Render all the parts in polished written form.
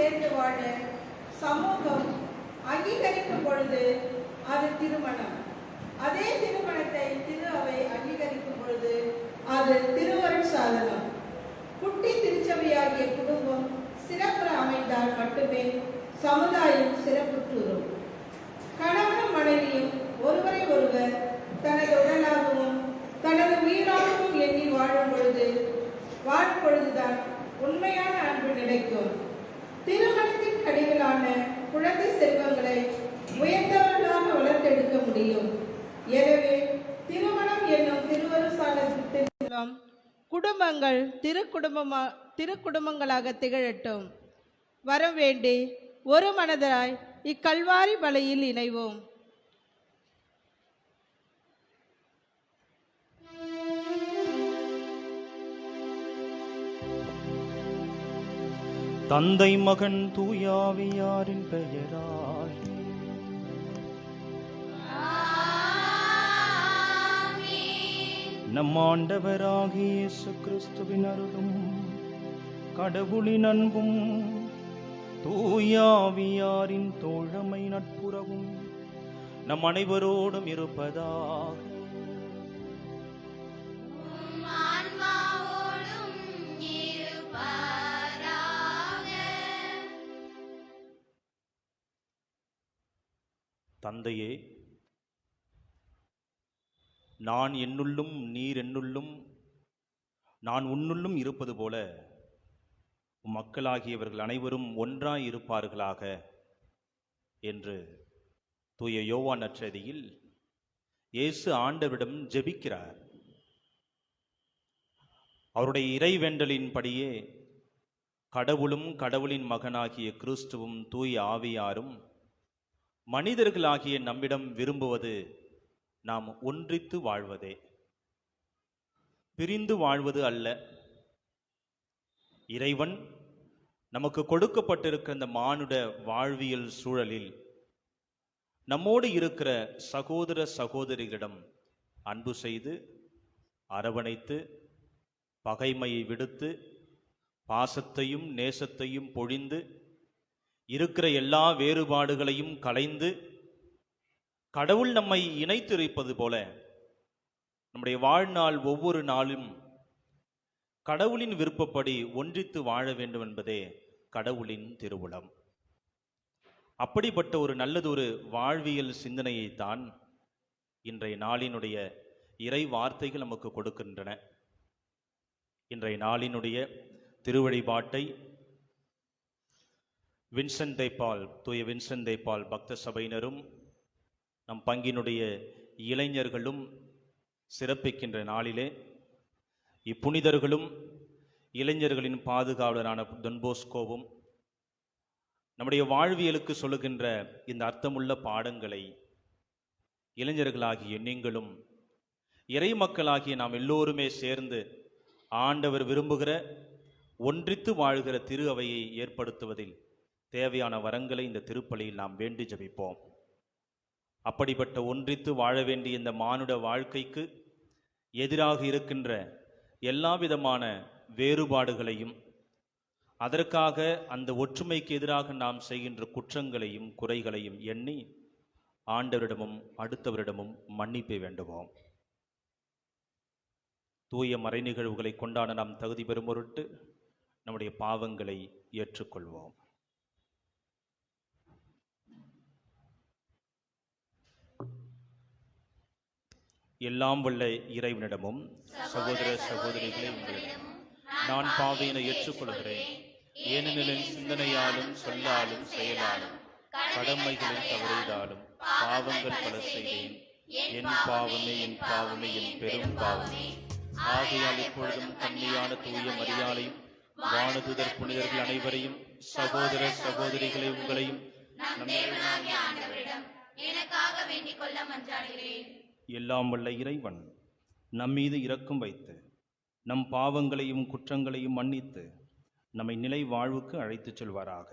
சேர்ந்து வாழ சமூகம் அங்கீகரிக்கும் பொழுது அது திருமணம். அதே திருமணத்தை திரு அவை அங்கீகரிக்கும் பொழுது அது திருவருட் சாதனம். குட்டி திருச்சபையாகிய குடும்பம் சிறப்புற அமைந்தால் மட்டுமே சமுதாயம் சிறப்புற்றுரும். கணவனும் மனைவியும் ஒருவரை ஒருவர் தனது உடலாகவும் தனது உயிராகவும் எண்ணி வாழும் பொழுதுதான் உண்மையான அன்பு நிலைக்கும். திருமணத்தின் கடிகளான குழந்தை செல்வங்களை உயர்ந்தவர்களாக வளர்த்தெடுக்க முடியும். எனவே திருமணம் என்னும் திருவருசாலத்தின் மூலம் குடும்பங்கள் திருக்குடும்பங்களாக திகழட்டும். வரம் வேண்டி ஒரு மனதாய் இக்கல்வாரி பலியில் இணைவோம். தந்தை மகன் தூயாவியாரின் பெயரால் நம் ஆண்டவராகிய இயேசு கிறிஸ்துவின் அருளும் கடவுளின் அன்பும் தூயாவியாரின் தோழமை நட்புறவும் நம் அனைவரோடும் இருப்பதாக. தந்தையே, நான் என்னுள்ளும் நீர் என்னுள்ளும் நான் உன்னுள்ளும் இருப்பது போல மக்களாகியவர்கள் அனைவரும் ஒன்றாய் இருப்பார்களாக என்று தூய யோவான் நற்செய்தியில் இயேசு ஆண்டவரிடம் ஜெபிக்கிறார். அவருடைய இறைவேண்டலின்படியே கடவுளும் கடவுளின் மகனாகிய கிறிஸ்துவும் தூய ஆவியாரும் மனிதர்களாகிய நம்மிடம் விரும்புவது நாம் ஒன்றித்து வாழ்வதே, பிரிந்து வாழ்வது அல்ல. இறைவன் நமக்கு கொடுக்கப்பட்டிருக்கிற இந்த மானுட வாழ்வியல் சூழலில் நம்மோடு இருக்கிற சகோதர சகோதரிகளிடம் அன்பு செய்து அரவணைத்து பகைமையை விடுத்து பாசத்தையும் நேசத்தையும் பொழிந்து இருக்கிற எல்லா வேறுபாடுகளையும் களைந்து கடவுள் நம்மை இணைத்திருப்பது போல நம்முடைய வாழ்நாள் ஒவ்வொரு நாளும் கடவுளின் விருப்பப்படி ஒன்றித்து வாழ வேண்டும் என்பதே கடவுளின் திருவுளம். அப்படிப்பட்ட ஒரு நல்லதொரு வாழ்வியல் சிந்தனையைத்தான் இன்றைய நாளினுடைய இறை வார்த்தைகள் நமக்கு கொடுக்கின்றன. இன்றைய நாளினுடைய திருவழிபாட்டை வின்சென்ட் தே பால், தூய வின்சென்ட் தே பால் பக்த சபையினரும் நம் பங்கினுடைய இளைஞர்களும் சிறப்பிக்கின்ற நாளிலே இப்புனிதர்களும் இளைஞர்களின் பாதுகாவலரான டொன்போஸ்கோவும் நம்முடைய வாழ்வியலுக்கு சொல்லுகின்ற இந்த அர்த்தமுள்ள பாடங்களை இளைஞர்களாகிய நீங்களும் இறை மக்களாகிய நாம் எல்லோருமே சேர்ந்து ஆண்டவர் விரும்புகிற ஒன்றித்து வாழ்கிற திரு அவையை ஏற்படுத்துவதில் தேவையான வரங்களை இந்த திருப்பலியில் நாம் வேண்டி ஜெபிப்போம். அப்படிப்பட்ட ஒன்றித்து வாழ வேண்டிய இந்த மானுட வாழ்க்கைக்கு எதிராக இருக்கின்ற எல்லா விதமான வேறுபாடுகளையும் அதற்காக அந்த ஒற்றுமைக்கு எதிராக நாம் செய்கின்ற குற்றங்களையும் குறைகளையும் எண்ணி ஆண்டவரிடமும் அடுத்தவரிடமும் மன்னிப்பை வேண்டுவோம். தூய மறை நிகழ்வுகளை கொண்டாட நாம் தகுதி பெறும் பொருட்டு நம்முடைய பாவங்களை ஏற்றுக்கொள்வோம். எல்லாம் வல்ல இறைவனிடமும் சகோதர சகோதரிகளை உங்களிடம் நான் பாவியினை ஏற்றுக்கொள்கிறேன். ஏனெனில் என் சிந்தனையாலும் சொல்லாலும் செயலாலும் கடமைகளில் தவறியதாலும் பாவங்கள் பல செய்தேன். என் பாவமே என் பாவமே என் பெரும் பாவமே. ஆகையால் இப்பொழுதும் கன்னியான தூய மரியாதையும் வானதூதர் புனிதர்கள் அனைவரையும் சகோதர சகோதரிகளை உங்களையும் எல்லாம் வல்ல இறைவன் நம்மீது இரக்கம் வைத்து நம் பாவங்களையும் குற்றங்களையும் மன்னித்து நம்மை நிலை வாழ்வுக்கு அழைத்துச் செல்வாராக.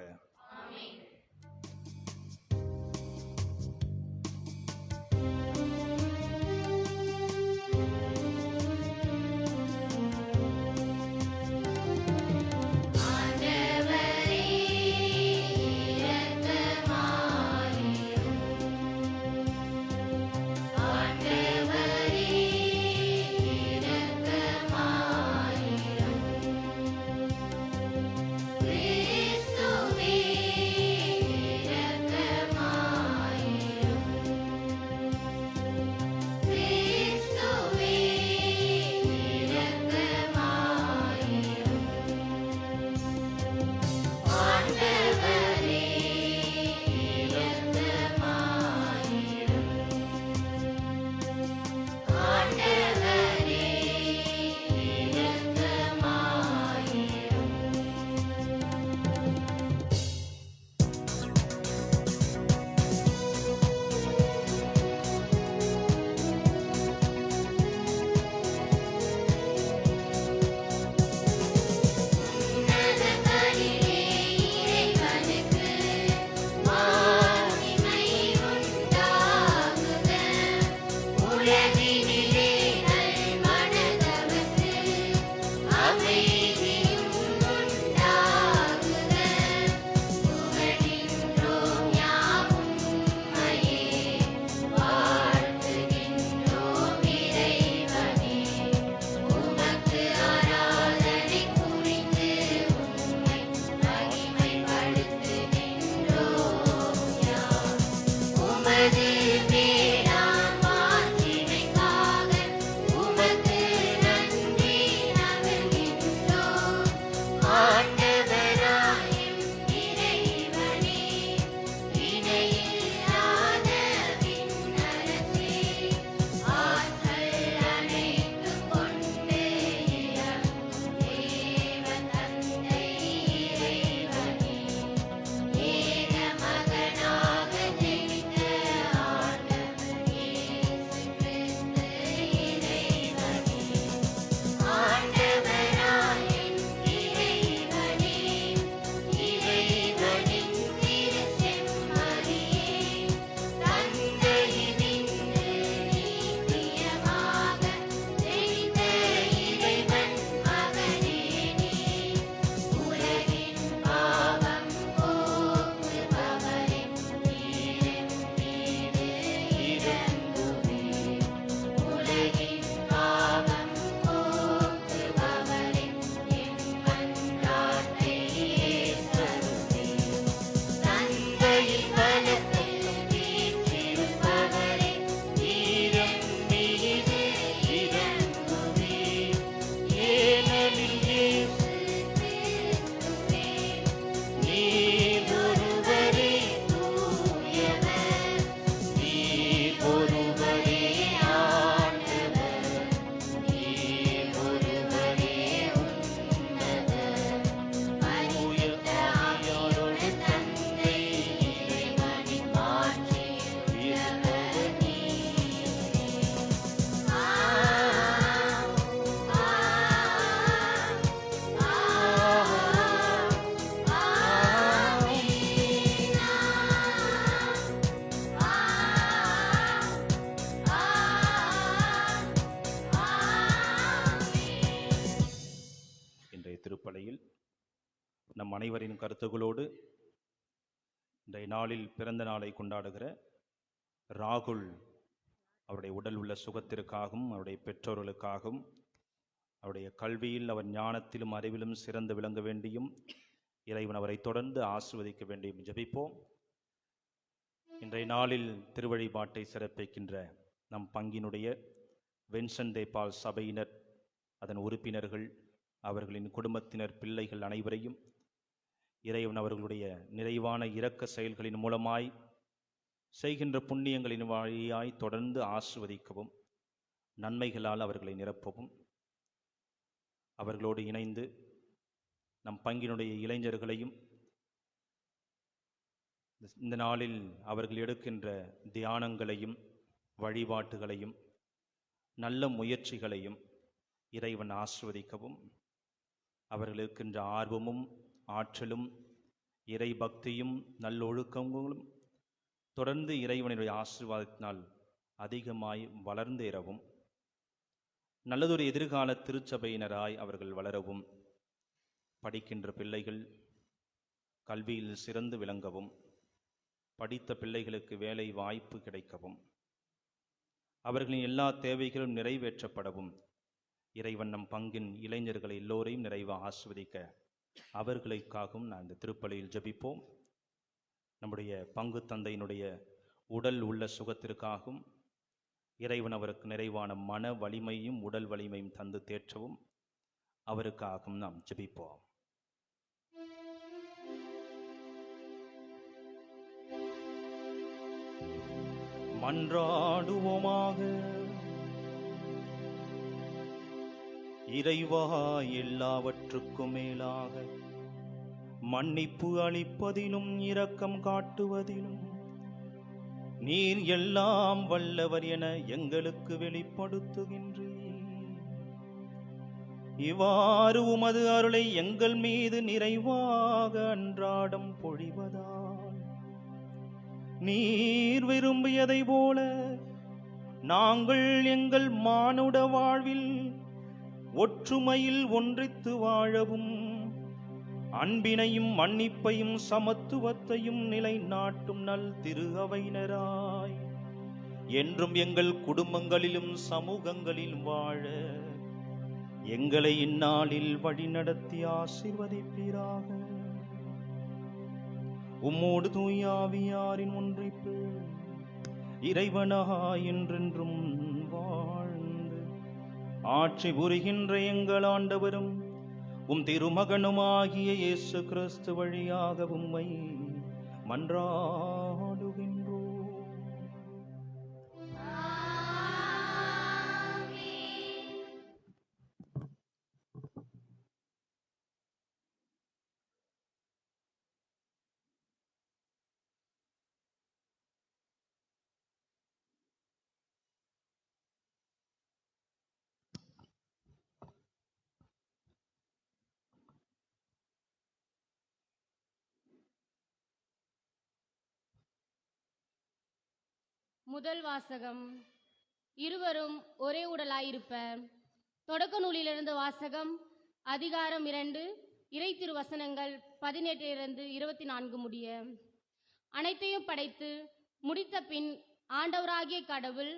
நம் அனைவரின் கருத்துகளோடு இன்றைய நாளில் பிறந்த நாளை கொண்டாடுகிற ராகுல் அவருடைய உடல் உள்ள சுகத்திற்காகவும் அவருடைய பெற்றோர்களுக்காகவும் அவருடைய கல்வியில் அவர் ஞானத்திலும் அறிவிலும் சிறந்து விளங்க வேண்டியும் இறைவன் அவரை தொடர்ந்து ஆசிர்வதிக்க வேண்டியும் ஜெபிப்போம். இன்றைய நாளில் திருவழிபாட்டை சிறப்பிக்கின்ற நம் பங்கினுடைய வின்சென்ட் தே பால் சபையினர், அதன் உறுப்பினர்கள், அவர்களின் குடும்பத்தினர், பிள்ளைகள் அனைவரையும் இறைவன் அவர்களுடைய நிறைவான இரக்க செயல்களின் மூலமாய் செய்கின்ற புண்ணியங்களின் வழியாய் தொடர்ந்து ஆசிர்வதிக்கவும், நன்மைகளால் அவர்களை நிரப்பவும், அவர்களோடு இணைந்து நம் பங்கினுடைய இளைஞர்களையும் இந்த நாளில் அவர்கள் எடுக்கின்ற தியானங்களையும் வழிபாட்டுகளையும் நல்ல முயற்சிகளையும் இறைவன் ஆசிர்வதிக்கவும், அவர்கள் இருக்கின்ற ஆர்வமும் ஆற்றலும் இறை பக்தியும் நல்லொழுக்கங்களும் தொடர்ந்து இறைவனுடைய ஆசீர்வாதத்தினால் அதிகமாய் வளர்ந்தேறவும், நல்லதொரு எதிர்கால திருச்சபையினராய் அவர்கள் வளரவும், படிக்கின்ற பிள்ளைகள் கல்வியில் சிறந்து விளங்கவும், படித்த பிள்ளைகளுக்கு வேலை வாய்ப்பு கிடைக்கவும், அவர்களின் எல்லா தேவைகளும் நிறைவேற்றப்படவும் இறைவன் நம் பங்கின் இளைஞர்களை எல்லோரையும் நிறைவாக ஆசிர்வதிக்க அவர்களுக்காகவும் நான் இந்த திருப்பலியில் ஜெபிப்போம். நம்முடைய பங்கு தந்தையினுடைய உடல் உள்ள சுகத்திற்காகவும் இறைவன் அவருக்கு நிறைவான மன வலிமையும் உடல் வலிமையும் தந்து தேற்றவும் அவருக்காகவும் நாம் ஜெபிப்போம். மன்றாடுவோமாக. இறைவா, எல்லாவற்றுக்கும் மேலாக மன்னிப்பு அளிப்பதிலும் இரக்கம் காட்டுவதிலும் நீர் எல்லாம் வல்லவர் என எங்களுக்கு வெளிப்படுத்துகின்றீர். இவ்வாறு உமது அருளை எங்கள் மீது நிறைவாக அன்றாடம் பொழிவதால் நீர் விரும்பியதை போல நாங்கள் எங்கள் மானுட வாழ்வில் ஒற்றுமையில் ஒன்றித்து வாழவும், அன்பினையும் மன்னிப்பையும் சமத்துவத்தையும் நிலைநாட்டும் நல் திரு அவையினராய் என்றும் எங்கள் குடும்பங்களிலும் சமூகங்களிலும் வாழ எங்களை இந்நாளில் வழிநடத்தி ஆசீர்வதிப்பீராக. உம்மோடு தூய ஆவியாரின் ஒன்றிப்பு இறைவனாய் என்றென்றும் வாழ்ந்து ஆட்சி புரிகின்ற எங்கள் ஆண்டவரும் உம் திருமகனுமாகிய இயேசு கிறிஸ்து வழியாக உம்மை மன்றாடுகின்றோம். முதல் வாசகம். இருவரும் ஒரே உடலாயிருப்பர். தொடக்க நூலிலிருந்து வாசகம். அதிகாரம் 2, இறை திருவசனங்கள் 18 24 முடிய. அனைத்தையும் படைத்து முடித்த பின் ஆண்டவராகிய கடவுள்,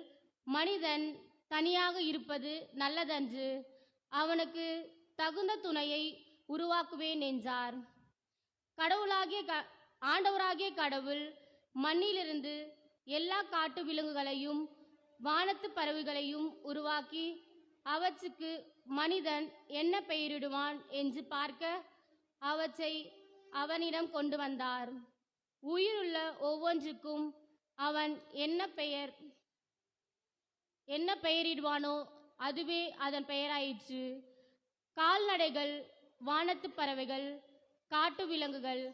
மனிதன் தனியாக இருப்பது நல்லதன்று, அவனுக்கு தகுந்த துணையை உருவாக்குவேன் என்றார். ஆண்டவராகிய கடவுள் மண்ணிலிருந்து எல்லா காட்டு விலங்குகளையும் வானத்து பறவைகளையும் உருவாக்கி அவற்றுக்கு மனிதன் என்ன பெயரிடுவான் என்று பார்க்க அவற்றை அவனிடம் கொண்டு வந்தார். உயிருள்ள ஒவ்வொன்றுக்கும் அவன் என்ன பெயரிடுவானோ அதுவே அதன் பெயராயிற்று. கால்நடைகள், வானத்து பறவைகள், காட்டு விலங்குகள்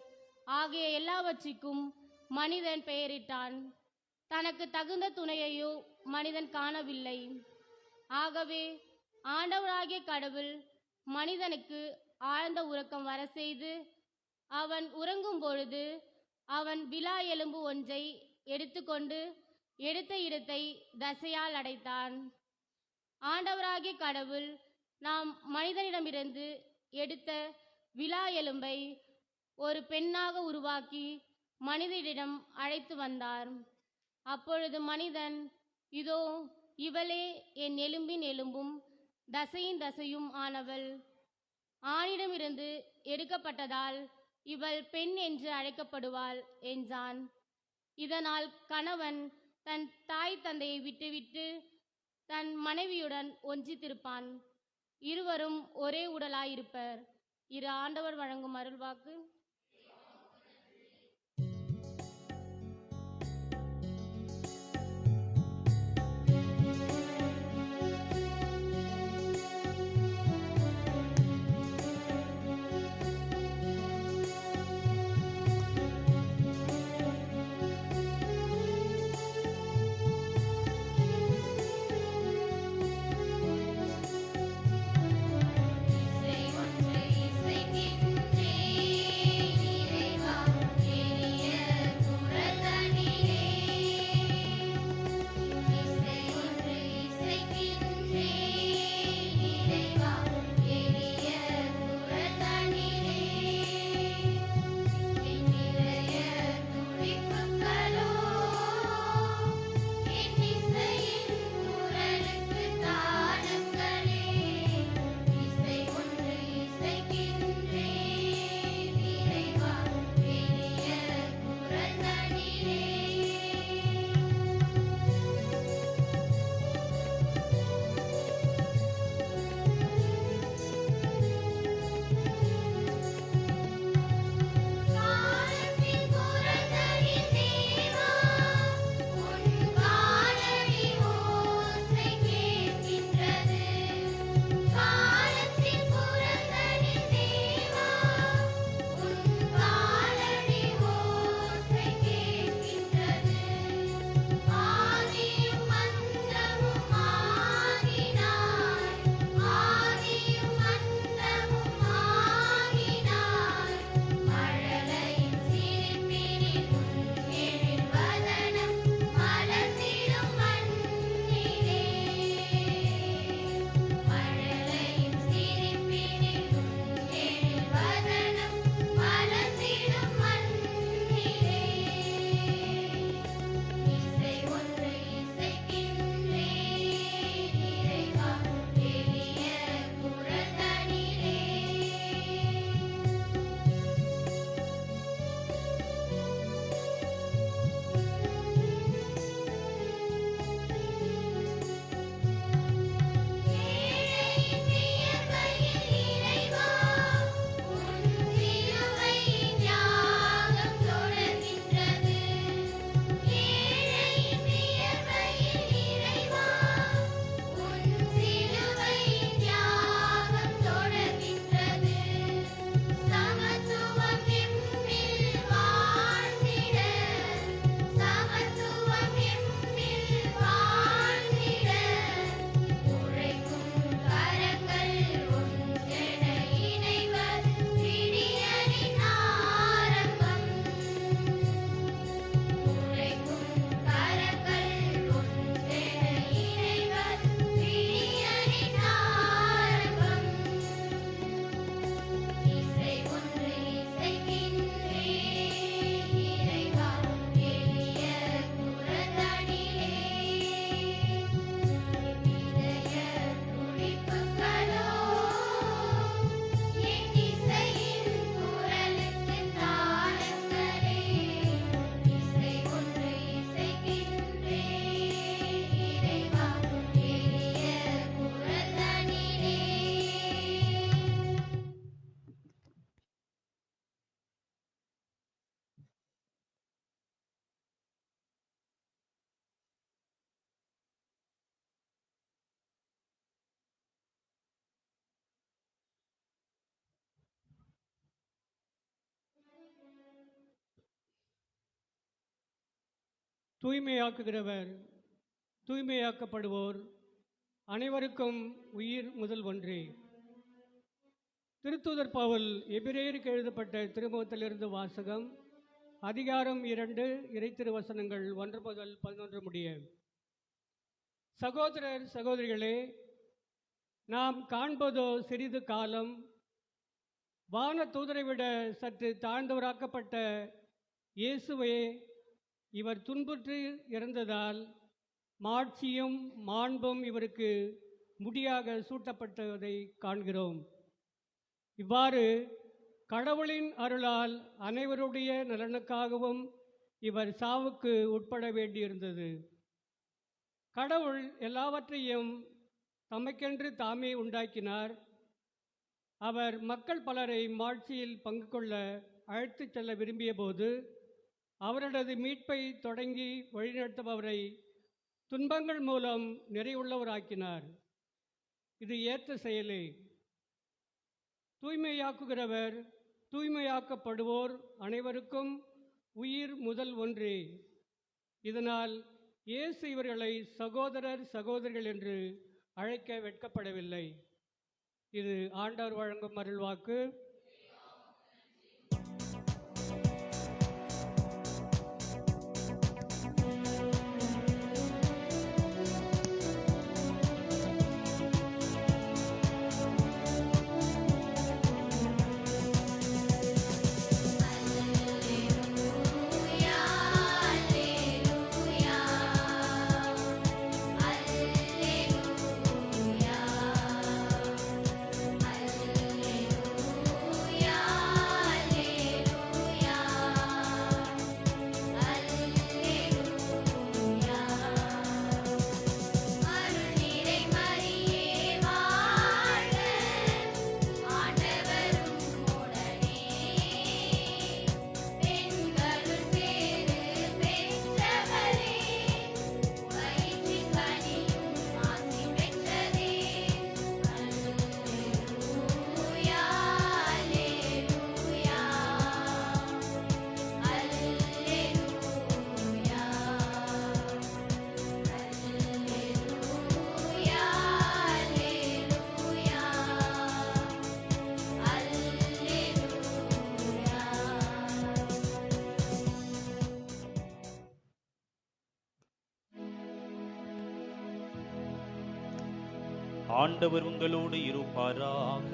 ஆகிய எல்லாவற்றிற்கும் மனிதன் பெயரிட்டான். தனக்கு தகுந்த துணையையோ மனிதன் காணவில்லை. ஆகவே ஆண்டவராகிய கடவுள் மனிதனுக்கு ஆழ்ந்த உறக்கம் வர செய்து, அவன் உறங்கும் பொழுது அவன் விலா எலும்பு ஒன்றை எடுத்துக்கொண்டு எடுத்த இடத்தை தசையால் அடைத்தான். ஆண்டவராகிய கடவுள் நாம் மனிதனிடமிருந்து எடுத்த விலா எலும்பை ஒரு பெண்ணாக உருவாக்கி மனிதனிடம் அழைத்து வந்தார். அப்பொழுது மனிதன், இதோ இவளே என் எலும்பின் எலும்பும் தசையின் தசையும் ஆனவள். ஆணிடமிருந்து எடுக்கப்பட்டதால் இவள் பெண் என்று அழைக்கப்படுவாள் என்றான். இதனால் கணவன் தன் தாய் தந்தையை விட்டுவிட்டு தன் மனைவியுடன் ஒன்றித்திருப்பான். இருவரும் ஒரே உடலாயிருப்பர். இரு ஆண்டவர் வழங்கும் அருள்வாக்கு. தூய்மையாக்குகிறவர், தூய்மையாக்கப்படுவோர் அனைவருக்கும் உயிர் முதல் ஒன்றே. திருத்தூதர் பவுல் எபிரேயருக்கு எழுதப்பட்ட திருமுகத்திலிருந்து வாசகம். அதிகாரம் 2, இறைத்திருவசனங்கள் 1 முதல் 11 முடிய. சகோதரர் சகோதரிகளே, நாம் காண்பதோ சிறிது காலம், வான தூதரை விட சற்று தாழ்ந்தவராக்கப்பட்ட இயேசுவே இவர் துன்புற்று இறந்ததால் மாட்சியும் மாண்பும் இவருக்கு முடியாக சூட்டப்பட்டதை காண்கிறோம். இவ்வாறு கடவுளின் அருளால் அனைவருடைய நலனுக்காகவும் இவர் சாவுக்கு உட்பட வேண்டியிருந்தது. கடவுள் எல்லாவற்றையும் தமக்கென்று தாமே உண்டாக்கினார். அவர் மக்கள் பலரை மாட்சியில் பங்கு கொள்ள அழைத்துச் செல்ல விரும்பிய போது அவரது மீட்பை தொடங்கி வழிநடத்துபவரை துன்பங்கள் மூலம் நிறைவுள்ளவராக்கினார். இது ஏற்ற செயலே. தூய்மையாக்குகிறவர் தூய்மையாக்கப்படுவோர் அனைவருக்கும் உயிர் முதல் ஒன்றே. இதனால் இயேசு இவர்களை சகோதரர் சகோதரிகள் என்று அழைக்க வெட்கப்படவில்லை. இது ஆண்டவர் வழங்கும் அருள்வாக்கு. ஆண்டவர் உங்களோடு இருப்பாராக.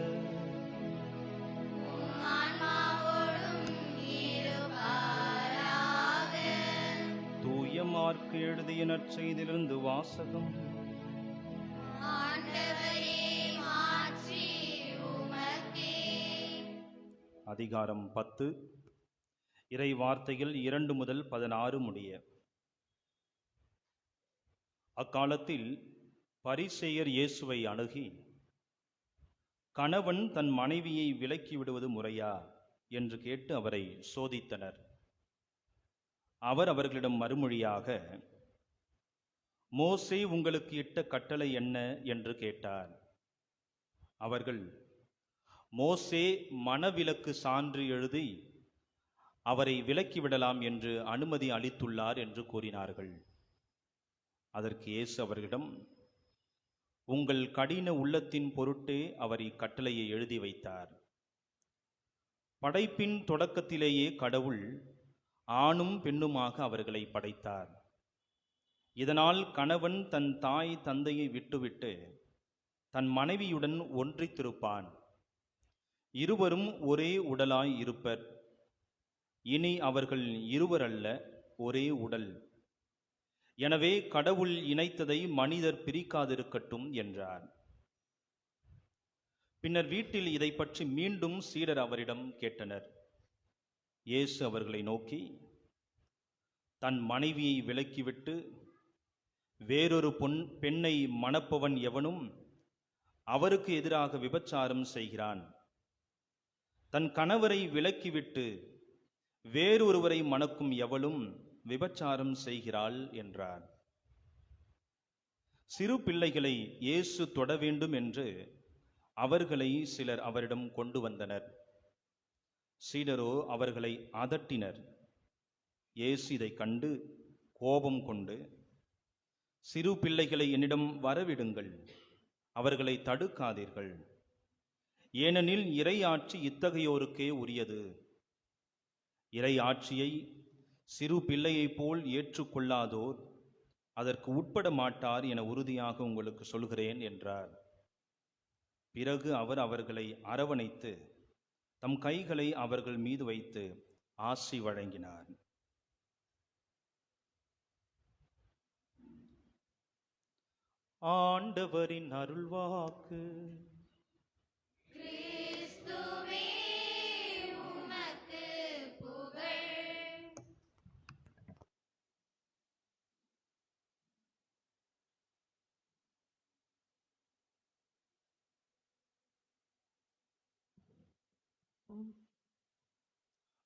தூய மார்க்கு எழுதிய நற்செய்தியிலிருந்து வாசகம். அதிகாரம் 10, இறை வார்த்தைகள் 2 முதல் 16 முடிய. அக்காலத்தில் பரிசேயர் இயேசுவை அணுகி, கணவன் தன் மனைவியை விலக்கி விடுவது முறையா என்று கேட்டு அவரை சோதித்தனர். அவர் அவர்களிடம் மறுமொழியாக, மோசே உங்களுக்கு இட்ட கட்டளை என்ன என்று கேட்டார். அவர்கள், மோசே மணவிலக்கு சான்று எழுதி அவரை விலக்கிவிடலாம் என்று அனுமதி அளித்துள்ளார் என்று கூறினார்கள். அதற்கு இயேசு அவர்களிடம், உங்கள் கடின உள்ளத்தின் பொருட்டே அவர் இக்கட்டளையை எழுதி வைத்தார். படைப்பின் தொடக்கத்திலேயே கடவுள் ஆணும் பெண்ணுமாக அவர்களை படைத்தார். இதனால் கணவன் தன் தாய் தந்தையை விட்டுவிட்டு தன் மனைவியுடன் ஒன்றித்திருப்பான். இருவரும் ஒரே உடலாய் இருப்பர். இனி அவர்கள் இருவரல்ல, ஒரே உடல். எனவே கடவுள் இணைத்ததை மனிதர் பிரிக்காதிருக்கட்டும் என்றார். பின்னர் வீட்டில் இதை பற்றி மீண்டும் சீடர் அவரிடம் கேட்டனர். இயேசு அவர்களை நோக்கி, தன் மனைவியை விலக்கிவிட்டு வேறொரு பெண்ணை மணப்பவன் எவனும் அவருக்கு எதிராக விபச்சாரம் செய்கிறான். தன் கணவரை விலக்கிவிட்டு வேறொருவரை மணக்கும் எவளும் விபச்சாரம் செய்கிறாள் என்றார். சிறு பிள்ளைகளை இயேசு தொட வேண்டும் என்று அவர்களை சிலர் அவரிடம் கொண்டு வந்தனர். சீடரோ அவர்களை அதட்டினர். இயேசு இதை கண்டு கோபம் கொண்டு, சிறு பிள்ளைகளை என்னிடம் வரவிடுங்கள், அவர்களை தடுக்காதீர்கள், ஏனெனில் இறை ஆட்சி இத்தகையோருக்கே உரியது. இறை ஆட்சியை சிறு பிள்ளையைப் போல் ஏற்றுக்கொள்ளாதோர் அதற்கு உட்பட மாட்டார் என உறுதியாக உங்களுக்கு சொல்கிறேன் என்றார். பிறகு அவர் அவர்களை அரவணைத்து தம் கைகளை அவர்கள் மீது வைத்து ஆசி வழங்கினார். ஆண்டவரின் அருள்வாக்கு.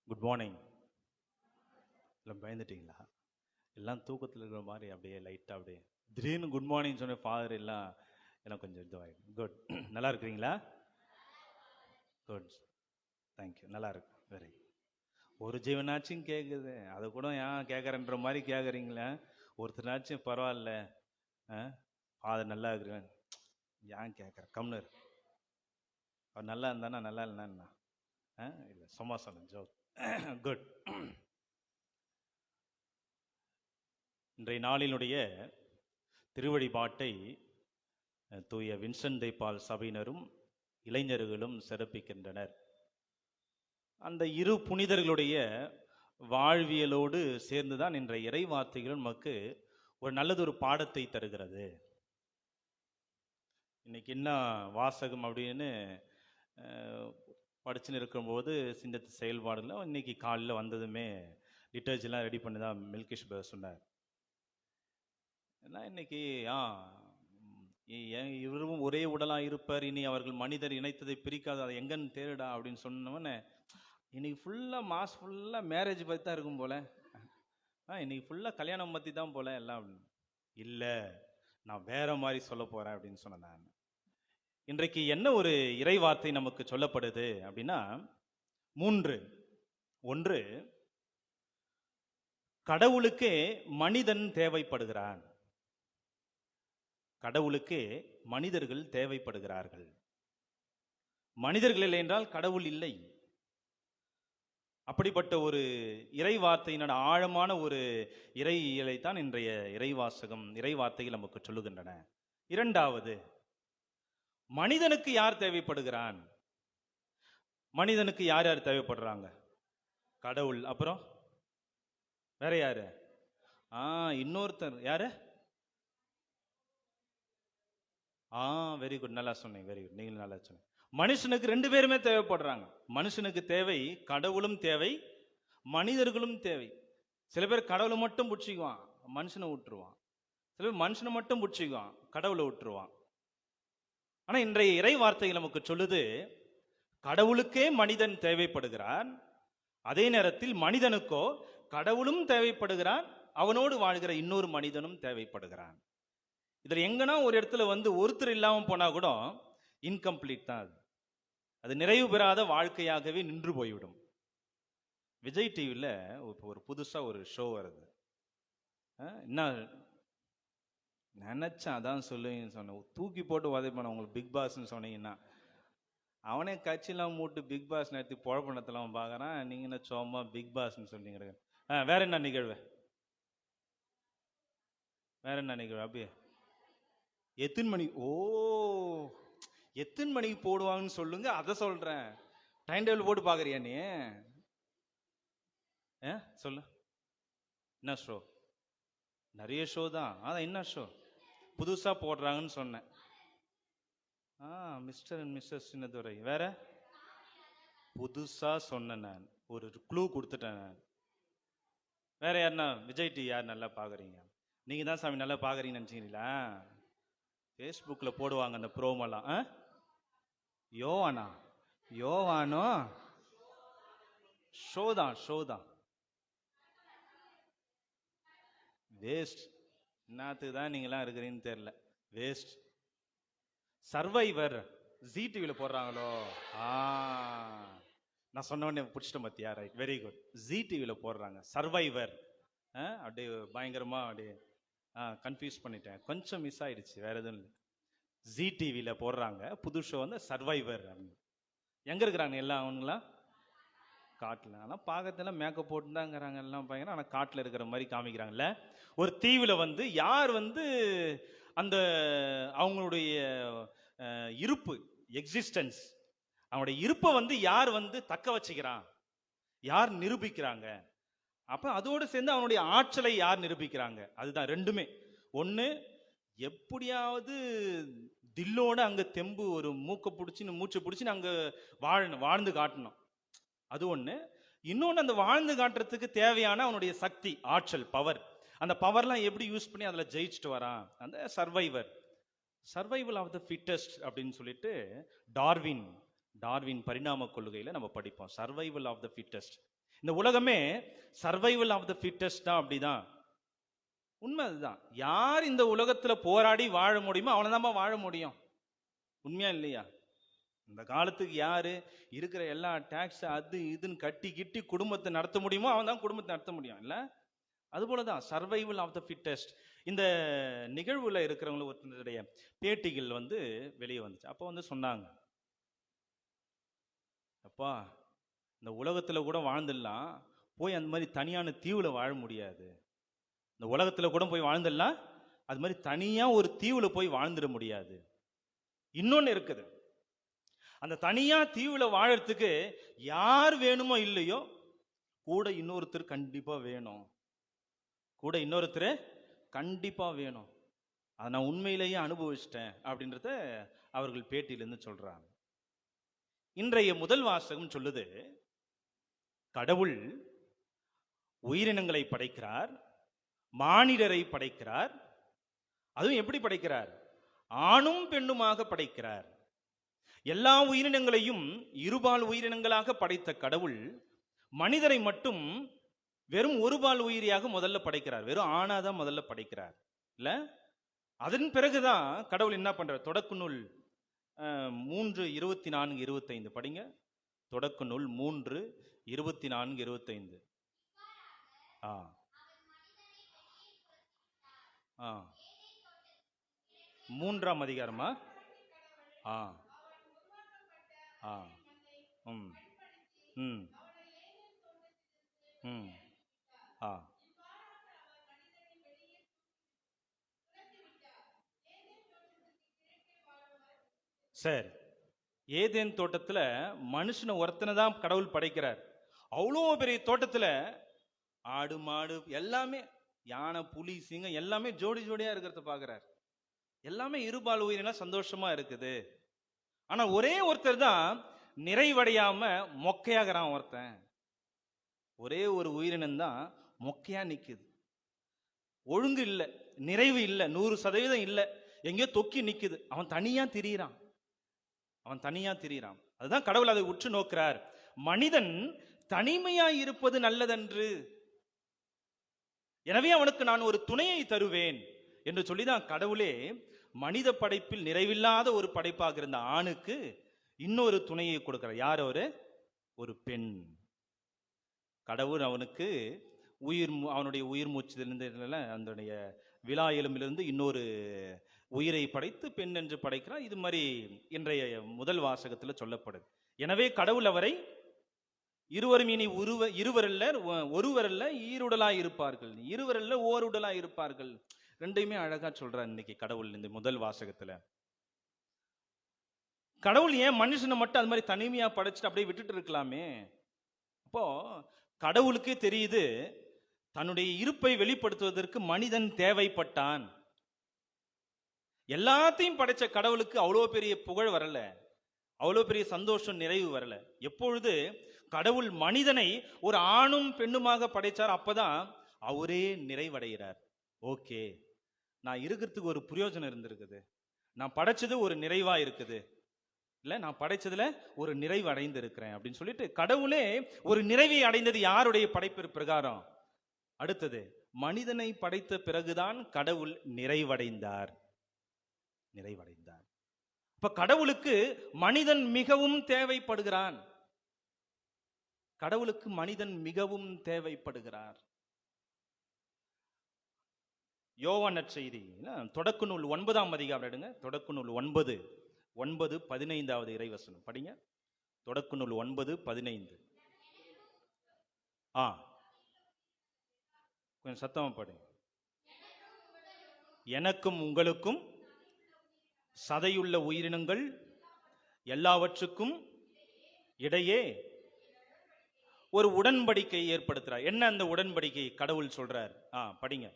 Good morning. எல்லாம் பயந்துட்டீங்களா? எல்லாம் தூக்கத்தில் இருக்கிற மாதிரி அப்படியே லைட்டாக அப்படியே திடீர்னு குட் மார்னிங் சொன்ன ஃபாதர் எல்லாம் கொஞ்சம் இதுவாகிடும். குட். நல்லா இருக்கிறீங்களா? Good, thank you. நல்லா இருக்கு. வெரி. ஒரு ஜீவனாச்சும் கேட்குது, அதை கூட ஏன் கேட்குறன்ற மாதிரி கேட்குறீங்களே. ஒருத்தனாச்சும் பரவாயில்ல, ஃபாதர் நல்லா இருக்கிறேன் ஏன் கேட்குறேன்? கம்னர் அவர் நல்லா இருந்தானா நல்லா இல்லைன்னா இல்லை, சும்மா சொன்னேன், ஜோக். குட். இன்றைய நாளினுடைய திருவழிபாட்டை தூய வின்சென்ட் தி பால் சபையினரும் இளைஞர்களும் சிறப்பிக்கின்றனர். அந்த இரு புனிதர்களுடைய வாழ்வியலோடு சேர்ந்துதான் இன்றைய இறை வார்த்தைகள் நமக்கு ஒரு நல்லதொரு பாடத்தை தருகிறது. இன்னைக்கு என்ன வாசகம் அப்படின்னு படிச்சுன்னு இருக்கும்போது சிந்தத்து செயல்பாடுல இன்னைக்கு காலையில் வந்ததுமே லிட்டர்ஜிலாம் ரெடி பண்ணி தான் மில்கிஷ் பிரதர் சொன்னார். ஏன்னா இன்னைக்கு இவரும் ஒரே உடலாக இருப்பார், இனி அவர்கள் மனிதர் இணைத்ததை பிரிக்காது, அதை எங்கன்னு தேடுடா அப்படின்னு சொன்னவொன்னே இன்னைக்கு ஃபுல்லாக மாஸ் ஃபுல்லாக மேரேஜ் பற்றி தான் இருக்கும் போல, இன்னைக்கு ஃபுல்லாக கல்யாணம் பற்றி தான் போல எல்லாம். இல்லை, நான் வேற மாதிரி சொல்ல போகிறேன் அப்படின்னு சொன்னேன் நான். இன்றைக்கு என்ன ஒரு இறை வார்த்தை நமக்கு சொல்லப்படுது அப்படின்னா 3. 1, கடவுளுக்கே மனிதன் தேவைப்படுகிறான். கடவுளுக்கு மனிதர்கள் தேவைப்படுகிறார்கள். மனிதர்கள் இல்லை என்றால் கடவுள் இல்லை. அப்படிப்பட்ட ஒரு இறை வார்த்தையினோட ஆழமான ஒரு இறையியலைத்தான் இன்றைய இறை வார்த்தைகள் நமக்கு சொல்லுகின்றன. 2வது, மனிதனுக்கு யார் தேவைப்படுகிறான்? மனிதனுக்கு யார் யார் தேவைப்படுறாங்க? கடவுள். அப்புறம் வேற யாரு? இன்னொருத்தர் யாரு? வெரி குட், நல்லா சொன்னீங்க. வெரி குட், நீங்களும் நல்லா சொன்னீங்க. மனுஷனுக்கு 2 பேருமே தேவைப்படுறாங்க. மனுஷனுக்கு தேவை, கடவுளும் தேவை, மனிதர்களும் தேவை. சில பேர் கடவுளை மட்டும் பிடிச்சிக்குவான், மனுஷனை விட்டுருவான். சில பேர் மனுஷனை மட்டும் பிடிச்சிக்குவான், கடவுளை விட்டுருவான். ஆனா இன்றைய இறை வார்த்தைகள் நமக்கு சொல்லுது, கடவுளுக்கே மனிதன் தேவைப்படுகிறான், அதே நேரத்தில் மனிதனுக்கோ கடவுளும் தேவைப்படுகிறான், அவனோடு வாழ்கிற இன்னொரு மனிதனும் தேவைப்படுகிறான். இதுல எங்கன்னா ஒரு இடத்துல ஒருத்தர் இல்லாம போனா கூட இன்கம்ப்ளீட் தான். அது நிறைவு பெறாத வாழ்க்கையாகவே நின்று போய்விடும். விஜய் டிவியில் ஒரு புதுசா ஒரு ஷோ வருது. என்ன நினைச்சேன் அதான் சொல்லுவீங்கன்னு சொன்னேன். தூக்கி போட்டு உதைப்பான உங்களுக்கு பிக் பாஸ்ன்னு சொன்னீங்கன்னா, அவனே கட்சியெல்லாம் மூட்டு பிக் பாஸ் நடத்தி குழப்பணத்தெல்லாம் பார்க்குறான். நீங்க என்ன சும்மா பிக் பாஸ்ன்னு சொன்னீங்க. வேற என்ன நிகழ்வு? வேற என்ன நிகழ்வு? அப்படியே எத்தனை மணி? எத்தனை மணிக்கு போடுவாங்கன்னு சொல்லுங்க, அதை சொல்றேன். டைம் டேபிள் போட்டு பாக்குறியா நீ? சொல்லு, என்ன ஷோ? நிறைய ஷோ தான். அதான் என்ன ஷோ புதுசா போடுறாங்கன்னு சொன்னேன். Mister and missus Chinnadurai. வேற புதுசா சொன்னேன் நான், ஒரு க்ளூ கொடுத்துட்டேன் நான். வேற யாருன்னா விஜய் டி யார் நல்லா பாக்குறீங்க? நீங்க தான் சாமி நல்லா பாக்குறீங்கன்னு நினைச்சீங்களா? ஃபேஸ்புக்கில் போடுவாங்க அந்த ப்ரோமெல்லாம். யோவானோ ஷோ தான். வேஸ்ட். என்னத்துக்கு தான் நீங்களாம் இருக்கிறீங்கன்னு தெரியல. வேஸ்ட். சர்வைவர் ஜி டிவியில் போடுறாங்களோ? நான் சொன்ன உடனே பிடிச்சிட்டேன் பார்த்தியா? Right, very good. ஜி டிவியில் போடுறாங்க சர்வைவர். அப்படியே பயங்கரமா அப்படியே கன்ஃபியூஸ் பண்ணிட்டேன், கொஞ்சம் மிஸ் ஆயிடுச்சு, வேற எதுவும் இல்லை. ஜி டிவியில் போடுறாங்க புது ஷோ சர்வைவர். எங்க இருக்கிறாங்க எல்லாம்? அவங்களாம் காட்டில். ஆனால் பார்க்கறதுல மேக்கப் போட்டு தாங்கிறாங்க எல்லாம் பையன். ஆனால் காட்டில் இருக்கிற மாதிரி காமிக்கிறாங்கல்ல. ஒரு தீவில் யார் அந்த அவங்களுடைய இருப்பு, எக்ஸிஸ்டன்ஸ், அவனுடைய இருப்பை வந்து யார் வந்து தக்க வச்சுக்கிறான், யார் நிரூபிக்கிறாங்க. அப்ப அதோடு சேர்ந்து அவனுடைய ஆற்றலை யார் நிரூபிக்கிறாங்க. அதுதான் ரெண்டுமே. ஒண்ணு, எப்படியாவது தில்லோட அங்க தெம்பு, ஒரு மூக்கை பிடிச்சின்னு மூச்சை பிடிச்சின்னு அங்க வாழ்ந்து காட்டணும். அது ஒண்ணு. இன்னொன்னு, அந்த வாழ்ந்து காட்டுறதுக்கு தேவையான அவனுடைய சக்தி, ஆற்றல், பவர். அந்த பவர்லாம் எப்படி யூஸ் பண்ணி அதுல ஜெயிச்சுட்டு வரான். அந்த சர்வைவல் ஆஃப் த ஃபிட்டஸ்ட் அப்படின்னு சொல்லிட்டு டார்வின் பரிணாம கொள்கையில நம்ம படிப்போம். Survival of the fittest. இந்த உலகமே சர்வைவல் ஆஃப் த ஃபிட்டஸ்ட் தான். அப்படிதான் உண்மை. அதுதான். யார் இந்த உலகத்துல போராடி வாழ முடியுமோ அவனை தான் வாழ முடியும். உண்மையா இல்லையா? இந்த காலத்துக்கு யாரு இருக்கிற எல்லா டாக்ஸ் அது இதுன்னு கட்டி கிட்டி குடும்பத்தை நடத்த முடியுமோ அவன் தான் குடும்பத்தை நடத்த முடியும். இல்ல, அது போலதான் சர்வைவல் ஆஃப் த ஃபிட்டஸ்ட். இந்த நிகழ்வுல இருக்கிறவங்க ஒருத்தருடைய பேட்டிகள் வந்து வெளியே வந்துச்சு. அப்போ வந்து சொன்னாங்க, அப்பா இந்த உலகத்துல கூட வாழ்ந்துடலாம், போய் அந்த மாதிரி தனியான தீவுல வாழ முடியாது. இந்த உலகத்துல கூட போய் வாழ்ந்துடலாம், அது மாதிரி தனியா ஒரு தீவுல போய் வாழ்ந்துட முடியாது. இன்னொன்னு இருக்குது, அந்த தனியா தீவுல வாழறதுக்கு யார் வேணுமோ இல்லையோ கூட இன்னொருத்தர் கண்டிப்பா வேணும். கூட இன்னொருத்தர் கண்டிப்பா வேணும். அதை நான் உண்மையிலேயே அனுபவிச்சிட்டேன் அப்படின்றத அவர்கள் பேட்டியிலிருந்து சொல்றாங்க. இன்றைய முதல் வாசகம் சொல்லுது, கடவுள் உயிரினங்களை படைக்கிறார், மானிடரை படைக்கிறார். அதுவும் எப்படி படைக்கிறார்? ஆணும் பெண்ணுமாக படைக்கிறார். எல்லா உயிரினங்களையும் இருபால் உயிரினங்களாக படைத்த கடவுள் மனிதரை மட்டும் வெறும் ஒருபால் உயிரியாக முதல்ல படைக்கிறார். வெறும் ஆணாதான் முதல்ல படைக்கிறார். இல்ல, அதன் பிறகுதான் கடவுள் என்ன பண்றார்? தொடக்க நூல் 3:24-25 படிங்க. தொடக்க நூல் 3:24-25. ஆ ஆ 3ஆம் அதிகாரமா? ஆ ஆ ம் ம் ம் ஆ சரி. ஏதேன் தோட்டத்துல மனுஷனை ஒருத்தனை தான் கடவுள் படைக்கிறார். அவ்வளோ பெரிய தோட்டத்துல ஆடு மாடு எல்லாமே, யானை புலி சிங்கம் எல்லாமே ஜோடி ஜோடியா இருக்கிறத பாக்குறார். எல்லாமே இருபால் உயிரினா சந்தோஷமா இருக்குது. ஆனா ஒரே ஒருத்தர் தான் நிறைவடையாம மொக்கையாகிறான். ஒருத்தன், ஒரே ஒரு உயிரினம் தான் மொக்கையா நிக்குது. ஒழுங்கு இல்லை, நிறைவு இல்லை, 100% இல்லை, எங்கேயோ தொக்கி நிக்குது. அவன் தனியா திரியிறான். அதுதான் கடவுள் அதை உற்று நோக்கிறார். மனிதன் தனிமையாய் இருப்பது நல்லதன்று, எனவே அவனுக்கு நான் ஒரு துணையை தருவேன் என்று சொல்லிதான் கடவுளே மனித படைப்பில் நிறைவில்லாத ஒரு படைப்பாக இருந்த ஆணுக்கு இன்னொரு துணையை கொடுக்கிறார். யார் அவரு? ஒரு பெண். கடவுள் அவனுக்கு அவனுடைய உயிர் மூச்சிலிருந்து அதனுடைய விலா எலும்பிலிருந்து இன்னொரு உயிரை படைத்து பெண் என்று படைக்கிறார். இது மாதிரி இன்றைய முதல் வாசகத்தில் சொல்லப்படுது. எனவே கடவுள் அவரை இருவரும் இனி இருவரல்ல ஒருவரல்ல ஈருடலாய் இருப்பார்கள், இருவரல்ல ஓருடலாய் இருப்பார்கள். ரெண்டையுமே அழகா சொல்றார் இன்னைக்கு கடவுள் இந்த முதல் வாசகத்துல. கடவுள் ஏன் மனுஷனை மட்டும் அது மாதிரி தனிமையா படைச்சிட்டு அப்படியே விட்டுட்டு இருக்கலாமே? அப்போ கடவுளுக்கே தெரியுது தன்னுடைய இருப்பை வெளிப்படுத்துவதற்கு மனிதன் தேவைப்பட்டான். எல்லாத்தையும் படைச்ச கடவுளுக்கு அவ்வளோ பெரிய புகழ் வரல, அவ்வளோ பெரிய சந்தோஷம் நிறைவு வரல. எப்பொழுது கடவுள் மனிதனை ஒரு ஆணும் பெண்ணுமாக படைச்சார், அப்பதான் அவரே நிறைவடைகிறார். ஓகே, நான் இருக்கிறதுக்கு ஒரு பிரயோஜனம் இருந்திருக்குது, நான் படைச்சது ஒரு நிறைவா இருக்குது, இல்ல நான் படைச்சதுல ஒரு நிறைவு அடைந்து இருக்கிறேன் அப்படின்னு சொல்லிட்டு கடவுளே ஒரு நிறைவை அடைந்தது யாருடைய படைப்பு பிரகாரம்? அடுத்தது மனிதனை படைத்த பிறகுதான் கடவுள் நிறைவடைந்தார். இப்ப கடவுளுக்கு மனிதன் மிகவும் தேவைப்படுகிறான். யோவான் நற்செய்தி தொடக்க நூல் 9ஆம் அதிகாரம் எடுங்க. தொடக்க நூல் 9:15 இறைவசனம் படிங்க. தொடக்க நூல் 9:15. கொஞ்சம் சத்தமா பாடுங்க. எனக்கும் உங்களுக்கும் சதையுள்ள உயிரினங்கள் எல்லாவற்றுக்கும் இடையே ஒரு உடன்படிக்கை ஏற்படுத்துறார். என்ன அந்த உடன்படிக்கை கடவுள் சொல்றார்? படிங்க.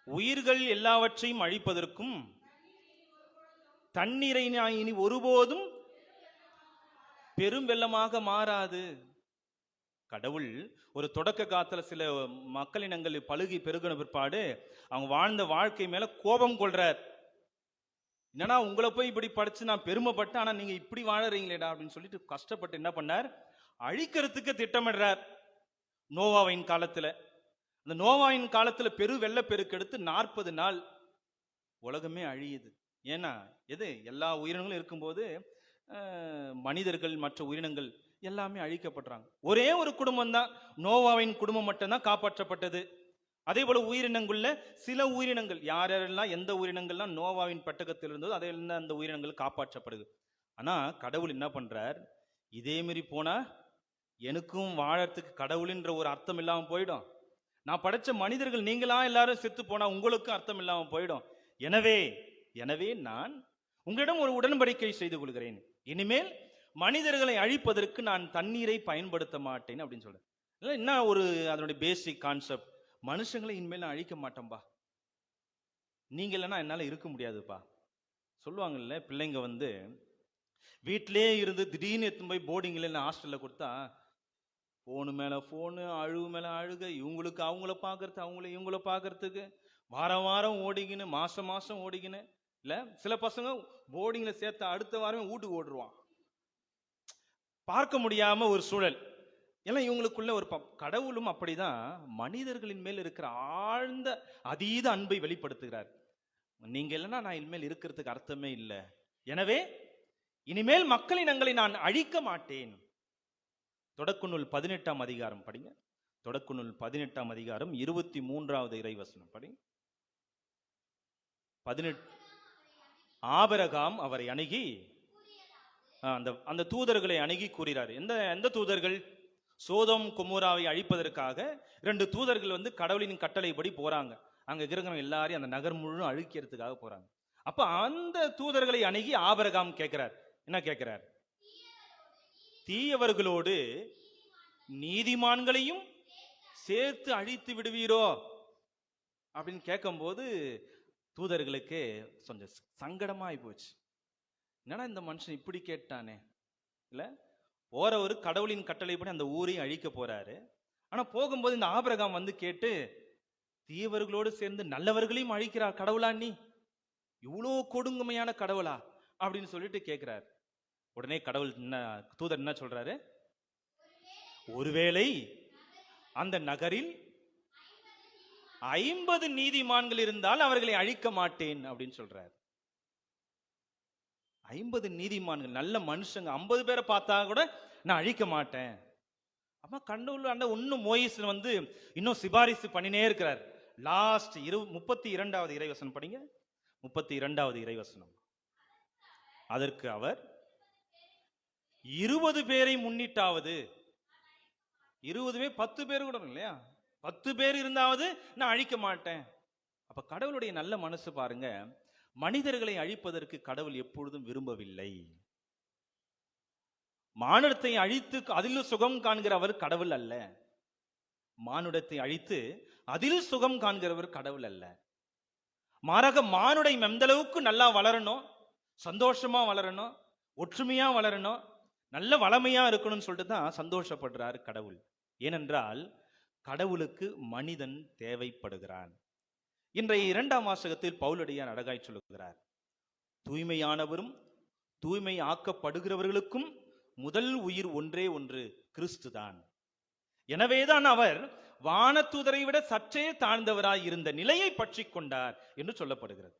உயிர்கள் எல்லாவற்றையும் அழிப்பதற்கும் தண்ணீரை நான் இனி ஒருபோதும் பெரும் வெள்ளமாக மாறாது. கடவுள் ஒரு தொடக்க காலத்துல சில மக்களினங்கள் பழுகி பெருகின பிற்பாடு அவங்க வாழ்ந்த வாழ்க்கை மேல கோபம் கொள்றார். என்னன்னா, உங்களை போய் இப்படி படிச்சு நான் பெருமைப்பட்டேன், ஆனா நீங்க இப்படி வாழறீங்களேடா அப்படின்னு சொல்லிட்டு கஷ்டப்பட்டு என்ன பண்ணார், அழிக்கிறதுக்கு திட்டமிடுறார். நோவாவின் காலத்துல, அந்த நோவாவின் காலத்துல பெரு வெள்ளப்பெருக்கெடுத்து 40 நாள் உலகமே அழியுது. ஏன்னா எது, எல்லா உயிரினங்களும் இருக்கும்போது மனிதர்கள் மற்ற உயிரினங்கள் எல்லாமே அழிக்கப்படுறாங்க. ஒரே ஒரு குடும்பம் தான், நோவாவின் குடும்பம் மட்டும்தான் காப்பாற்றப்பட்டது. அதே போல உயிரினங்கள்ல சில உயிரினங்கள், யாரெல்லாம் எந்த உயிரினங்கள்லாம் நோவாவின் பெட்டகத்தில் இருந்ததோ அதெல்லாம் அந்த உயிரினங்கள் காப்பாற்றப்படுது. ஆனா கடவுள் என்ன பண்றார், இதே மாதிரி போனா எனக்கும் வாழறதுக்கு கடவுளின்ற ஒரு அர்த்தம் இல்லாம போயிடும். நான் படைச்ச மனிதர்கள் நீங்களா எல்லாரும் செத்து போனா உங்களுக்கும் அர்த்தம் இல்லாம போயிடும். எனவே நான் உங்களிடம் ஒரு உடன்படிக்கை செய்து கொள்கிறேன். இனிமேல் மனிதர்களை அழிப்பதற்கு நான் தண்ணீரை பயன்படுத்த மாட்டேன் அப்படின்னு சொல்றேன். என்ன ஒரு அதனுடைய பேசிக் கான்செப்ட், மனுஷங்களை இனிமேல் நான் அழிக்க மாட்டேன்பா, நீங்க இல்லைன்னா என்னால இருக்க முடியாதுப்பா. சொல்லுவாங்கல்ல, பிள்ளைங்க வந்து வீட்டிலே இருந்து திடீர்னு எடுத்து போய் போர்டிங்ல ஹாஸ்டல்ல கொடுத்தா போனு மேல போனு, அழுவு மேல அழுக, இவங்களுக்கு அவங்கள பாக்குறது, அவங்கள இவங்கள பாக்குறதுக்கு வாரம் வாரம் ஓடிக்கின்னு, மாசம் மாசம் ஓடிக்கின்னு. இல்ல சில பசங்க போர்டிங்ல சேர்த்த அடுத்த வாரமே வீட்டுக்கு ஓடுருவான், பார்க்க முடியாம ஒரு சூழல். ஏன்னா இவங்களுக்குள்ள ஒரு கடவுளும் அப்படிதான் மனிதர்களின் மேல் இருக்கிற ஆழ்ந்த அதீத அன்பை வெளிப்படுத்துகிறார். நீங்க இல்லைன்னா நான் இனிமேல் இருக்கிறதுக்கு அர்த்தமே இல்லை. எனவே இனிமேல் மக்களினங்களை நான் அழிக்க மாட்டேன். தொடக்க நூல் 18ஆம் அதிகாரம் படிங்க. தொடக்க நூல் 18ஆம் அதிகாரம் 23வது இறைவசனம் படிங்க. 18. ஆபிரகாம் அவரை அணுகி, அந்த தூதர்களை அணுகி கூறுகிறார். எந்த தூதர்கள்? சோதோம் கொமோராவை அழிப்பதற்காக 2 தூதர்கள் வந்து கடவுளின் கட்டளைப்படி போறாங்க. அங்க இருக்கிறவங்க எல்லாரையும் அந்த நகர் முழு அழிக்கிறதுக்காக போறாங்க. அப்ப அந்த தூதர்களை அணுகி ஆபிரகாம் கேட்கிறார். என்ன கேட்கிறார்? தீயவர்களோடு நீதிமான்களையும் சேர்த்து அழித்து விடுவீரோ அப்படின்னு கேட்கும்போது தூதர்களுக்கு கொஞ்சம் சங்கடமாயி போச்சு. என்னன்னா இந்த மனுஷன் இப்படி கேட்டானே, இல்ல போறவர் கடவுளின் கட்டளைப்படி அந்த ஊரையும் அழிக்க போறாரு. ஆனா போகும்போது இந்த ஆபிரகாம் வந்து கேட்டு, தீயவர்களோடு சேர்ந்து நல்லவர்களையும் அழிக்கிறார் கடவுளா, நீ இவ்வளோ கொடுங்கமையான கடவுளா அப்படின்னு சொல்லிட்டு கேட்கிறார். உடனே கடவுள் தூதர் என்ன சொல்றாரு, ஒருவேளை அந்த நகரில் 50 நீதிமான்கள் இருந்தால் அவர்களை அழிக்க மாட்டேன் அப்படின்னு சொல்றார். 50 நீதிமான்கள் நல்ல மனுஷங்க 50 பேரை பார்த்தா கூட நான் அழிக்க மாட்டேன். அப்ப கடவுள் இன்னும் மோயிஸ் வந்து இன்னும் சிபாரிசு பண்ணினே இருக்கிறார். லாஸ்ட் 32வது இறைவசனம் படிங்க. 32வது இறைவசனம். அதற்கு அவர் 20 பேரை முன்னிட்டாவது, 20 பேர் 10 பேர் கூட இல்லையா, 10 பேர் இருந்தாவது நான் அழிக்க மாட்டேன். அப்ப கடவுளுடைய நல்ல மனசு பாருங்க. மனிதர்களை அழிப்பதற்கு கடவுள் எப்பொழுதும் விரும்பவில்லை. மானுடத்தை அழித்து அதில் சுகம் காண்கிறவர் கடவுள் அல்ல. மானுடத்தை அழித்து அதில் சுகம் காண்கிறவர் கடவுள் அல்ல. மாறாக மானுடை எந்த அளவுக்கு நல்லா வளரணும், சந்தோஷமா வளரணும், ஒற்றுமையா வளரணும், நல்ல வளமையா இருக்கணும்னு சொல்லிட்டு தான் சந்தோஷப்படுறார் கடவுள். ஏனென்றால் கடவுளுக்கு மனிதன் தேவைப்படுகிறான். இன்றைய 2ஆம் வாசகத்தில் பவுலடியார் அழகாய் சொல்லுகிறார், தூய்மையானவரும் தூய்மை ஆக்கப்படுகிறவர்களுக்கும் முதல் உயிர் ஒன்றே ஒன்று, கிறிஸ்து தான். எனவேதான் அவர் வானதூதரை விட சற்றே தாழ்ந்தவராய் இருந்த நிலையை பற்றி கொண்டார் என்று சொல்லப்படுகிறது.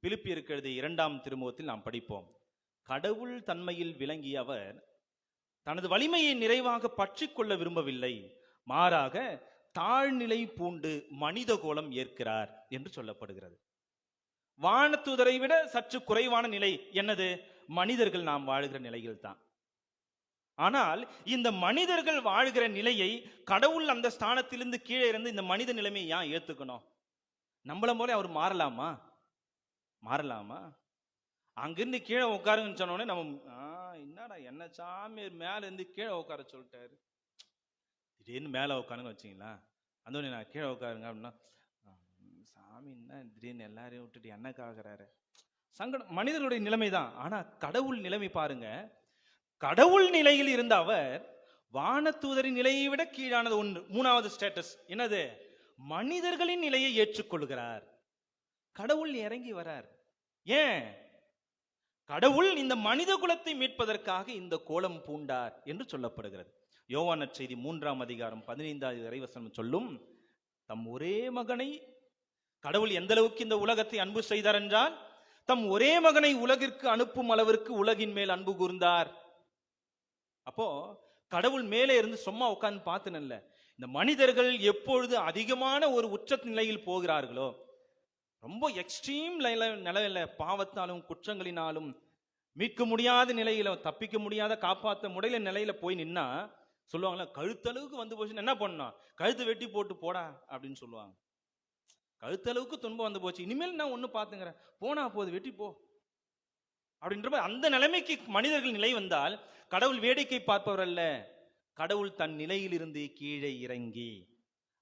பிலிப்பியருக்கு எழுதிய 2ஆம் திருமுகத்தில் நாம் படிப்போம், கடவுள் தன்மையில் விளங்கிய அவர் தனது வலிமையை நிறைவாக பற்றி கொள்ள விரும்பவில்லை, மாறாக தாழ்நிலை பூண்டு மனித கோலம் ஏற்கிறார் என்று சொல்லப்படுகிறது. வானதூதரை விட சற்று குறைவான நிலை என்னது? மனிதர்கள் நாம் வாழ்கிற நிலையில் தான். ஆனால் இந்த மனிதர்கள் வாழ்கிற நிலையை கடவுள் அந்த ஸ்தானத்திலிருந்து கீழே இருந்து இந்த மனித நிலைமையை ஏன் ஏத்துக்கணும்? நம்மள போல அவர் மாறலாமா? அங்கிருந்து கீழே உட்காருங்கன்னு சொன்ன உடனே நம்ம என்னடா என்ன சாமி மேல இருந்து கீழே உட்கார சொல்லிட்டாரு. திடீர்னு மேலே உட்காருங்க வச்சிங்களா, அந்த உடனே நான் கீழே உட்காருங்க அப்படின்னா, சாமி என்ன திடீர்னு எல்லாரையும் விட்டுட்டு என்ன காக்குறாரு. சங்கடம் மனிதர்களுடைய நிலைமை தான். ஆனா கடவுள் நிலைமை பாருங்க. கடவுள் நிலையில் இருந்த அவர் வானதூதரின் நிலையை விட கீழானது ஒன்று, மூணாவது ஸ்டேட்டஸ் என்னது, மனிதர்களின் நிலையை ஏற்றுக்கொள்கிறார். கடவுள் இறங்கி வரார். ஏன்? கடவுள் இந்த மனித குலத்தை மீட்பதற்காக இந்த கோலம் பூண்டார் என்று சொல்லப்படுகிறது. யோவான் நற்செய்தி 3ஆம் அதிகாரம் 15வது இறைவசனம் சொல்லும், தம் ஒரே மகனை, கடவுள் எந்த அளவுக்கு இந்த உலகத்தை அன்பு செய்தார் என்றால், தம் ஒரே மகனை உலகிற்கு அனுப்பும் அளவிற்கு உலகின் மேல் அன்பு கூர்ந்தார். அப்போ கடவுள் மேலே இருந்து சும்மா உட்கார்ந்து பார்த்துனல்ல, இந்த மனிதர்கள் எப்பொழுது அதிகமான ஒரு உச்ச நிலையில் போகிறார்களோ, ரொம்ப எக்ஸ்ட்ரீம் நிலையில பாவத்தாலும் குற்றங்களினாலும் மீட்க முடியாத நிலையில, தப்பிக்க முடியாத காப்பாற்ற முடியல நிலையில போய் நின்னா சொல்லுவாங்களா, கழுத்தளவுக்கு வந்து போச்சுன்னு என்ன பண்ணணும், கழுத்தை வெட்டி போட்டு போடா அப்படின்னு சொல்லுவாங்க. கழுத்தளவுக்கு துன்பம் வந்து போச்சு, இனிமேல் நான் ஒண்ணு பாத்துங்கிறேன், போனா போது வெட்டி போ அப்படின்ற அந்த நிலைமைக்கு மனிதர்கள் நிலை வந்தால், கடவுள் வேடிக்கை பார்ப்பவர் அல்ல, கடவுள் தன் நிலையிலிருந்து கீழே இறங்கி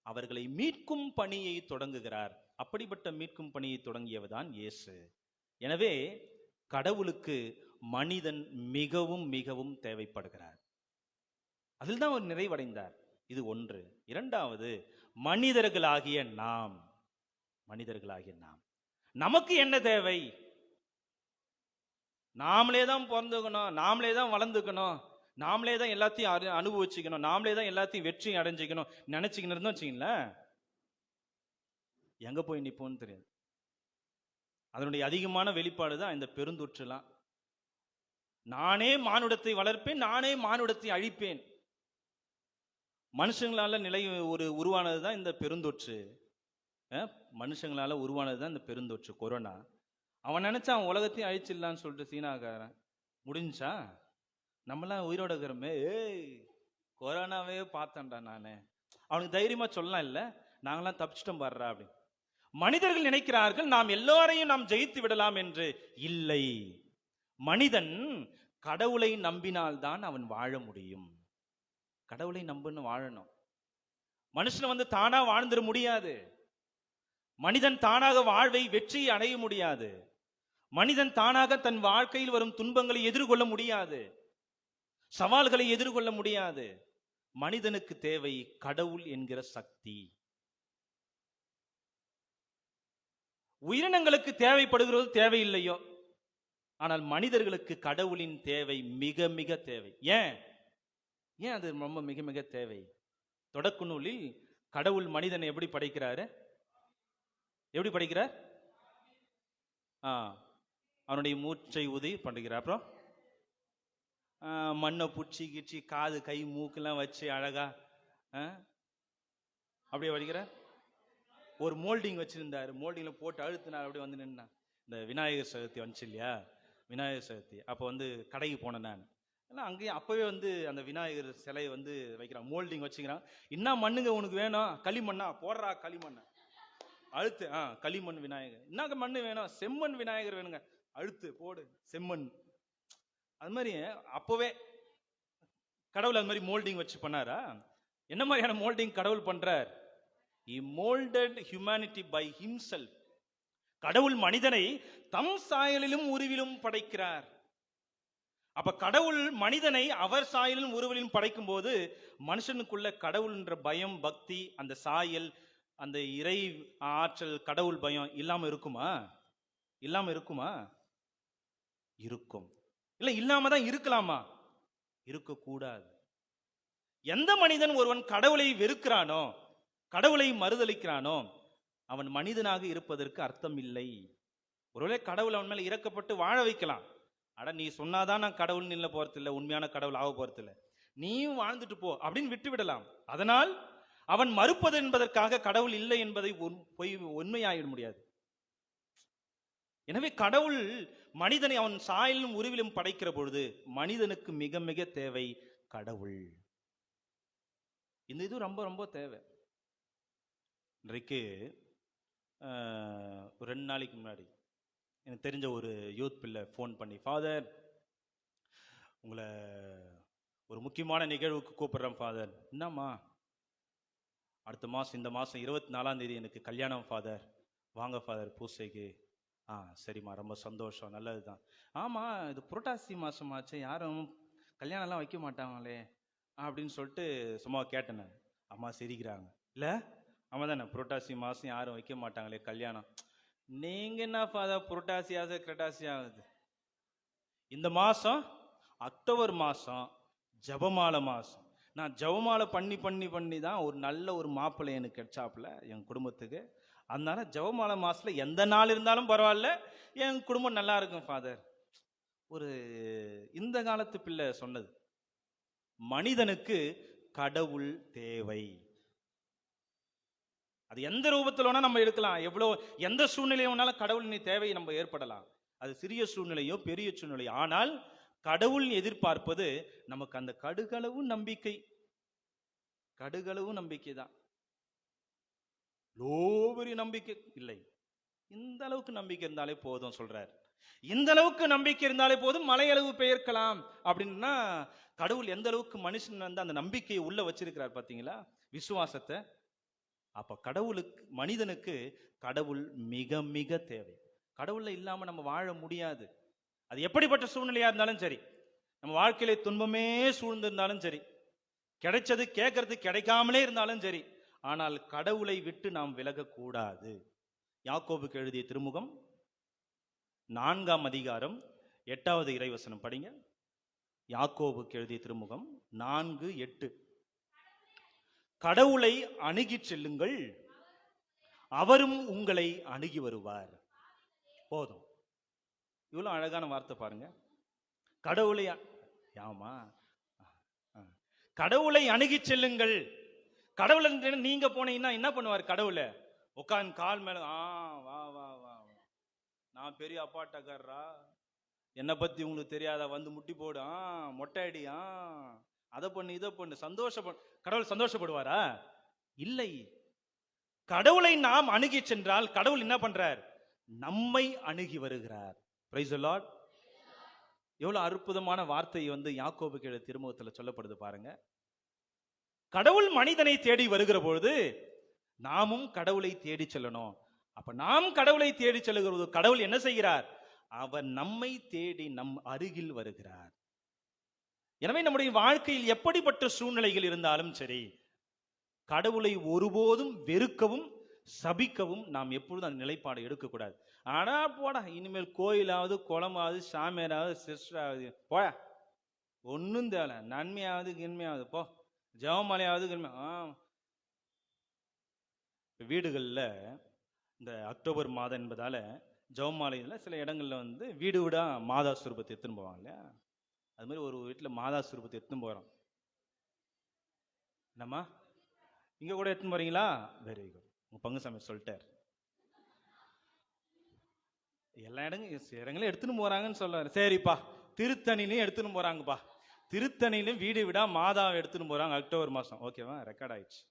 அவர்களை மீட்கும் பணியை தொடங்குகிறார். அப்படிப்பட்ட மீட்கும் பணியை தொடங்கியவர்தான் இயேசு. எனவே கடவுளுக்கு மனிதன் மிகவும் மிகவும் தேவைப்படுகிறார். அதில் தான் அவர் நிறைவடைந்தார். இது ஒன்று. இரண்டாவது, மனிதர்களாகிய நாம், நமக்கு என்ன தேவை? நாமளே தான் பிறந்துக்கணும், நாமளே தான் வளர்ந்துக்கணும், நாமளே தான் எல்லாத்தையும் அனுபவிச்சுக்கணும், நாமளே தான் எல்லாத்தையும் வெற்றி அடைஞ்சிக்கணும் நினைச்சுக்கணும் இருந்தோம் வச்சுங்களேன், எங்க போய் நிப்போம்னு தெரியாது. அதனுடைய அதிகமான வெளிப்பாடு தான் இந்த பெருந்தொற்றுலாம். நானே மானுடத்தை வளர்ப்பேன், நானே மானுடத்தை அழிப்பேன். மனுஷங்களால நிலை உருவானது தான் இந்த பெருந்தொற்று. மனுஷங்களால உருவானது தான் இந்த பெருந்தொற்று கொரோனா. அவன் நினைச்சா அவன் உலகத்தையும் அழிச்சிடலான்னு சொல்லிட்டு சீனாக்காரன் முடிஞ்சா, நம்மளாம் உயிரோட இருக்கிறோமே, ஏய் கொரோனாவே பார்த்தேன்டா நானு, அவனுக்கு தைரியமா சொல்லலாம் இல்ல, நாங்களாம் தப்பிச்சிட்டோம் பாடுறா அப்படின்னு. மனிதர்கள் நினைக்கிறார்கள் நாம் எல்லாரையும் நாம் ஜெயித்து விடலாம் என்று. இல்லை, மனிதன் கடவுளை நம்பினால்தான் அவன் வாழ முடியும். கடவுளை நம்புன்னு வாழணும். மனுஷன் வந்து தானா வாழ்ந்துட முடியாது. மனிதன் தானாக வாழ்வை வெற்றியை அடைய முடியாது. மனிதன் தானாக தன் வாழ்க்கையில் வரும் துன்பங்களை எதிர்கொள்ள முடியாது, சவால்களை எதிர்கொள்ள முடியாது. மனிதனுக்கு தேவை கடவுள் என்கிற சக்தி. உயிரினங்களுக்கு தேவைப்படுகிறது தேவையில்லையோ, ஆனால் மனிதர்களுக்கு கடவுளின் தேவை மிக மிக தேவை. ஏன் அது ரொம்ப மிக மிக தேவை? தொடக்க நூலில் கடவுள் மனிதனை எப்படி படைக்கிறார்? அவனுடைய மூச்சை ஊதி பண்ணுகிறார். அப்புறம் மண்ணை புச்சி கிச்சி காது கை மூக்கெல்லாம் வச்சு அழகா அப்படியே வடிக்கிறார். ஒரு மோல்டிங் வச்சிருந்தாரு, மோல்டிங்ல போட்டு அழுத்தினார், அப்படியே வந்து நின்னா. இந்த விநாயகர் சதுர்த்தி வந்துச்சு இல்லையா, விநாயகர் சதுர்த்தி அப்போ வந்து கடைக்கு போனேன் நான். ஏன்னா அங்கேயும் அப்பவே வந்து அந்த விநாயகர் சிலையை வந்து வைக்கிறான், மோல்டிங் வச்சுக்கிறான். என்ன மண்ணுங்க உனக்கு வேணும்? களிமண்ணா? போடுறா களிமண்ணை அழுத்து. களிமண் விநாயகர். என்ன மண்ணு வேணும்? செம்மண் விநாயகர் வேணுங்க, அழுத்து போடு செம்மண். அது மாதிரி அப்பவே கடவுள் அது மாதிரி மோல்டிங் வச்சு பண்ணாரா? என்ன மாதிரியான மோல்டிங் கடவுள் பண்றார்? He molded humanity by himself. கடவுள் மனிதனை தம் சாயலிலும் உருவிலும் படைக்கிறார். அப்ப கடவுள் மனிதனை அவர் சாயலிலும் உருவிலும் படைக்கும் போது மனுஷனுக்குள்ள கடவுள் என்ற பயம், பக்தி, அந்த சாயல், அந்த இறை ஆற்றல், கடவுள் பயம் இல்லாம இருக்குமா? இருக்கும். இல்ல இல்லாம தான் இருக்கலாமா? இருக்கக்கூடாது. எந்த மனிதன் ஒருவன் கடவுளை வெறுக்கிறானோ, கடவுளை மறுதலிக்கிறானோ, அவன் மனிதனாக இருப்பதற்கு அர்த்தம் இல்லை. ஒருவேளை கடவுள் அவன் மேல இறக்கப்பட்டு வாழ வைக்கலாம். அட நீ சொன்னாதான் நான் கடவுள் நில்ல போறதில்லை, உண்மையான கடவுள் ஆக போறதில்லை, நீயும் வாழ்ந்துட்டு போ அப்படின்னு விட்டு விடலாம். அதனால் அவன் மறுப்பது என்பதற்காக கடவுள் இல்லை என்பதை பொய் உண்மையாயிட முடியாது. எனவே கடவுள் மனிதனை அவன் சாயலிலும் உருவிலும் படைக்கிற பொழுது மனிதனுக்கு மிக மிக தேவை கடவுள். இந்த இது ரொம்ப ரொம்ப தேவை. இன்றைக்கு 2 நாளைக்கு முன்னாடி எனக்கு தெரிஞ்ச ஒரு யூத் பிள்ளை ஃபோன் பண்ணி, ஃபாதர் உங்களை ஒரு முக்கியமான நிகழ்வுக்கு கூப்பிடுறேன் ஃபாதர். என்னம்மா? அடுத்த மாதம், இந்த மாதம் 24ஆம் தேதி எனக்கு கல்யாணம் ஃபாதர், வாங்க ஃபாதர் பூசைக்கு. சரிம்மா, ரொம்ப சந்தோஷம், நல்லது தான். ஆமாம், இது புரட்டாசி மாதமாச்சு, யாரும் கல்யாணம்லாம் வைக்க மாட்டாங்களே அப்படின்னு சொல்லிட்டு சும்மா கேட்டேன் நான். அம்மா சிரிக்கிறாங்க. இல்லை ஆமாம் தானே, புரட்டாசி மாதம் யாரும் வைக்க மாட்டாங்களே கல்யாணம். நீங்கள் என்ன ஃபாதர் புரட்டாசி ஆகுது கிரட்டாசி ஆகுது? இந்த மாதம் அக்டோபர் மாதம் ஜபமாலை மாதம். நான் ஜபமாலை பண்ணி பண்ணி பண்ணி தான் ஒரு நல்ல ஒரு மாப்பிள்ளை எனக்கு கிடைச்சாப்புல என் குடும்பத்துக்கு. அதனால ஜபமாலை மாதத்தில் எந்த நாள் இருந்தாலும் பரவாயில்ல, என் குடும்பம் நல்லா இருக்கும் ஃபாதர். ஒரு இந்த காலத்து பிள்ளை சொன்னது. மனிதனுக்கு கடவுள் தேவை. அது எந்த ரூபத்தில் வேணா நம்ம எடுக்கலாம், எவ்வளோ எந்த சூழ்நிலையும் வேணாலும் கடவுளின் தேவை நம்ம ஏற்படலாம். அது சிறிய சூழ்நிலையோ பெரிய சூழ்நிலையோ. ஆனால் கடவுள் எதிர்பார்ப்பது நமக்கு அந்த கடுகளவு நம்பிக்கை. கடுகளவு நம்பிக்கை தான், பெரிய நம்பிக்கை இல்லை. இந்த அளவுக்கு நம்பிக்கை இருந்தாலே போதும் சொல்றார். இந்த அளவுக்கு நம்பிக்கை இருந்தாலே போதும், மலையளவு பெயர்க்கலாம் அப்படின்னா கடவுள் எந்த அளவுக்கு மனுஷன் வந்து அந்த நம்பிக்கையை உள்ள வச்சிருக்கிறார் பார்த்தீங்களா, விசுவாசத்தை. அப்ப கடவுளுக்கு, மனிதனுக்கு கடவுள் மிக மிக தேவை. கடவுள்ல இல்லாம நம்ம வாழ முடியாது. அது எப்படிப்பட்ட சூழ்நிலையா இருந்தாலும் சரி, நம்ம வாழ்க்கையில துன்பமே சூழ்ந்திருந்தாலும் சரி, கிடைச்சது கேட்கறது கிடைக்காமலே இருந்தாலும் சரி, ஆனால் கடவுளை விட்டு நாம் விலகக்கூடாது. யாக்கோபுக்கு எழுதிய திருமுகம் 4ஆம் அதிகாரம் 8வது இறைவசனம் படிங்க. யாக்கோபுக்கு எழுதிய திருமுகம் 4:8. கடவுளை அணுகி செல்லுங்கள், அவரும் உங்களை அணுகி வருவார். போதும். இவ்வளவு அழகான வார்த்தை பாருங்க. கடவுளை, ஆமா, கடவுளை அணுகி செல்லுங்கள். கடவுளை நீங்க போனீங்கன்னா என்ன பண்ணுவார்? கடவுளை உட்காந்து கால் மேல, வா வா வா, நான் பெரிய அப்பாட்டக்காரரா, என்னை பத்தி உங்களுக்கு தெரியாதா, வந்து முட்டி போடு, மொட்டை அடி, அதை பண்ணு இதை பண்ணு, சந்தோஷப்படு. கடவுள் சந்தோஷப்படுவாரா? இல்லை. கடவுளை நாம் அணுகி சென்றால் கடவுள் என்ன பண்றார்? நம்மை அணுகி வருகிறார். Praise the Lord. எவ்வளவு அற்புதமான வார்த்தை வந்து யாக்கோபுக்கு எழுதிய திருமுகத்தில் சொல்லப்படுது பாருங்க. கடவுள் மனிதனை தேடி வருகிற பொழுது நாமும் கடவுளை தேடி செல்லணும். அப்ப நாம் கடவுளை தேடி செல்லுகிறது, கடவுள் என்ன செய்கிறார்? அவர் நம்மை தேடி நம் அருகில் வருகிறார். எனவே நம்முடைய வாழ்க்கையில் எப்படிப்பட்ட சூழ்நிலைகள் இருந்தாலும் சரி, கடவுளை ஒருபோதும் வெறுக்கவும் சபிக்கவும் நாம் எப்பொழுதும் அந்த நிலைப்பாடு எடுக்கக்கூடாது. ஆனா போடா, இனிமேல் கோயிலாவது குளமாவது சாமியாராவது சிஸ்டராவது போய, ஒன்னும் தேவை, நன்மையாவது கிண்மையாவது போ, ஜெபமாலையாவது வீடுகளில் இந்த அக்டோபர் மாதம் என்பதால ஜெபமாலையில் சில இடங்கள்ல வந்து வீடு வீடா மாதா சுரூபத்தை எடுத்துன்னு போவாங்க இல்லையா? அது மாதிரி ஒரு வீட்டில் மாதா சுரூபத்தை எடுத்துன்னு போகிறோம். என்னம்மா, இங்கே கூட எடுத்துன்னு போறீங்களா? Very good. உங்கள் பங்குசாமி சொல்லிட்டார். எல்லா இடங்களும் எடுத்துன்னு போறாங்கன்னு சொல்றாரு. சரிப்பா, திருத்தணிலையும் எடுத்துன்னு போறாங்கப்பா. திருத்தணிலையும் வீடு விடா மாதாவை எடுத்துன்னு போறாங்க அக்டோபர் மாதம். ஓகேவா, ரெக்கார்ட் ஆயிடுச்சு.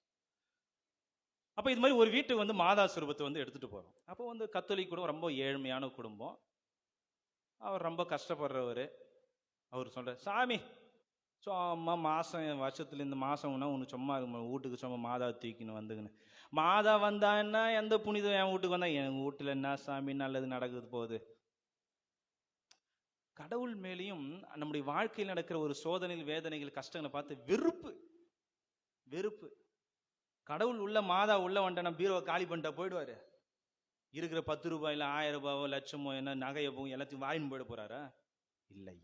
அப்போ இது மாதிரி ஒரு வீட்டுக்கு வந்து மாதா சுரூபத்தை வந்து எடுத்துட்டு போறோம். அப்போ வந்து கத்தோலிக் குடும்பம், ரொம்ப ஏழ்மையான குடும்பம். அவர் ரொம்ப கஷ்டப்படுறவர். அவர் சொல்ற, சாமி சும்மா மாதம் வருஷத்துல இந்த மாதம்னா ஒன்று சும்மா வீட்டுக்கு சும்மா மாதா தூக்கின்னு வந்துங்கன்னு. மாதா வந்தா என்ன, எந்த புனிதம் என் வீட்டுக்கு வந்தா, என் வீட்டில் என்ன சாமி நல்லது நடக்குது போகுது. கடவுள் மேலேயும் நம்முடைய வாழ்க்கையில் நடக்கிற ஒரு சோதனைகள், வேதனைகள், கஷ்டங்களை பார்த்து வெறுப்பு வெறுப்பு. கடவுள் உள்ள, மாதா உள்ள வந்துட்டா பீரோவை காலி பண்ணிட்டா போயிடுவாரு. இருக்கிற 10 ரூபாயில 1000 ரூபாவோ லட்சமோ என்ன நகையை போகும் எல்லாத்தையும் வாயின் போயிட போறாரா? இல்லை.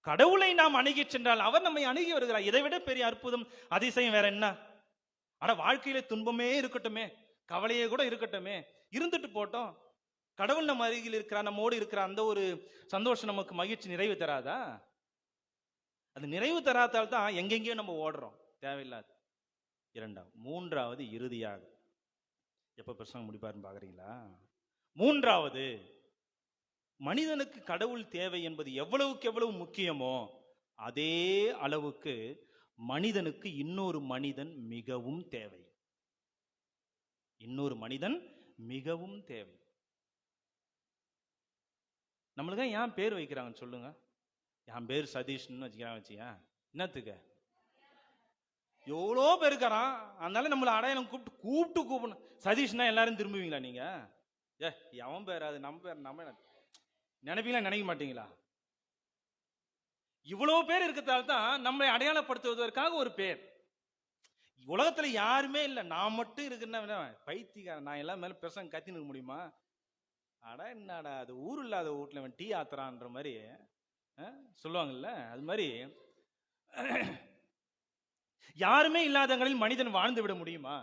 கடவுளை நாம் அணுகி சென்றால் அவர் நம்மை அணுகி வருகிறார். இதை விட பெரிய அற்புதம், அதிசயம் வேற என்ன? ஆனா வாழ்க்கையில துன்பமே இருக்கட்டுமே, கவலையே கூட இருக்கட்டுமே, இருந்துட்டு போட்டோம். கடவுள் நம்ம அருகில் இருக்கிறார், நம்மோடு இருக்கிற அந்த ஒரு சந்தோஷம் நமக்கு மகிழ்ச்சி நிறைவு தராதா? அது நிறைவு தராதால் தான் எங்கெங்கேயோ நம்ம ஓடுறோம் தேவையில்லாது. மூன்றாவது இறுதியாக, எப்ப பிரசங்கம் முடிப்பாருன்னு பாக்குறீங்களா? மூன்றாவது, மனிதனுக்கு கடவுள் தேவை என்பது எவ்வளவுக்கு எவ்வளவு முக்கியமோ அதே அளவுக்கு மனிதனுக்கு இன்னொரு மனிதன் மிகவும் தேவை. இன்னொரு மனிதன் மிகவும் தேவை. நம்மளுக்கு ஏன் பேர் வைக்கிறாங்கன்னு சொல்லுங்க. என் பேர் சதீஷ்னு வச்சுக்கிறாங்க வச்சியா, என்னத்துக்கு? எவ்வளோ பேர் இருக்கிறான், அதனால நம்மளை அடையாளம் கூப்பிடணும். சதீஷ்னா எல்லாரும் திரும்புவீங்களா நீங்க? எவன் பேர் அது, நம்ம பேர் நம்ம நினைப்பீங்களா, நினைக்க மாட்டீங்களா? இவ்வளவு பேர் இருக்கிறதால தான் நம்மளை அடையாளப்படுத்துவதற்காக ஒரு பேர். உலகத்துல யாருமே இல்லை, நான் மட்டும் இருக்குன்னா பைத்தியக்காரன், நான் எல்லாம் மேல பெருசாக கத்தின்னு இருக்க முடியுமா? அடா என்னடா அது ஊர் இல்லாத வீட்டுல அவன் டீ ஆத்துறான்ற மாதிரி சொல்லுவாங்கல்ல, அது மாதிரி யாருமே இல்லாதங்களில் மனிதன் வாழ்ந்து விட முடியுமா?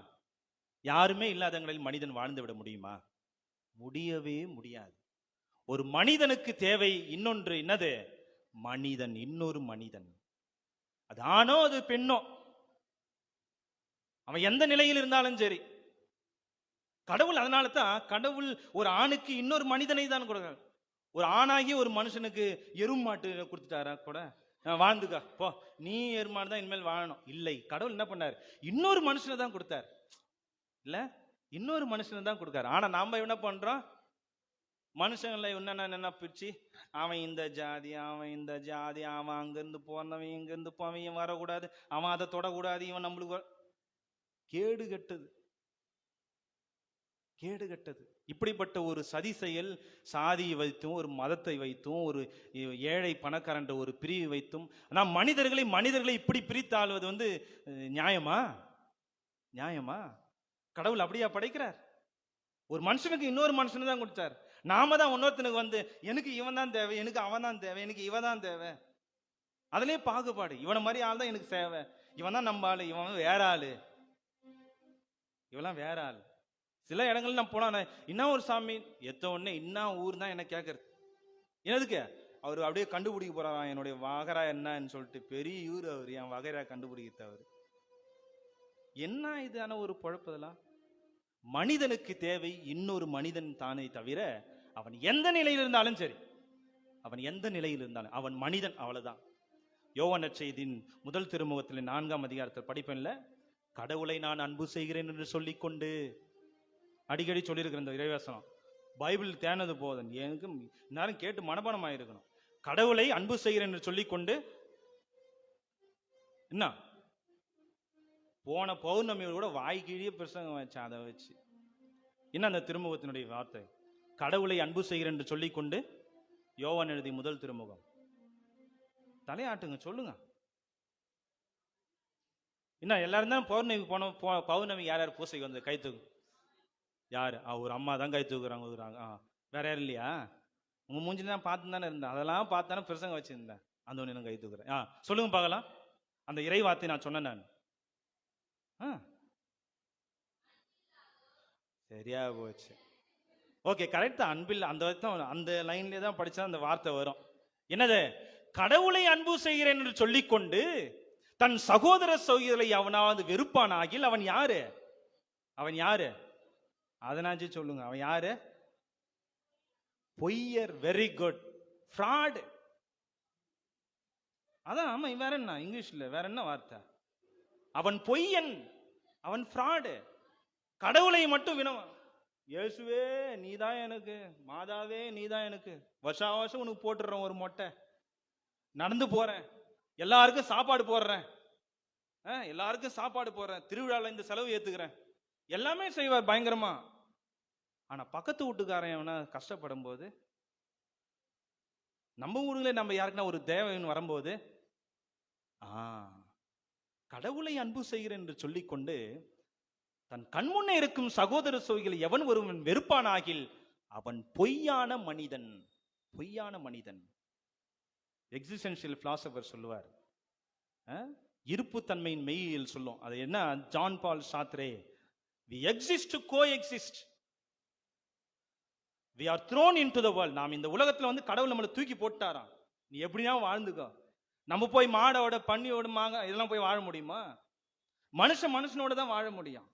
யாருமே இல்லாதங்களில் மனிதன் வாழ்ந்து விட முடியுமா? முடியவே முடியாது. ஒரு மனிதனுக்கு தேவை இன்னொன்று, என்னது? மனிதன், இன்னொரு மனிதன். அது ஆணோ அது பெண்ணோ, அவன் எந்த நிலையில் இருந்தாலும் சரி. கடவுள் அதனால தான் கடவுள் ஒரு ஆணுக்கு இன்னொரு மனிதனை தான் கொடுக்கிறார். ஒரு ஆணாகி ஒரு மனுஷனுக்கு எருமாட்டு கொடுத்துட்டாரா கூட, வாழ்ந்துக்கா போ, நீ எருமாடு தான் இனிமேல் வாழணும். இல்லை, கடவுள் என்ன பண்ணார்? இன்னொரு மனுஷனை தான் கொடுத்தார். இல்ல, இன்னொரு மனுஷனை தான் கொடுக்காரு. ஆனா நாம என்ன பண்றோம்? மனுஷங்களை என்ன பிரிச்சு, அவன் இந்த ஜாதி, அவன் இந்த ஜாதி, அவன் அங்கிருந்து போனவன் இங்கிருந்து போவன், இவன் வரக்கூடாது, அவன் அதை தொடக்கூடாது, இவன் நம்மளுக்கு கேடு கெட்டது, கேடு கெட்டது. இப்படிப்பட்ட ஒரு சதி செயல், சாதியை வைத்தும் ஒரு மதத்தை வைத்தும் ஒரு ஏழை பணக்காரன்ற ஒரு பிரிவை வைத்தும் ஆனால் மனிதர்களை இப்படி பிரித்தாள்வது நியாயமா? நியாயமா? கடவுள் அப்படியா படைக்கிறார்? ஒரு மனுஷனுக்கு இன்னொரு மனுஷனு தான் கொடுத்தார். நாம தான் இன்னொருத்தனுக்கு எனக்கு இவன் தான் தேவை, எனக்கு அவன் தான் தேவை, எனக்கு இவன் தான் தேவை. அதுலயே பாகுபாடு. இவனை மாதிரி ஆள் தான் எனக்கு தேவை, இவன் தான் நம்ம ஆளு, இவன் வேற ஆளு, இவெல்லாம் வேற ஆளு. சில இடங்கள்ல நான் போனா என்ன ஒரு சாமி எத்த உடனே என்ன ஊர் தான் என்ன கேட்கறது. என்னதுக்கு? அவர் அப்படியே கண்டுபிடிக்க போறாராம் என்னுடைய வகரா என்னன்னு சொல்லிட்டு. பெரிய ஊர் அவர், என் வகரா கண்டுபிடிக்க அவர். என்ன இது? ஆனா ஒரு குழப்பதெல்லாம். மனிதனுக்கு தேவை இன்னொரு மனிதன் தானே தவிர, அவன் எந்த நிலையில் இருந்தாலும் சரி, அவன் எந்த நிலையில் இருந்தாலும் அவன் மனிதன், அவ்வளவுதான். யோவான் நற்செய்தியின் முதல் திருமுகத்தில் 4ஆம் அதிகாரத்தில் படிப்பேன்ல, கடவுளை நான் அன்பு செய்கிறேன் என்று சொல்லிக்கொண்டு, அடிக்கடி சொல்லியிருக்கிற இந்த இறைவசனம் பைபிள் தேனது போதும், எனக்கு நேரம் கேட்டு மனப்பாடம் ஆயிருக்கணும். கடவுளை அன்பு செய்கிறேன் என்று சொல்லிக்கொண்டு, என்ன போன பௌர்ணமியோட கூட வாய்க்கிழிய பிரசங்கம் வச்சேன். அதை வச்சு என்ன அந்த திருமுகத்தினுடைய வார்த்தை? கடவுளை அன்பு செய்கிறேன் என்று சொல்லிக்கொண்டு, யோவான் எழுதி முதல் திருமுகம். தலையாட்டுங்க, சொல்லுங்க. என்ன எல்லாரும் தான் பௌர்ணமி போன பௌர்ணமி யார் யார் பூசைக்கு வந்து கை தூக்கு? யாரு? ஒரு அம்மா தான் கை தூக்குறாங்க. வேற யாரும் இல்லையா? உங்க மூஞ்சி தான் பார்த்து தானே இருந்தேன், அதெல்லாம் பார்த்தானே பிரசங்க வச்சிருந்தேன். அந்த ஒன்று கை தூக்குறேன். சொல்லுங்க பார்க்கலாம். அந்த இறை வார்த்தை நான் சொன்னேன் நான். சரியா போச்சு. ஓகே, கரெக்ட் தான். அன்பில் அந்த லைன்லயே தான் படிச்சா அந்த வார்த்தை வரும். என்னது? கடவுளை அன்பு செய்கிறேன் என்று சொல்லிக்கொண்டு தன் சகோதர சகோதரிகளை அவனாவது வெறுப்பானாகில் அவன் யாரு? அவன் யாரு? அதனாச்சு சொல்லுங்க, அவன் யாரு? பொய்யர். Very good. ஃப்ராட். அதான். ஆமா, வேற என்ன இங்கிலீஷ்ல வேற என்ன வார்த்தை? அவன் பொய்யன், அவன் ஃப்ராடு. கடவுளை மட்டும் வினவன். இயேசுவே நீதான் எனக்கு, மாதாவே நீதான் எனக்கு, வருஷா வருஷம் உனக்கு போட்டுறேன் ஒரு மொட்டை, நடந்து போறேன், எல்லாருக்கும் சாப்பாடு போடுறேன், எல்லாருக்கும் சாப்பாடு போடுறேன், திருவிழாவில் இந்த செலவு ஏத்துக்கிறேன், எல்லாமே செய்வார் பயங்கரமா. ஆனா பக்கத்து வீட்டுக்காரன் எவனா கஷ்டப்படும் போது, நம்ம ஊருங்களே நம்ம யாருக்குன்னா ஒரு தேவன் வரும்போது, கடவுளை அன்பு செய்கிறேன் என்று சொல்லிக்கொண்டு தன் கண்முன்னே இருக்கும் சகோதர சோகிகளை எவன் ஒருவன் வெறுப்பானாகில் அவன் பொய்யான மனிதன். பொய்யான மனிதன். எக்ஸிஸ்டென்ஷியல் பிலாசபர் சொல்லுவார், இருப்பு தன்மையின் மெய்யில் சொல்லும். அது என்ன? Jean Paul Sartre, we exist to coexist, we are thrown into the world. நாம் இந்த உலகத்துல கடவுள் நம்மளை தூக்கி போட்டாராம், நீ எப்படியா வாழ்ந்துக்கோ. நம்ம போய் மாடோட பன்னியோட இதெல்லாம் போய் வாழ முடியுமா? மனுஷனோட தான் வாழ முடியும்.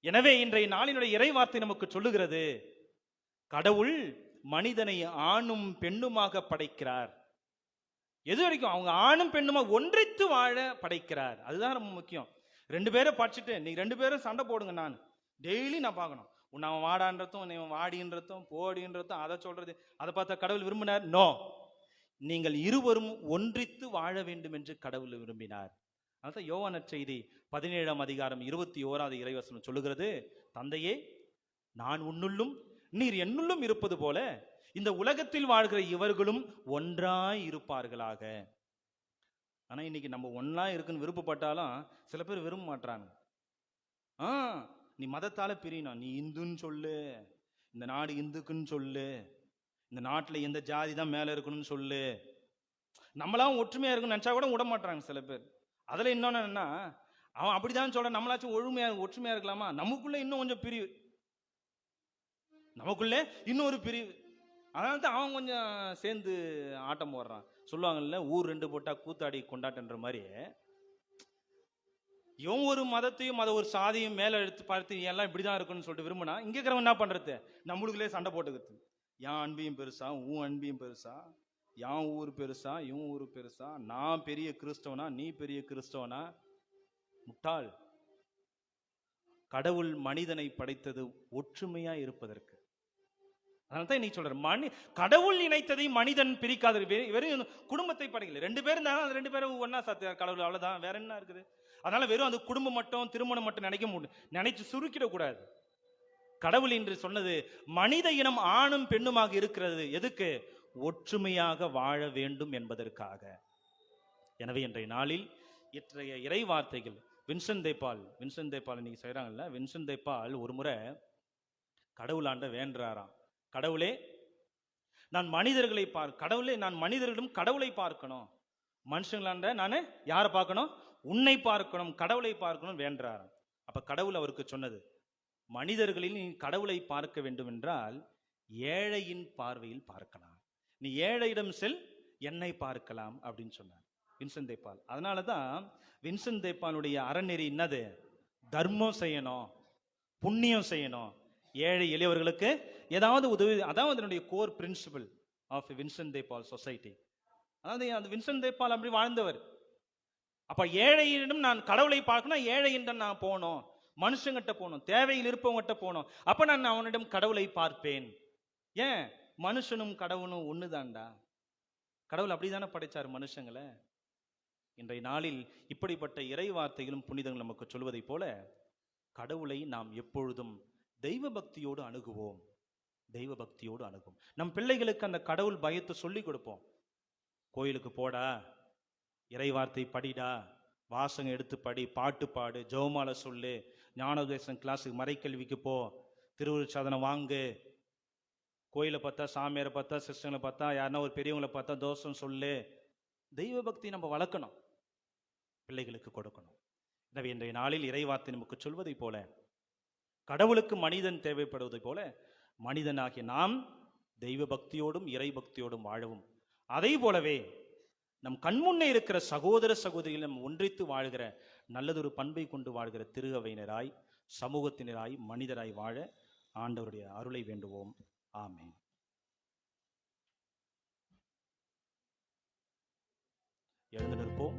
எனவே இன்றைய நாளினுடைய இறை வார்த்தை நமக்கு சொல்லுகிறது, கடவுள் மனிதனை ஆணும் பெண்ணுமாக படைக்கிறார். எது வரைக்கும்? அவங்க ஆணும் பெண்ணுமா ஒன்றித்து வாழ படைக்கிறார். அதுதான் ரொம்ப முக்கியம். 2 பேரை படிச்சுட்டு நீ 2 பேரும் சண்டை போடுங்க, நான் டெய்லி நான் பார்க்கணும். உன்னை அவன் வாடான்றதும் உன்னை அவன் வாடின்றதும் போடின்றதும் அதை சொல்றது, அதை பார்த்தா கடவுள் விரும்பினார்? நோ. நீங்கள் இருவரும் ஒன்றித்து வாழ வேண்டும் என்று கடவுள் விரும்பினார். அதான் யோவான் நற்செய்தி 17ஆம் அதிகாரம் 21வது இறைவசனம் சொல்லுகிறது, தந்தையே, நான் உன்னுள்ளும் நீர் என்னுள்ளும் இருப்பது போல இந்த உலகத்தில் வாழ்கிற இவர்களும் ஒன்றாய் இருப்பார்களாக. ஆனா இன்னைக்கு நம்ம ஒன்னா இருக்குன்னு விருப்பப்பட்டாலும் சில பேர் விரும்ப மாட்டாங்க. நீ மதத்தால பிரியணும், நீ இந்துன்னு சொல்லு, இந்த நாடு இந்துக்குன்னு சொல்லு, இந்த நாட்டில் எந்த ஜாதி தான் மேல இருக்கணும்னு சொல்லு, நம்மளாம் ஒற்றுமையா இருக்குன்னு நினைச்சா கூட விட மாட்டாங்க சில பேர். அதுல இன்னொன்னு என்னன்னா, அவன் அப்படிதான் சொல்ற, நம்மளாச்சும் ஒற்றுமையா இருக்கலாமா? நமக்குள்ள இன்னும் கொஞ்சம் பிரிவு, நமக்குள்ள இன்னொரு பிரிவு. அதனால தான் அவன் கொஞ்சம் சேர்ந்து ஆட்டம் போடுறான். சொல்லுவாங்கல்ல, ஊர் 2 போட்டா கூத்தாடி கொண்டாட்டன்ற மாதிரி, இவன் ஒரு மதத்தையும் அதை ஒரு சாதியும் மேல எடுத்து பார்த்து எல்லாம் இப்படிதான் இருக்குன்னு சொல்லிட்டு விரும்பினா, இங்க இருக்கிறவன் என்ன பண்றது? நம்மளுக்குள்ளே சண்டை போட்டுக்கிறது. என் அன்பியும் பெருசா, உன் அன்பியும் பெருசா, என் ஊர் பெருசா, இவன் ஊர் பெருசா, நான் பெரிய கிறிஸ்தவனா, நீ பெரிய கிறிஸ்தவனா? முட்டாள். கடவுள் மனிதனை படைத்தது ஒற்றுமையா இருப்பதற்கு. அதனால தான் இன்னைக்கு சொல்ற, கடவுள் இணைத்ததை மனிதன் பிரிக்காத. வெறும் குடும்பத்தை படைக்கல, 2 பேரும் தான், அந்த 2 பேரும் ஒன்னா சாத்தியார் கடவுள், அவ்வளவுதான், வேற என்ன இருக்குது? அதனால வெறும் அது குடும்பம் மட்டும், திருமணம் மட்டும் நினைச்சு சுருக்கிடக்கூடாது. கடவுள் என்று சொன்னது மனித இனம் ஆணும் பெண்ணுமாக இருக்கிறது எதுக்கு? ஒற்றுமையாக வாழ வேண்டும் என்பதற்காக. எனவே இன்றைய நாளில் இன்றைய இறை வார்த்தைகள் வின்சென்ட் தேப்பால் இன்னைக்கு செய்யறாங்கல்ல, வின்சென்ட் தேப்பால் ஒரு முறை கடவுளாண்ட வேண்டாராம், கடவுளே நான் மனிதர்களை கடவுளே நான் மனிதர்களும் கடவுளை பார்க்கணும், மனுஷங்களாண்ட நான் யாரை பார்க்கணும்? உன்னை பார்க்கணும், கடவுளை பார்க்கணும் வேண்டாராம். அப்ப கடவுள் அவருக்கு சொன்னது, மனிதர்களில் நீ கடவுளை பார்க்க வேண்டும் என்றால் ஏழையின் பார்வையில் பார்க்கலாம், நீ ஏழையிடம் செல், என்னை பார்க்கலாம் அப்படின்னு சொன்னார் வின்சென்ட் தேப்பால். அதனாலதான் வின்சென்ட் தேப்பாலுடைய அறநெறி என்னது? தர்மம் செய்யணும், புண்ணியம் செய்யணும், ஏழை எளியவர்களுக்கு ஏதாவது உதவி. அதாவது அதனுடைய core principle of Vincent de Paul society. அதாவது அந்த வின்சென்ட் தேப்பால் அப்படி வாழ்ந்தவர். அப்ப ஏழையிடம் நான் கடவுளை பார்க்கணும், ஏழையிடம் நான் போகணும், மனுஷங்கிட்ட போகணும், தேவையில் இருப்பவங்கிட்ட போகணும், அப்ப நான் அவனிடம் கடவுளை பார்ப்பேன். ஏன்? மனுஷனும் கடவுளும் ஒண்ணுதான்டா. கடவுள் அப்படிதானே படைச்சார் மனுஷங்களை. இன்றைய நாளில் இப்படிப்பட்ட இறை வார்த்தைகளும் புனிதங்களும் நமக்கு சொல்வதை போல கடவுளை நாம் எப்பொழுதும் தெய்வ பக்தியோடு அணுகுவோம், தெய்வ பக்தியோடு அணுகும். நம் பிள்ளைகளுக்கு அந்த கடவுள் பயத்தை சொல்லி கொடுப்போம். கோயிலுக்கு போடா, இறை வார்த்தை படிடா, வாசகம் எடுத்து படி, பாட்டு பாடு, ஜெபமாலை சொல்லு, ஞானோதேசம் கிளாஸுக்கு, மறைக்கல்விக்கு போ, திருவுருட்சாதனம் வாங்கு, கோயிலை பார்த்தா, சாமியாரை பார்த்தா, சிஸ்டங்களை பார்த்தா, யாருன்னா ஒரு பெரியவங்களை பார்த்தா தோஷம் சொல்லு. தெய்வ பக்தி நம்ம வளர்க்கணும், பிள்ளைகளுக்கு கொடுக்கணும். எனவே இன்றைய நாளில் இறைவார்த்தை நமக்கு சொல்வதை போல, கடவுளுக்கு மனிதன் தேவைப்படுவதை போல மனிதனாகிய நாம் தெய்வ பக்தியோடும் இறை பக்தியோடும் வாழவும், அதை போலவே நம் கண்முன்னே இருக்கிற சகோதர சகோதரிகள் நம் ஒன்றித்து வாழ்கிற நல்லதொரு பண்பை கொண்டு வாழ்கிற திரு அவையினராய், சமூகத்தினராய், மனிதராய் வாழ ஆண்டவருடைய அருளை வேண்டுவோம். ஆமென். எழுந்து நிற்போம்.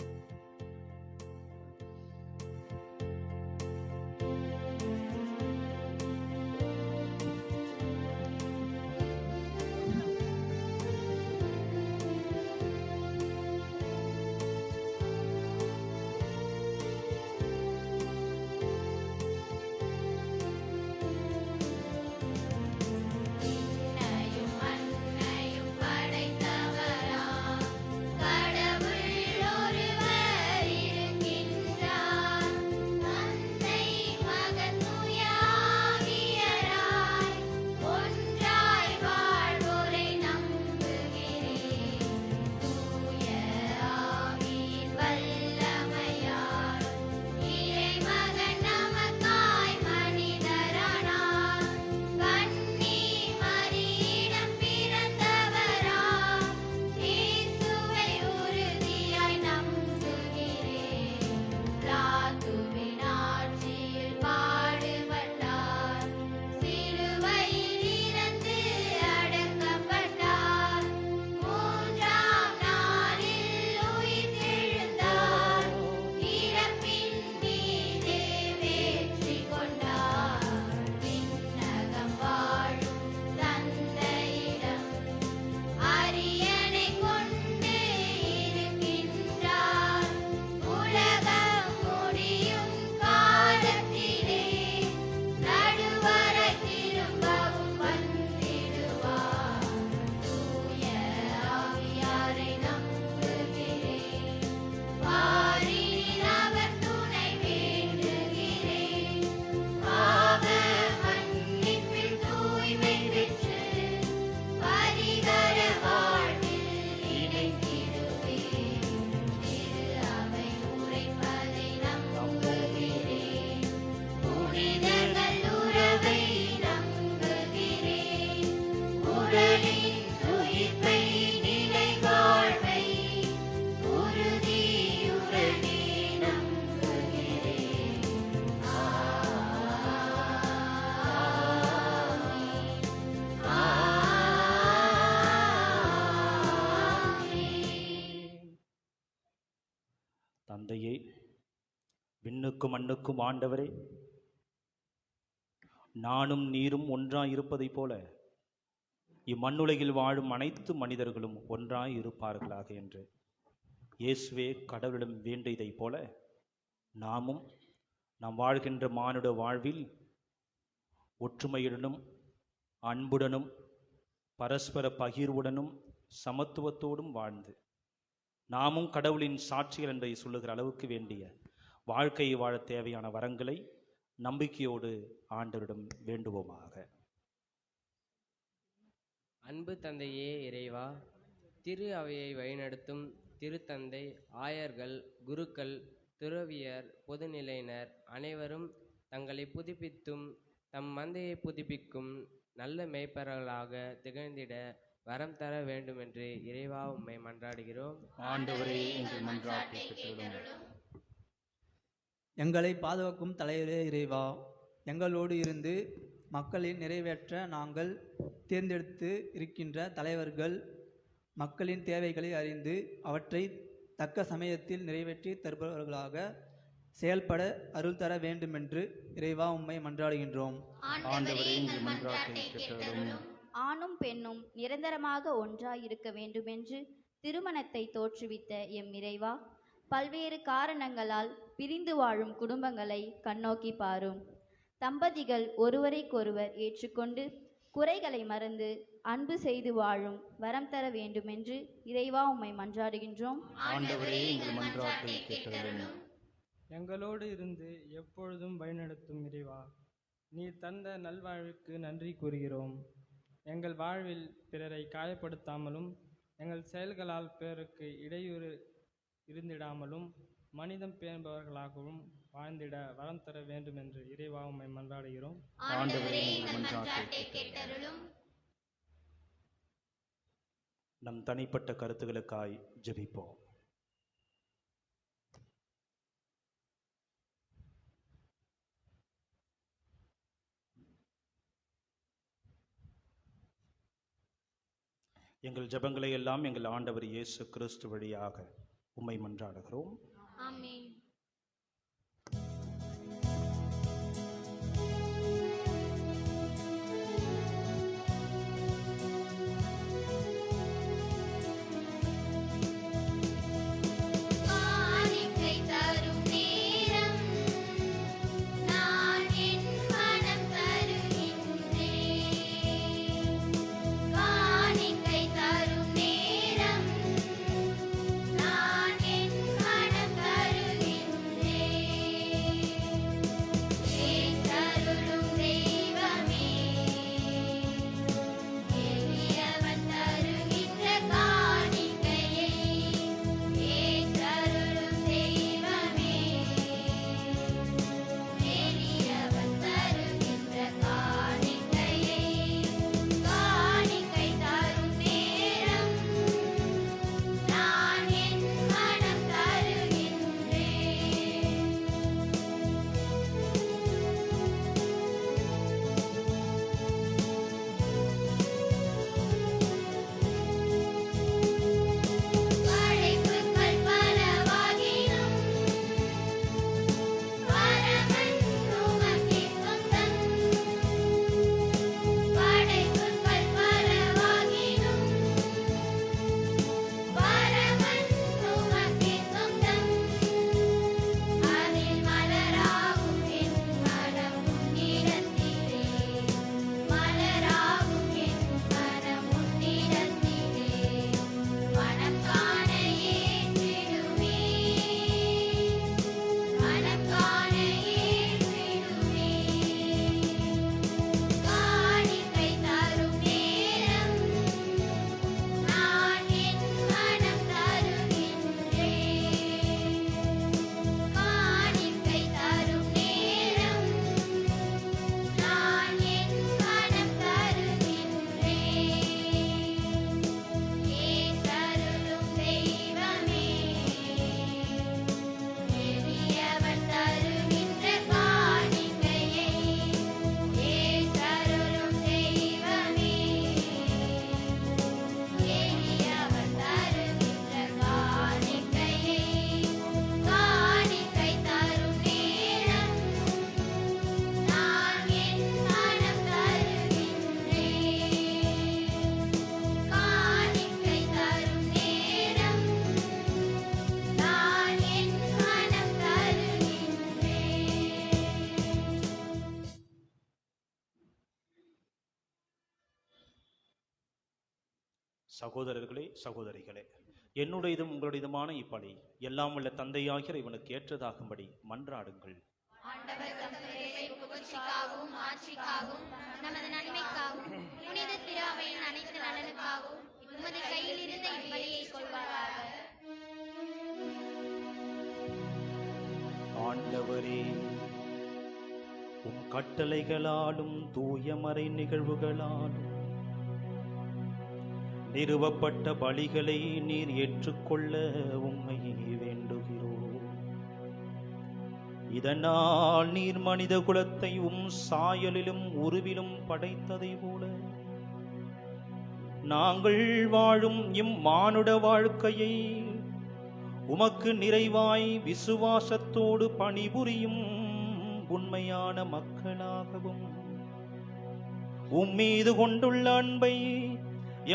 மண்ணையும் படைத்தவரா கடவுள் ஒருவர் தந்தையே, விண்ணுக்கும் மண்ணுக்கும் ஆண்டவரே, நானும் நீரும் ஒன்றாய் இருப்பதைப் போல இம்மண்ணுலகில் வாழும் அனைத்து மனிதர்களும் ஒன்றாய் இருப்பார்களாக என்று இயேசுவே கடவுளிடம் வேண்டியதைப் போல நாமும் நாம் வாழ்கின்ற மானுட வாழ்வில் ஒற்றுமையுடனும் அன்புடனும் பரஸ்பர பகிர்வுடனும் சமத்துவத்தோடும் வாழ்ந்து நாமும் கடவுளின் சாட்சிகள் என்பதை சொல்லுகிற அளவுக்கு வேண்டிய வாழ்க்கையை வாழ தேவையான வரங்களை நம்பிக்கையோடு ஆண்டவரிடம் வேண்டுவோமாக. அன்பு தந்தையே இறைவா, திரு அவையை வழிநடத்தும் திருத்தந்தை, ஆயர்கள், குருக்கள், துறவியர், பொதுநிலையினர் அனைவரும் தங்களை புதுப்பித்தும் தம் மந்தையை புதுப்பிக்கும் நல்ல மேய்ப்பர்களாக திகழ்ந்திட வரம் தர வேண்டும் என்று இறைவா உம்மை மன்றாடுகிறோம். ஆண்டவரே, எங்கள் மன்றாட்டை கேட்டருளும். எங்களை பாதுகாக்கும் தலைவரே இறைவா, எங்களோடு இருந்து மக்களின் நிறைவேற்ற நாங்கள் தேர்ந்தெடுத்து இருக்கின்ற தலைவர்கள் மக்களின் தேவைகளை அறிந்து அவற்றை தக்க சமயத்தில் நிறைவேற்றி தருபவர்களாக செயல்பட அருள் தர வேண்டுமென்று இறைவா உம்மை மன்றாடுகின்றோம். ஆண்டவரே, எங்கள் மன்றாட்டை கேட்டருளும். ஆணும் பெண்ணும் நிரந்தரமாக ஒன்றாய் இருக்க வேண்டுமென்று திருமணத்தை தோற்றுவித்த எம் இறைவா, பல்வேறு காரணங்களால் பிரிந்து வாழும் குடும்பங்களை கண்ணோக்கி பாரும். தம்பதிகள் ஒருவரைக்கொருவர் ஏற்றுக்கொண்டு குறைகளை மறந்து அன்பு செய்து வாழும் வரம் தர வேண்டுமென்று இறைவா உம்மை மன்றாடுகின்றோம். ஆண்டவரே, எங்கள் மன்றாட்டை கேட்டருளும். எங்களோடு இருந்து எப்பொழுதும் வழிநடத்தும் இறைவா, நீர் தந்த நல்வாழ்வுக்கு நன்றி கூறுகிறோம். எங்கள் வாழ்வில் பிறரை காயப்படுத்தாமலும் எங்கள் செயல்களால் பிறருக்கு இடையூறு இருந்திடாமலும் மனிதம் பேணுபவர்களாகவும் வாழ்ந்திட வரம் தர வேண்டும் என்று இறைவா உம்மை மன்றாடுகிறோம். ஆண்டவரே, எங்கள் மன்றாட்டை கேட்டருளும். நம் தனிப்பட்ட கருத்துக்களுக்காய் ஜெபிப்போம். எங்கள் ஜெபங்களை எல்லாம் எங்கள் ஆண்டவர் இயேசு கிறிஸ்து வழியாக உம்மை மன்றாடுகிறோம். ஆமென். காணிக்கை தரும் நேரம் நான் என் மனம் தருகின்றேன். காணிக்கை தரும் நேரம் நான் என் மனம் தருகின்றேன். சகோதரர்களே, சகோதரிகளே, என்னுடையதும் உங்களுடையதுமான இப்பலி எல்லாம் வல்ல தந்தையாகிற இவனுக்கு ஏற்றதாகும்படி மன்றாடுங்கள். ஆண்டவர் தம் பெயரை புகழ்ச்சிக்காகவும் ஆட்சிக்காகவும் நமது நன்மைக்காகவும் புனித திரு அவையின் அனைத்து நலனுக்காகவும் உமது கையில் இருந்த இப்பலியை கொள்வாராக. ஆண்டவரே, உம் கட்டளைகளாலும் தூயமறை நிகழ்வுகளாலும் நிறுவப்பட்ட பலிகளை நீர் ஏற்றுக்கொள்ள உம்மை வேண்டுகிறோம். இதனால் நீர் மனித குலத்தை உம் சாயலிலும் உருவிலும் படைத்ததை போல நாங்கள் வாழும் இம்மானுட வாழ்க்கையை உமக்கு நிறைவாய் விசுவாசத்தோடு பணிபுரியும் உண்மையான மக்களாகவும் உம்மீது கொண்டுள்ள அன்பை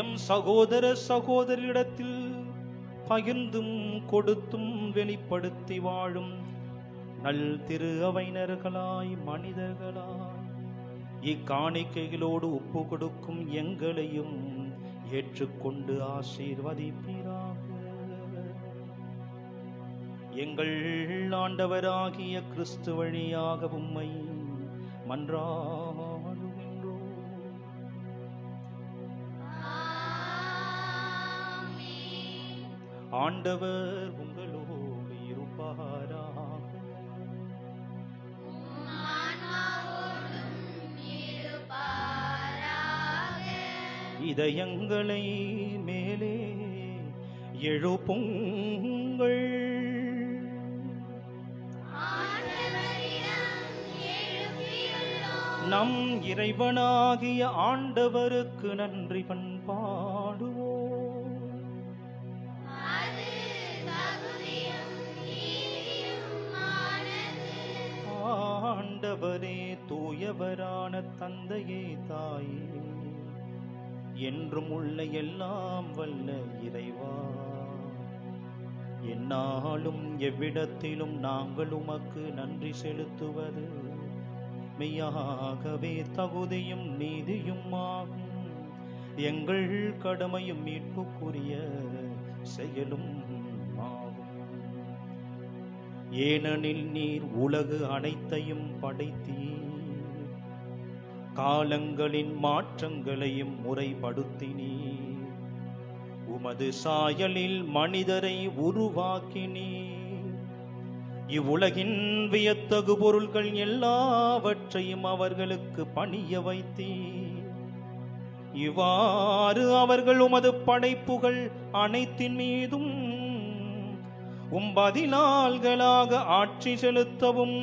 எம் சகோதர சகோதரிடத்தில் பகிர்ந்தும் கொடுத்தும் வெளிப்படுத்தி வாழும் நல் திரு அவையினர்களாய் மனிதர்களாய் இக்காணிக்கைகளோடு ஒப்பு கொடுக்கும் எங்களையும் ஏற்றுக்கொண்டு ஆசீர்வதிப்பீராக. எங்கள் ஆண்டவராகிய கிறிஸ்து வழியாக உம்மை மன்றாடுகின்றோம். ஆண்டவர் உங்களோடு இருப்பாராக. இதயங்களை மேலே எழுப்புங்கள். நம் இறைவனாகிய ஆண்டவருக்கு நன்றி பண்பாடுவோம். ஆண்டவரே, தூயவரான தந்தையே, தாயே, என்றும் உள்ள எல்லாம் வல்ல இறைவா, எந்நாளும் எவ்விடத்திலும் நாங்கள் உமக்கு நன்றி செலுத்துவது மெய்யாகவே தகுதியும் நீதியும் ஆகும். எங்கள் கடமையும் மீட்புக்குரிய செயலும் ஆகும். ஏனெனில் நீர் உலகு அனைத்தையும் படைத்தீர், காலங்களின் மாற்றங்களையும் முறைப்படுத்தினீர், உமது சாயலில் மனிதரை உருவாக்கினீர், இவ்வுலகின் வியத்தகு பொருள்கள் எல்லாவற்றையும் அவர்களுக்கு பணிய வைத்தீர். இவ்வாறு அவர்கள் உமது படைப்புகள் அனைத்தின் மீதும் பதினால்களாக ஆட்சி செலுத்தவும்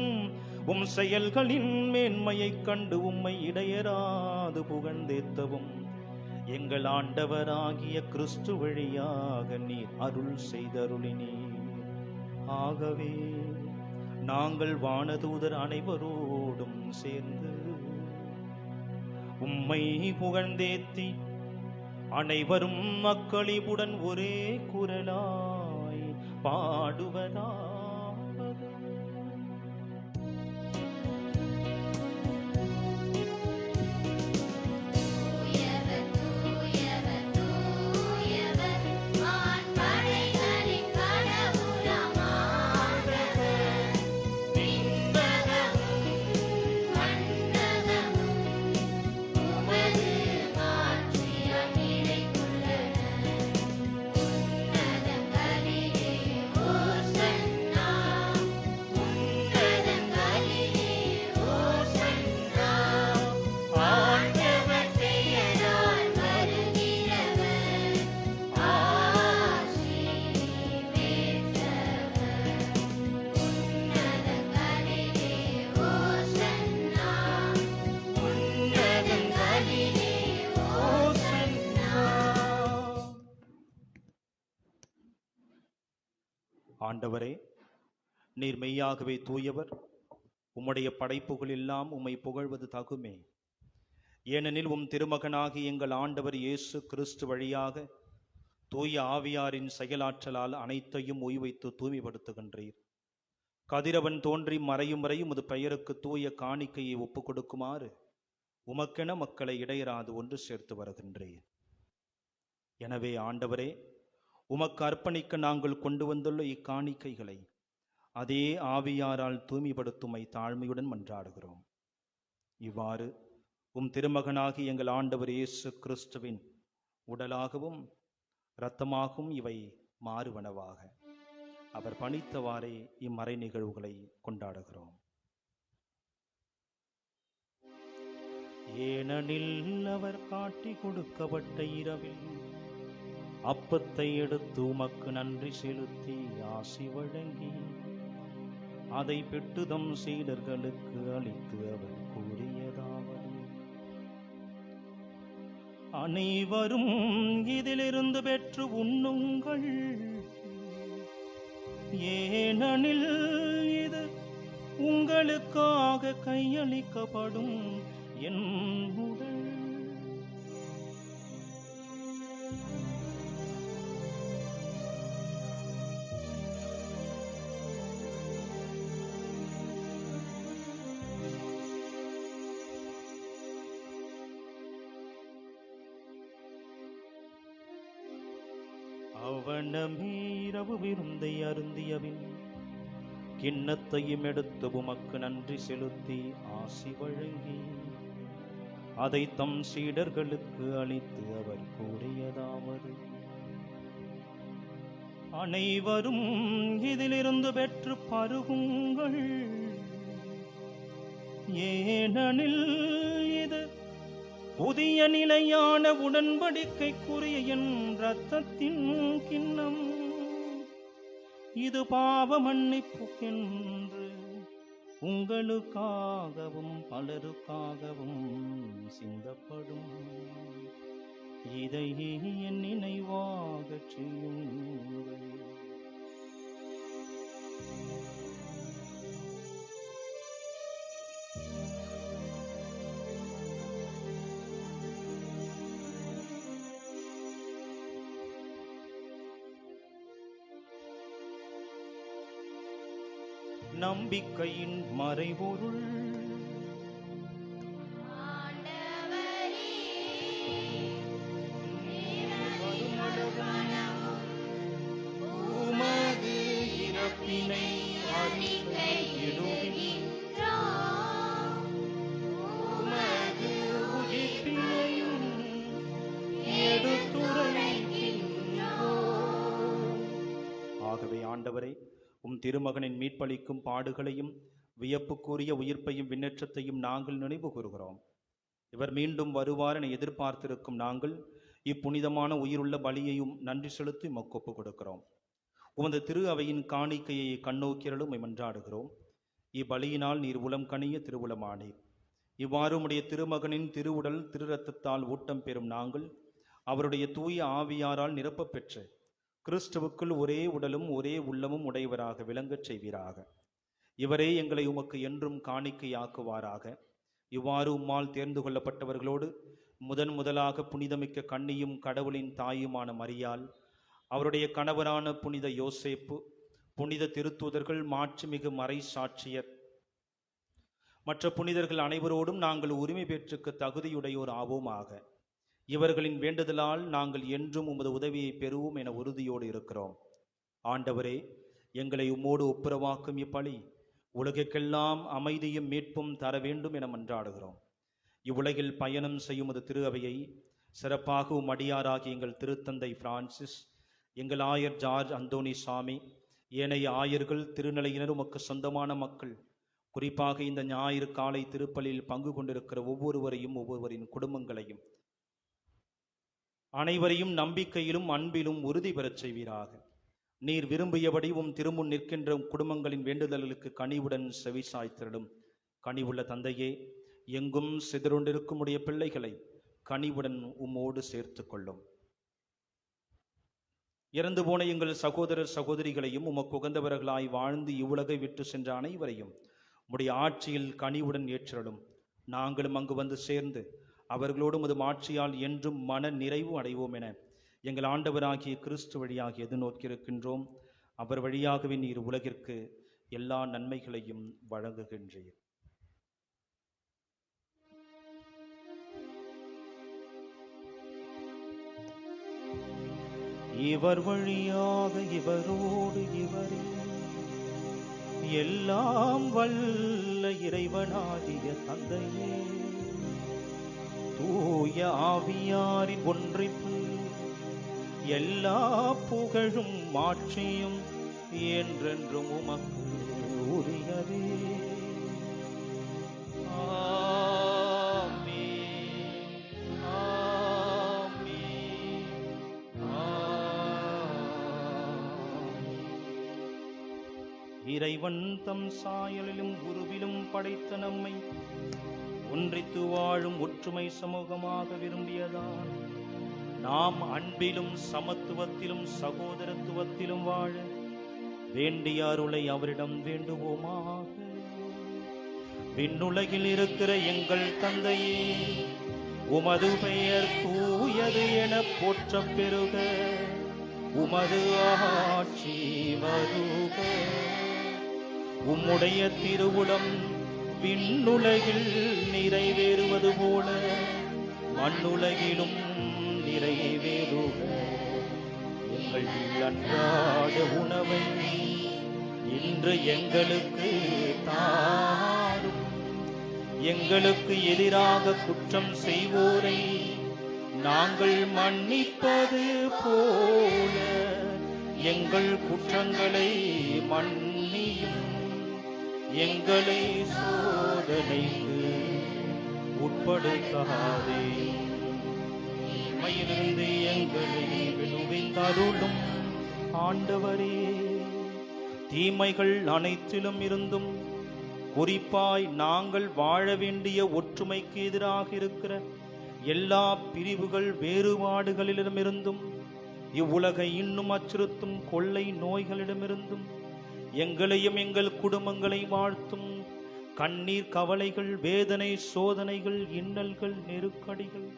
உம் செயல்களின் மேன்மையைக் கண்டு உம்மை இடையராது புகழ்ந்தேத்தவும் எங்கள் ஆண்டவராகிய கிறிஸ்து வழியாக நீர் அருள் செய்தருளினீர். ஆகவே நாங்கள் வானதூதர் அனைவரோடும் சேர்ந்து உம்மை புகழ்ந்தேத்தி அனைவரும் மக்களிவுடன் ஒரே குரலாய் பாடுவதாவது. ஆண்டவரே, நீர் மெய்யாகவே தூயவர். உம்முடைய படைப்புகள் எல்லாம் உம்மை புகழ்வது தகுமே. ஏனெனில் உம் திருமகனாகி எங்கள் ஆண்டவர் இயேசு கிறிஸ்து வழியாக தூய ஆவியாரின் செயலாற்றலால் அனைத்தையும் ஓய்வைத்து தூய்மைப்படுத்துகின்றீர். கதிரவன் தோன்றி மறையும் வரை உமது பெயருக்கு தூய காணிக்கையை ஒப்புக் கொடுக்குமாறு உமக்கென மக்களை இடையராது ஒன்று சேர்த்து வருகின்றேன். எனவே ஆண்டவரே, உமக்கு அர்ப்பணிக்க நாங்கள் கொண்டு வந்துள்ள இக்காணிக்கைகளை அதே ஆவியாரால் தூய்மைப்படுத்துமை தாழ்மையுடன் மன்றாடுகிறோம். இவ்வாறு உம் திருமகனாகி எங்கள் ஆண்டவர் இயேசு கிறிஸ்துவின் உடலாகவும் இரத்தமாகவும் இவை மாறுவனவாக அவர் பணித்தவாறே இம்மறை நிகழ்வுகளை கொண்டாடுகிறோம். ஏனெனில் அவர் காட்டி கொடுக்கப்பட்ட இரவில் அப்பத்தை எடுத்து உமக்கு நன்றி செலுத்தி ஆசி வழங்கி அதை பெற்று தம் சீடர்களுக்கு அளித்து அவர் கூறியதாவது: அனைவரும் இதிலிருந்து பெற்று உண்ணுங்கள், ஏனெனில் இது உங்களுக்காக கையளிக்கப்படும் என் உடல். அவனமீரவு விருந்தை அருந்தியபின் கிண்ணத்தையும் எடுத்து உமக்கு நன்றி செலுத்தி ஆசி வழங்கி அதை தம் சீடர்களுக்கு அளித்து அவர் கூறியதாவது: அனைவரும் இதிலிருந்து பெற்று பருகுங்கள், ஏனெனில் இது புதிய நிலையான உடன்படிக்கைக்குரிய என் இரத்தத்தின் கிண்ணம். இது பாவ மன்னிப்புக்கென்று உங்களுக்காகவும் பலருக்காகவும் சிந்தப்படும். இதை என் நினைவாகச் செய்யுங்கள். நம்பிக்கையின் மறைபொருள். உமது இறப்பினை அறிக்கையிடுகின்றோம், உமது உயிர்ப்பினையும் எடுத்துரைக்கின்றோம். ஆகவே ஆண்டவரே, உம் திருமகனின் மீட்பளிக்கும் பாடுகளையும் வியப்புக்குரிய உயிர்ப்பையும் விண்ணேற்றத்தையும் நாங்கள் நினைவு கூறுகிறோம். இவர் மீண்டும் வருவார் என எதிர்பார்த்திருக்கும் நாங்கள் இப்புனிதமான உயிருள்ள பலியையும் நன்றி செலுத்தி மொக்கொப்பு கொடுக்கிறோம். உமது திரு அவையின் காணிக்கையை கண்ணோக்கியலும் மன்றாடுகிறோம். இப்பலியினால் நீர் உளம் கனிய திருவுளமானீர். இவ்வாறு உடைய திருமகனின் திருவுடல் திரு இரத்தத்தால் ஊட்டம் பெறும் நாங்கள் அவருடைய தூய ஆவியாரால் நிரப்பப் பெற்று கிறிஸ்துவுக்குள் ஒரே உடலும் ஒரே உள்ளமும் உடையவராக விளங்கச் செய்வீராக. இவரே எங்களை உமக்கு என்றும் காணிக்கையாக்குவாராக. இவ்வாறு உம்மால் தேர்ந்து கொள்ளப்பட்டவர்களோடு முதலாக புனிதமிக்க கன்னியும் கடவுளின் தாயுமான மரியாள், அவருடைய கணவரான புனித யோசேப்பு, புனித திருத்தூதர்கள், மாட்சிமிகு மறை சாட்சியர், மற்ற புனிதர்கள் அனைவரோடும் நாங்கள் உரிமை பெற்றுக்கு தகுதியுடையோர் ஆவோமாக. இவர்களின் வேண்டுதலால் நாங்கள் என்றும் உமது உதவியை பெறுவோம் என உறுதியோடு இருக்கிறோம். ஆண்டவரே, எங்களை உம்மோடு ஒப்புரவாக்கும் இப்பலி உலகுக்கெல்லாம் அமைதியும் மீட்பும் தர வேண்டும் என மன்றாடுகிறோம். இவ்வுலகில் பயணம் செய்யும் அது திரு அவையை சிறப்பாக அடியாராகி எங்கள் திருத்தந்தை பிரான்சிஸ், எங்கள் ஆயர் ஜார்ஜ் அந்தோனி சாமி, ஏனைய ஆயர்கள், திருநிலையினர், உமக்கு சொந்தமான மக்கள், குறிப்பாக இந்த ஞாயிறு காலை திருப்பலியில் பங்கு கொண்டிருக்கிற ஒவ்வொருவரின் குடும்பங்களையும் அனைவரையும் நம்பிக்கையிலும் அன்பிலும் உறுதி பெறச் செய்வீராக. நீர் விரும்பியபடி உம் திருமுன் நிற்கின்ற குடும்பங்களின் வேண்டுதல்களுக்கு கனிவுடன் செவிசாய்த்திடும் கனிவுள்ள தந்தையே, எங்கும் சிதறுண்டிருக்கும் உடைய பிள்ளைகளை கனிவுடன் உம்மோடு சேர்த்து கொள்ளும். இறந்து போன எங்கள் சகோதரர் சகோதரிகளையும் உமக்கு உகந்தவர்களாய் வாழ்ந்து இவ்வுலகை விட்டு சென்ற அனைவரையும் உம்முடைய ஆட்சியில் கனிவுடன் ஏற்றலும். நாங்களும் அங்கு வந்து சேர்ந்து அவர்களோடும் உமது ஆட்சியால் என்றும் மன நிறைவு அடைவோம் என எங்கள் ஆண்டவராகிய கிறிஸ்து வழியாக எதிர்நோக்கியிருக்கின்றோம். அவர் வழியாகவே நீர் உலகிற்கு எல்லா நன்மைகளையும் வழங்குகின்றீர். இவர் வழியாக இவரோடு இவரில் எல்லாம் வல்ல இறைவனாகிய தந்தையே, தூய ஆவியாரின் ஒன்றிப்பு எல்லா புகழும் மாட்சியும் என்றென்றும் உமக்கு உரியதே. ஆமென். ஆமென். ஆமென். இறைவன் தம் சாயலிலும் உருவிலும் படைத்த நம்மை ஒன்றித்து வாழும் ஒற்றுமை சமூகமாக விரும்பியதால் நாம் அன்பிலும் சமத்துவத்திலும் சகோதரத்துவத்திலும் வாழ வேண்டிய அருளை அவரிடம் வேண்டுவோமாக. விண்ணுலகில் இருக்கிற எங்கள் தந்தையே, உமது பெயர் தூயது என போற்றப் பெறுக. உமது ஆட்சி வருக. உம்முடைய திருவுளம் விண்ணுலகில் நிறைவேறுவது போல மண்ணுலகிலும் நிறைவேறுக. எங்கள் அன்றாட உணவை இன்று எங்களுக்கு தாரும். எங்களுக்கு எதிராக குற்றம் செய்வோரை நாங்கள் மன்னிப்பது போல எங்கள் குற்றங்களை மன்னியும். எங்களை சோதனைக்கு உட்படுத்தாதே, தீமையிலிருந்து எங்களை விடுவித்தருளும். ஆண்டவரே, தீமைகள் அனைத்திலும் இருந்தும் குறிப்பாய் நாங்கள் வாழ வேண்டிய ஒற்றுமைக்கு எதிராக இருக்கிற எல்லா பிரிவுகள் வேறுபாடுகளிடமிருந்தும் இவ்வுலகை இன்னும் அச்சுறுத்தும் கொள்ளை நோய்களிடமிருந்தும் எங்களையும் எங்கள் குடும்பங்களை வாழ்த்தும் கண்ணீர், கவலைகள், வேதனை, சோதனைகள், இன்னல்கள், நெருக்கடிகள்,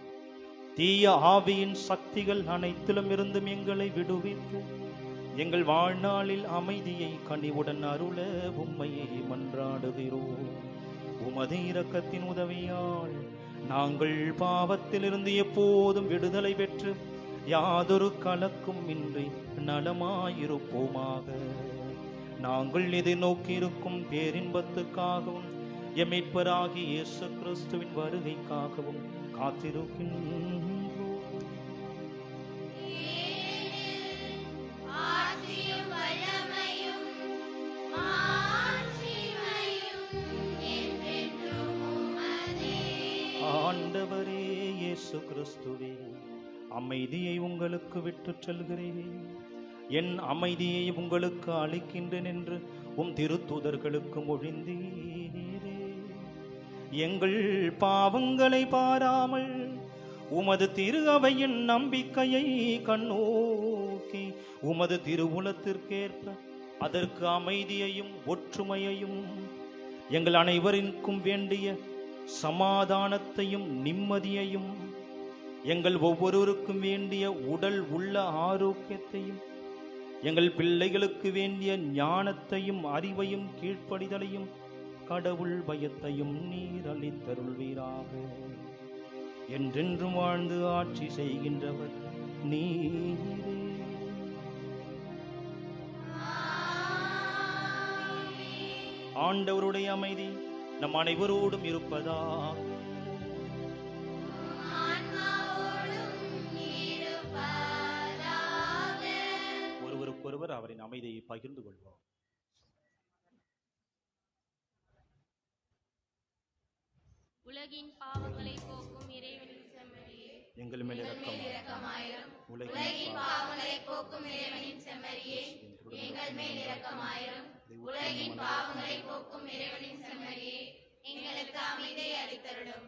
தீய ஆவியின் சக்திகள் அனைத்திலும் இருந்தும் எங்களை விடுவித்து எங்கள் வாழ்நாளில் அமைதியை கனிவுடன் அருள உம்மையை மன்றாடுகிறோம். உமது இரக்கத்தின் உதவியால் நாங்கள் பாவத்திலிருந்து எப்போதும் விடுதலை பெற்று யாதொரு கலக்கும் இன்றி நலமாயிருப்போமாக. நாங்கள் இதை நோக்கியிருக்கும் பேரின்பத்துக்காகவும் எம் மீட்பராகிய இயேசு கிறிஸ்துவின் வருகைக்காகவும் காத்திருக்கின்றோம். ஆண்டவரே இயேசு கிறிஸ்துவே, அமைதியை உங்களுக்கு விட்டுச் செல்கிறேன், என் அமைதியை உங்களுக்கு அளிக்கின்றேன் என்று உம் திருத்தூதர்களுக்கு மொழிந்தீரே. எங்கள் பாவங்களை பாராமல் உமது திரு அவையின் நம்பிக்கையை கண்ணோக்கி உமது திருவுளத்திற்கேற்ப அதற்கு அமைதியையும் ஒற்றுமையையும் எங்கள் அனைவருக்கும் வேண்டிய சமாதானத்தையும் நிம்மதியையும் எங்கள் ஒவ்வொருவருக்கும் வேண்டிய உடல் உள்ள ஆரோக்கியத்தையும் எங்கள் பிள்ளைகளுக்கு வேண்டிய ஞானத்தையும் அறிவையும் கீழ்ப்படிதலையும் கடவுள் பயத்தையும் நீர் அளித்தருள்வீராக. என்றென்றும் வாழ்ந்து ஆட்சி செய்கின்றவர் நீரே. ஆண்டவருடைய அமைதி நம் அனைவரோடும் இருப்பதாக. ஒருவருக்கொருவர் அவரின் அமைதியை பகிர்ந்து கொள்வோம். உலகின் பாவங்களை போக்கும் இறைவனின் செம்மறியே, எங்கள் மேல் இரக்கமாயிரும். உலகின் பாவங்களை போக்கும் இறைவனின் செம்மறியே, எங்கள் மேல் இரக்கமாயிரும். உலகின் பாவங்களை போக்கும் இறைவனின் செம்மறியே, எங்களுக்கு அமைதியை அளித்தருளும்.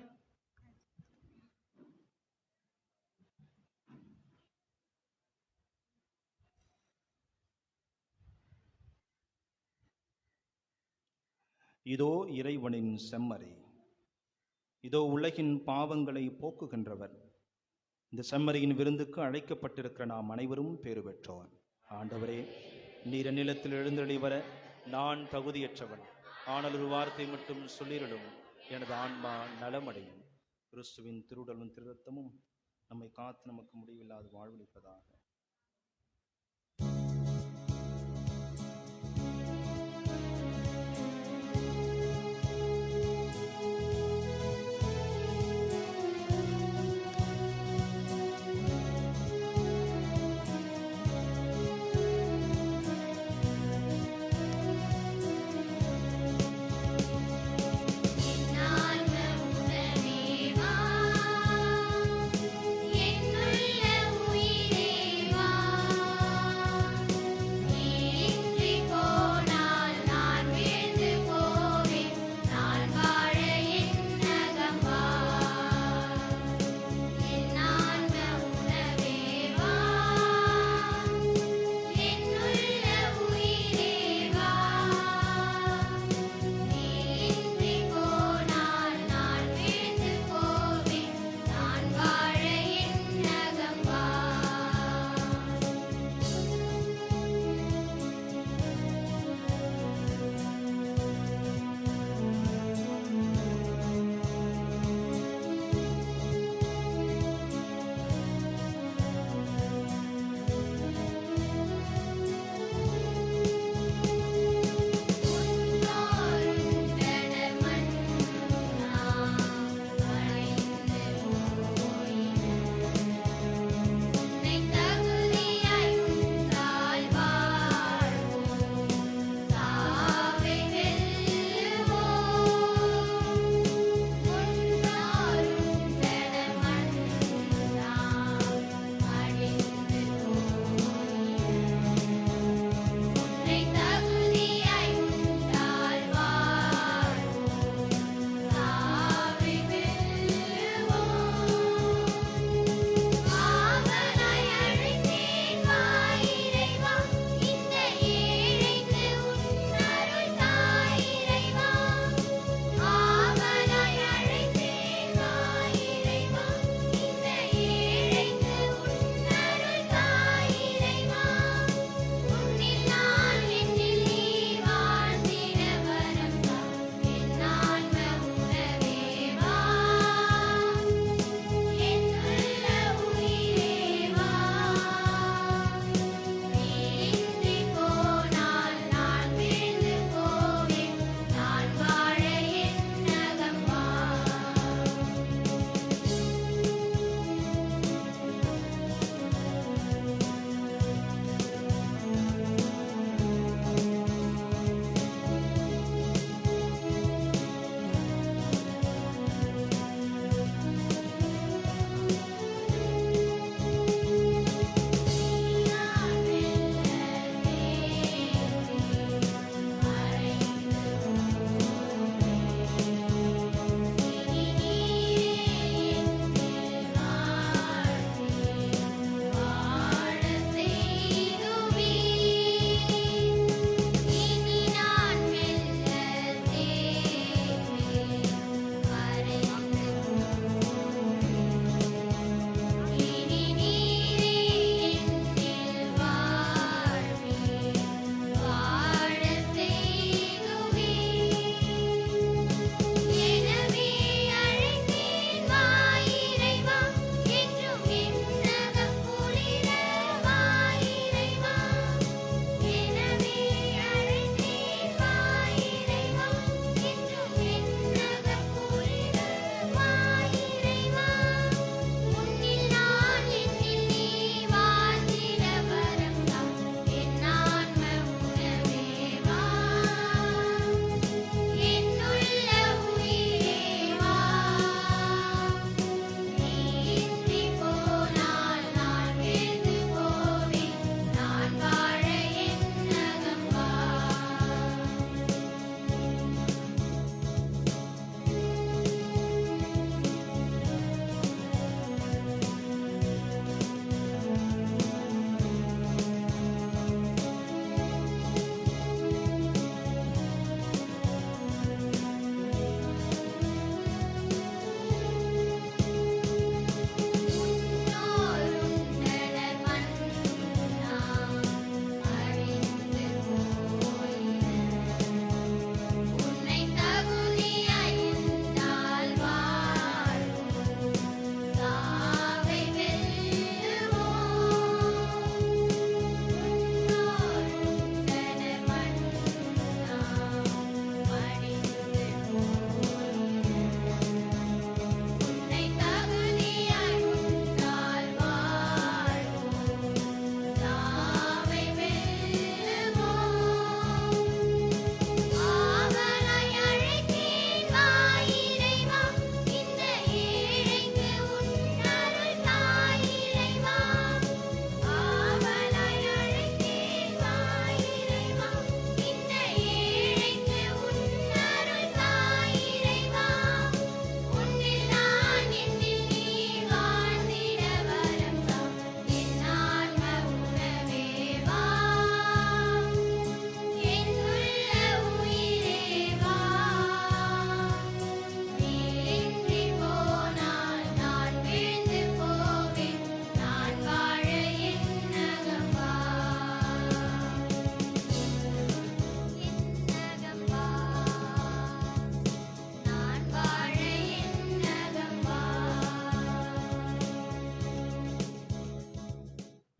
இதோ இறைவனின் செம்மறி, இதோ உலகின் பாவங்களை போக்குகின்றவர். இந்த செம்மறியின் விருந்துக்கு அழைக்கப்பட்டிருக்கிற நாம் அனைவரும் பேறு பெற்றோர். ஆண்டவரே, நீர் நிலத்தில் எழுந்தருளி வர நான் தகுதியற்றவன், ஆனால் ஒரு வார்த்தை மட்டும் சொல்லிடலும் எனது ஆன்மா நலமடையும். கிறிஸ்துவின் திருவுடலும் திருரத்தமும் நம்மை காத்து நமக்கு முடிவில்லாது வாழ்வளிப்பதாக.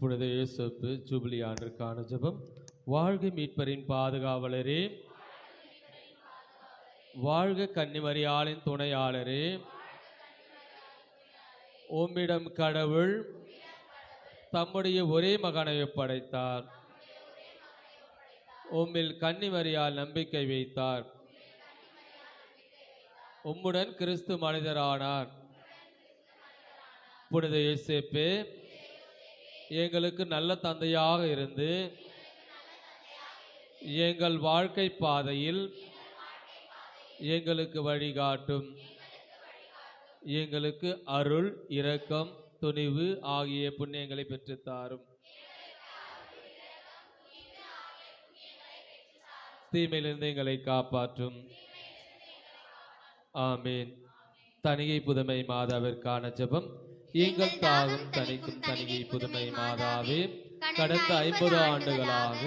புனித இயேசுப்பு ஜூபிலி ஆண்டிற்கான ஜெபம். வாழ்க மீட்பரின் பாதுகாவலரே, வாழ்க கன்னிமரியாளின் துணையாளரே, உம்மிடம் கடவுள் தம்முடைய ஒரே மகனை படைத்தார். உம்மில் கன்னிமரியால் நம்பிக்கை வைத்தார். உம்முடன் கிறிஸ்து மனிதரானார். புனித யோசேப்பே, எங்களுக்கு நல்ல தந்தையாக இருந்து எங்கள் வாழ்க்கை பாதையில் எங்களுக்கு வழிகாட்டும். எங்களுக்கு அருள், இரக்கம், துணிவு ஆகிய புண்ணியங்களை பெற்றுத்தாரும். தீமையிலிருந்து எங்களை காப்பாற்றும். ஆமீன். தணிகை புதுமை மாதாவிற்கான ஜெபம். எங்கள் தாவும் தணிக்கும் தணிகை புதுமை மாதாவே, கடந்த 50 ஆண்டுகளாக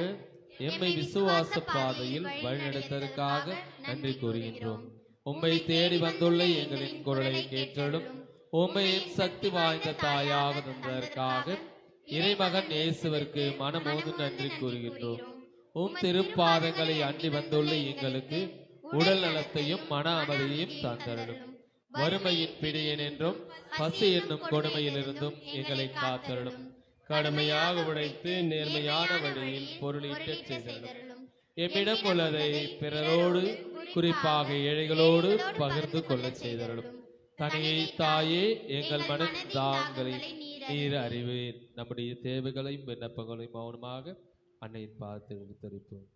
எம்மை விசுவாச பாதையில் வழிநடத்ததற்காக நன்றி கூறுகின்றோம். உம்மை தேடி வந்துள்ள எங்களின் குரலை கேட்டலும் உம்மை சக்தி வாய்ந்த தாயாக தந்ததற்காக இறைமகன் இயேசுவிற்கு மனமோது நன்றி கூறுகின்றோம். உம் திருப்பாதங்களை அண்டி வந்துள்ள எங்களுக்கு உடல் நலத்தையும் மன அமைதியையும் தந்தருளும். வறுமையின் பிடியன் என்றும் பசி என்னும் கொடுமையிலிருந்தும் எங்களை காத்தருளும். கடுமையாக உழைத்து நேர்மையான வழியில் பொருளீட்டச் செய்தருளும். எம்மிடம் உள்ளதை பிறரோடு, குறிப்பாக ஏழைகளோடு பகிர்ந்து கொள்ள செய்தருளும். தனியை தாயே, எங்கள் மன தாங்களை நீர் அறிவீர். நம்முடைய தேவைகளையும் விண்ணப்பங்களையும் மௌனமாக அன்னையின் பாதத்தில் எடுத்துரைப்போம்.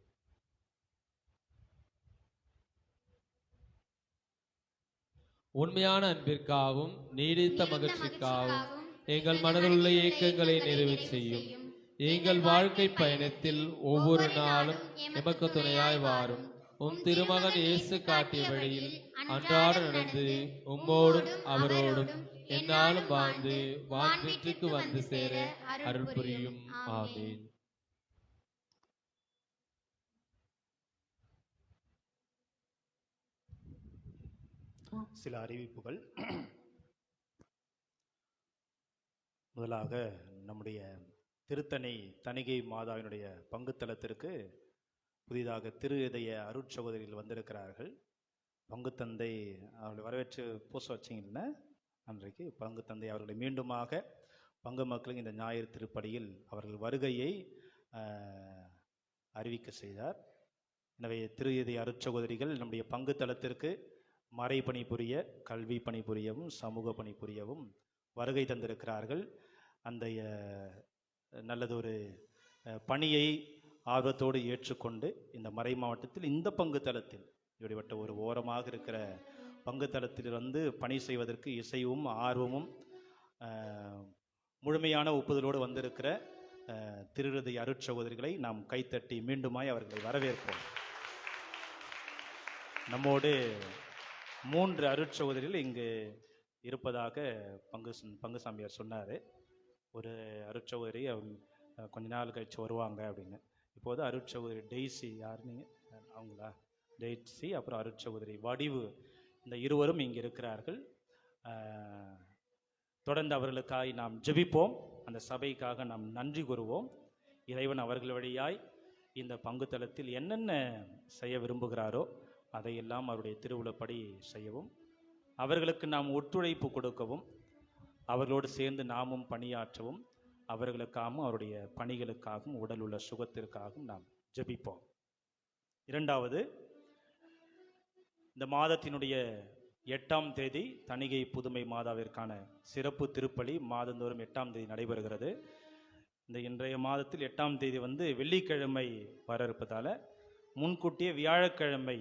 உண்மையான அன்பிற்காகவும் நீடித்த மகிழ்ச்சிக்காகவும் எங்கள் மனதிலுள்ள ஏக்கங்களை நிறைவு செய்யும். எங்கள் வாழ்க்கை பயணத்தில் ஒவ்வொரு நாளும் எமக்கு துணையாய் வாரும். உம் திருமகன் இயேசு காட்டிய வழியில் அன்றாட நடந்து உம்மோடும் அவரோடும் என்னாலும் வாழ்ந்து வான்வீட்டுக்கு வந்து சேர அருள் புரியும். ஆமீன். சில அறிவிப்புகள். முதலாக நம்முடைய திருத்தணி தணிகை மாதாவினுடைய பங்குத்தலத்திற்கு புதிதாக திரு இதய அருட்சகோதரிகள் வந்திருக்கிறார்கள். பங்குத்தந்தை அவர்களை வரவேற்று பூச வச்சிங்கன்னா அன்றைக்கு பங்குத்தந்தை அவர்களை மீண்டுமாக பங்கு மக்களுக்கு இந்த ஞாயிறு திருப்படியில் அவர்கள் வருகையை அறிவிக்க செய்தார். எனவே திரு இதய அருட்சகோதரிகள் நம்முடைய பங்குத்தலத்திற்கு மறை பணி புரிய, கல்வி பணி புரியவும், சமூக பணி புரியவும் வருகை தந்திருக்கிறார்கள். அந்த நல்லதொரு பணியை ஆர்வத்தோடு ஏற்றுக்கொண்டு இந்த மறை மாவட்டத்தில் இந்த பங்கு தளத்தில் இப்படிப்பட்ட ஒரு ஓரமாக இருக்கிற பங்கு தளத்தில் வந்து பணி செய்வதற்கு இசைவும் ஆர்வமும் முழுமையான ஒப்புதலோடு வந்திருக்கிற திருஹிருதய அருட்சகோதரிகளை நாம் கைத்தட்டி மீண்டுமாய் அவர்களை வரவேற்போம். நம்மோடு 3 அருட்சகோதரிகள் இங்கு இருப்பதாக பங்குசாமியார் சொன்னார். ஒரு அருட்சகோதரி கொஞ்ச நாள் கழிச்சு வருவாங்க அப்படின்னு. இப்போது அருட்சகோதரி டெய்ஸி, யார் நீங்கள்? அவங்களா? டெய்ஸி, அப்புறம் அருட்சகோதரி வடிவு, இந்த இருவரும் இங்கே இருக்கிறார்கள். தொடர்ந்து அவர்களுக்காக நாம் ஜெபிப்போம். அந்த சபைக்காக நாம் நன்றி கூறுவோம். இறைவன் அவர்கள் வழியாய் இந்த பங்குத்தலத்தில் என்னென்ன செய்ய விரும்புகிறாரோ அதையெல்லாம் அவருடைய திருவுளப்படி செய்யவும், அவர்களுக்கு நாம் ஒத்துழைப்பு கொடுக்கவும், அவர்களோடு சேர்ந்து நாமும் பணியாற்றவும், அவர்களுக்காகவும் அவருடைய பணிகளுக்காகவும் உடல் உள்ள சுகத்திற்காகவும் நாம் ஜெபிப்போம். இரண்டாவது, இந்த மாதத்தினுடைய 8ஆம் தேதி தணிகை புதுமை மாதாவிற்கான சிறப்பு திருப்பலி மாதந்தோறும் 8ஆம் தேதி நடைபெறுகிறது. இந்த இன்றைய மாதத்தில் 8ஆம் தேதி வெள்ளிக்கிழமை வர இருப்பதால் முன்கூட்டியே வியாழக்கிழமை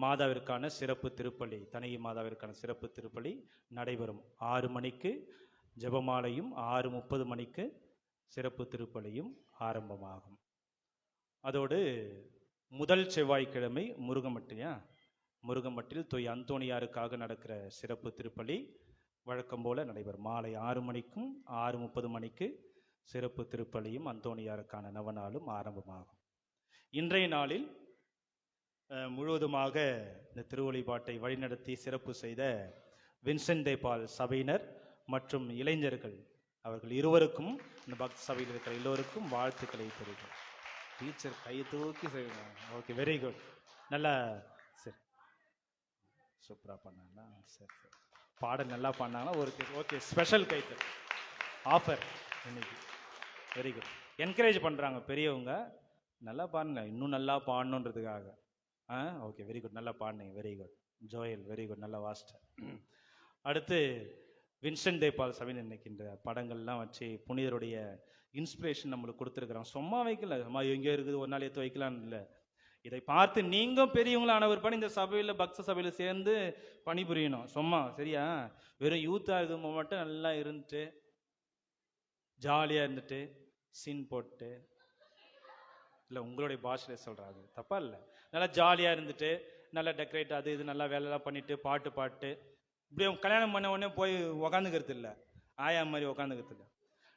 மாதாவிற்கான சிறப்பு திருப்பலி, தணிகை மாதாவிற்கான சிறப்பு திருப்பலி நடைபெறும். 6 மணிக்கு ஜெபமாலையும் 6:30 மணிக்கு சிறப்பு திருப்பலியும் ஆரம்பமாகும். அதோடு முதல் செவ்வாய்க்கிழமை முருகமட்டில் தூய் அந்தோணியாருக்காக நடக்கிற சிறப்பு திருப்பலி வழக்கம் போல நடைபெறும். மாலை 6 மணிக்கும் 6:30 மணிக்கு சிறப்பு திருப்பலியும் அந்தோணியாருக்கான நவநாளும் ஆரம்பமாகும். இன்றைய நாளில் முழுவதுமாக இந்த திருவழிபாட்டை வழிநடத்தி சிறப்பு செய்த வின்சென்ட் தே பால் சபையினர் மற்றும் இளைஞர்கள் அவர்கள் இருவருக்கும், இந்த பக்த சபையில் இருக்கிற எல்லோருக்கும் வாழ்த்துக்களை தெரிவிக்கிறேன். டீச்சர் கையை தூக்கி செய்வாங்க. Okay, very good. நல்லா சரி, சூப்பராக பண்ணாங்களா? சரி சரி, பாடல் நல்லா பண்ணாங்கன்னா ஒரு ஓகே, ஸ்பெஷல் கைத்தல் ஆஃபர் இன்னைக்கு. Very good. என்கரேஜ் பண்ணுறாங்க பெரியவங்க, நல்லா பாடுங்க, இன்னும் நல்லா பாடணுன்றதுக்காக. ஓகே, வெரி குட், நல்லா பாடினீங்க, very good. Joel, very good, நல்லா வாசிட்டேன். அடுத்து வின்சென்ட் தே பால் சபையில் இன்னைக்கு இந்த படங்கள்லாம் வச்சு புனிதருடைய இன்ஸ்பிரேஷன் நம்மளுக்கு கொடுத்துருக்குறோம். சும்மா வைக்கல, சும்மா எங்கே இருக்குது ஒரு நாள் எடுத்து வைக்கலான்னு இல்லை. இதை பார்த்து நீங்கள் பெரியவங்களான ஒரு பணி இந்த சபையில் பக்த சபையில் சேர்ந்து பணிபுரியணும். சும்மா சரியா, வெறும் யூத்தாக இருக்கும் மட்டும் நல்லா இருந்துட்டு ஜாலியாக இருந்துட்டு சீன் போட்டு, இல்லை உங்களுடைய பாஷையில் சொல்கிறாங்க தப்பா இல்லை, நல்லா ஜாலியாக இருந்துட்டு நல்லா டெக்கரேட் அது இது நல்லா வேலைலாம் பண்ணிட்டு பாட்டு பாட்டு இப்படியே கல்யாணம் பண்ண உடனே போய் உக்காந்துக்கிறது இல்லை, ஆயா மாதிரி உக்காந்துக்கிறது இல்லை.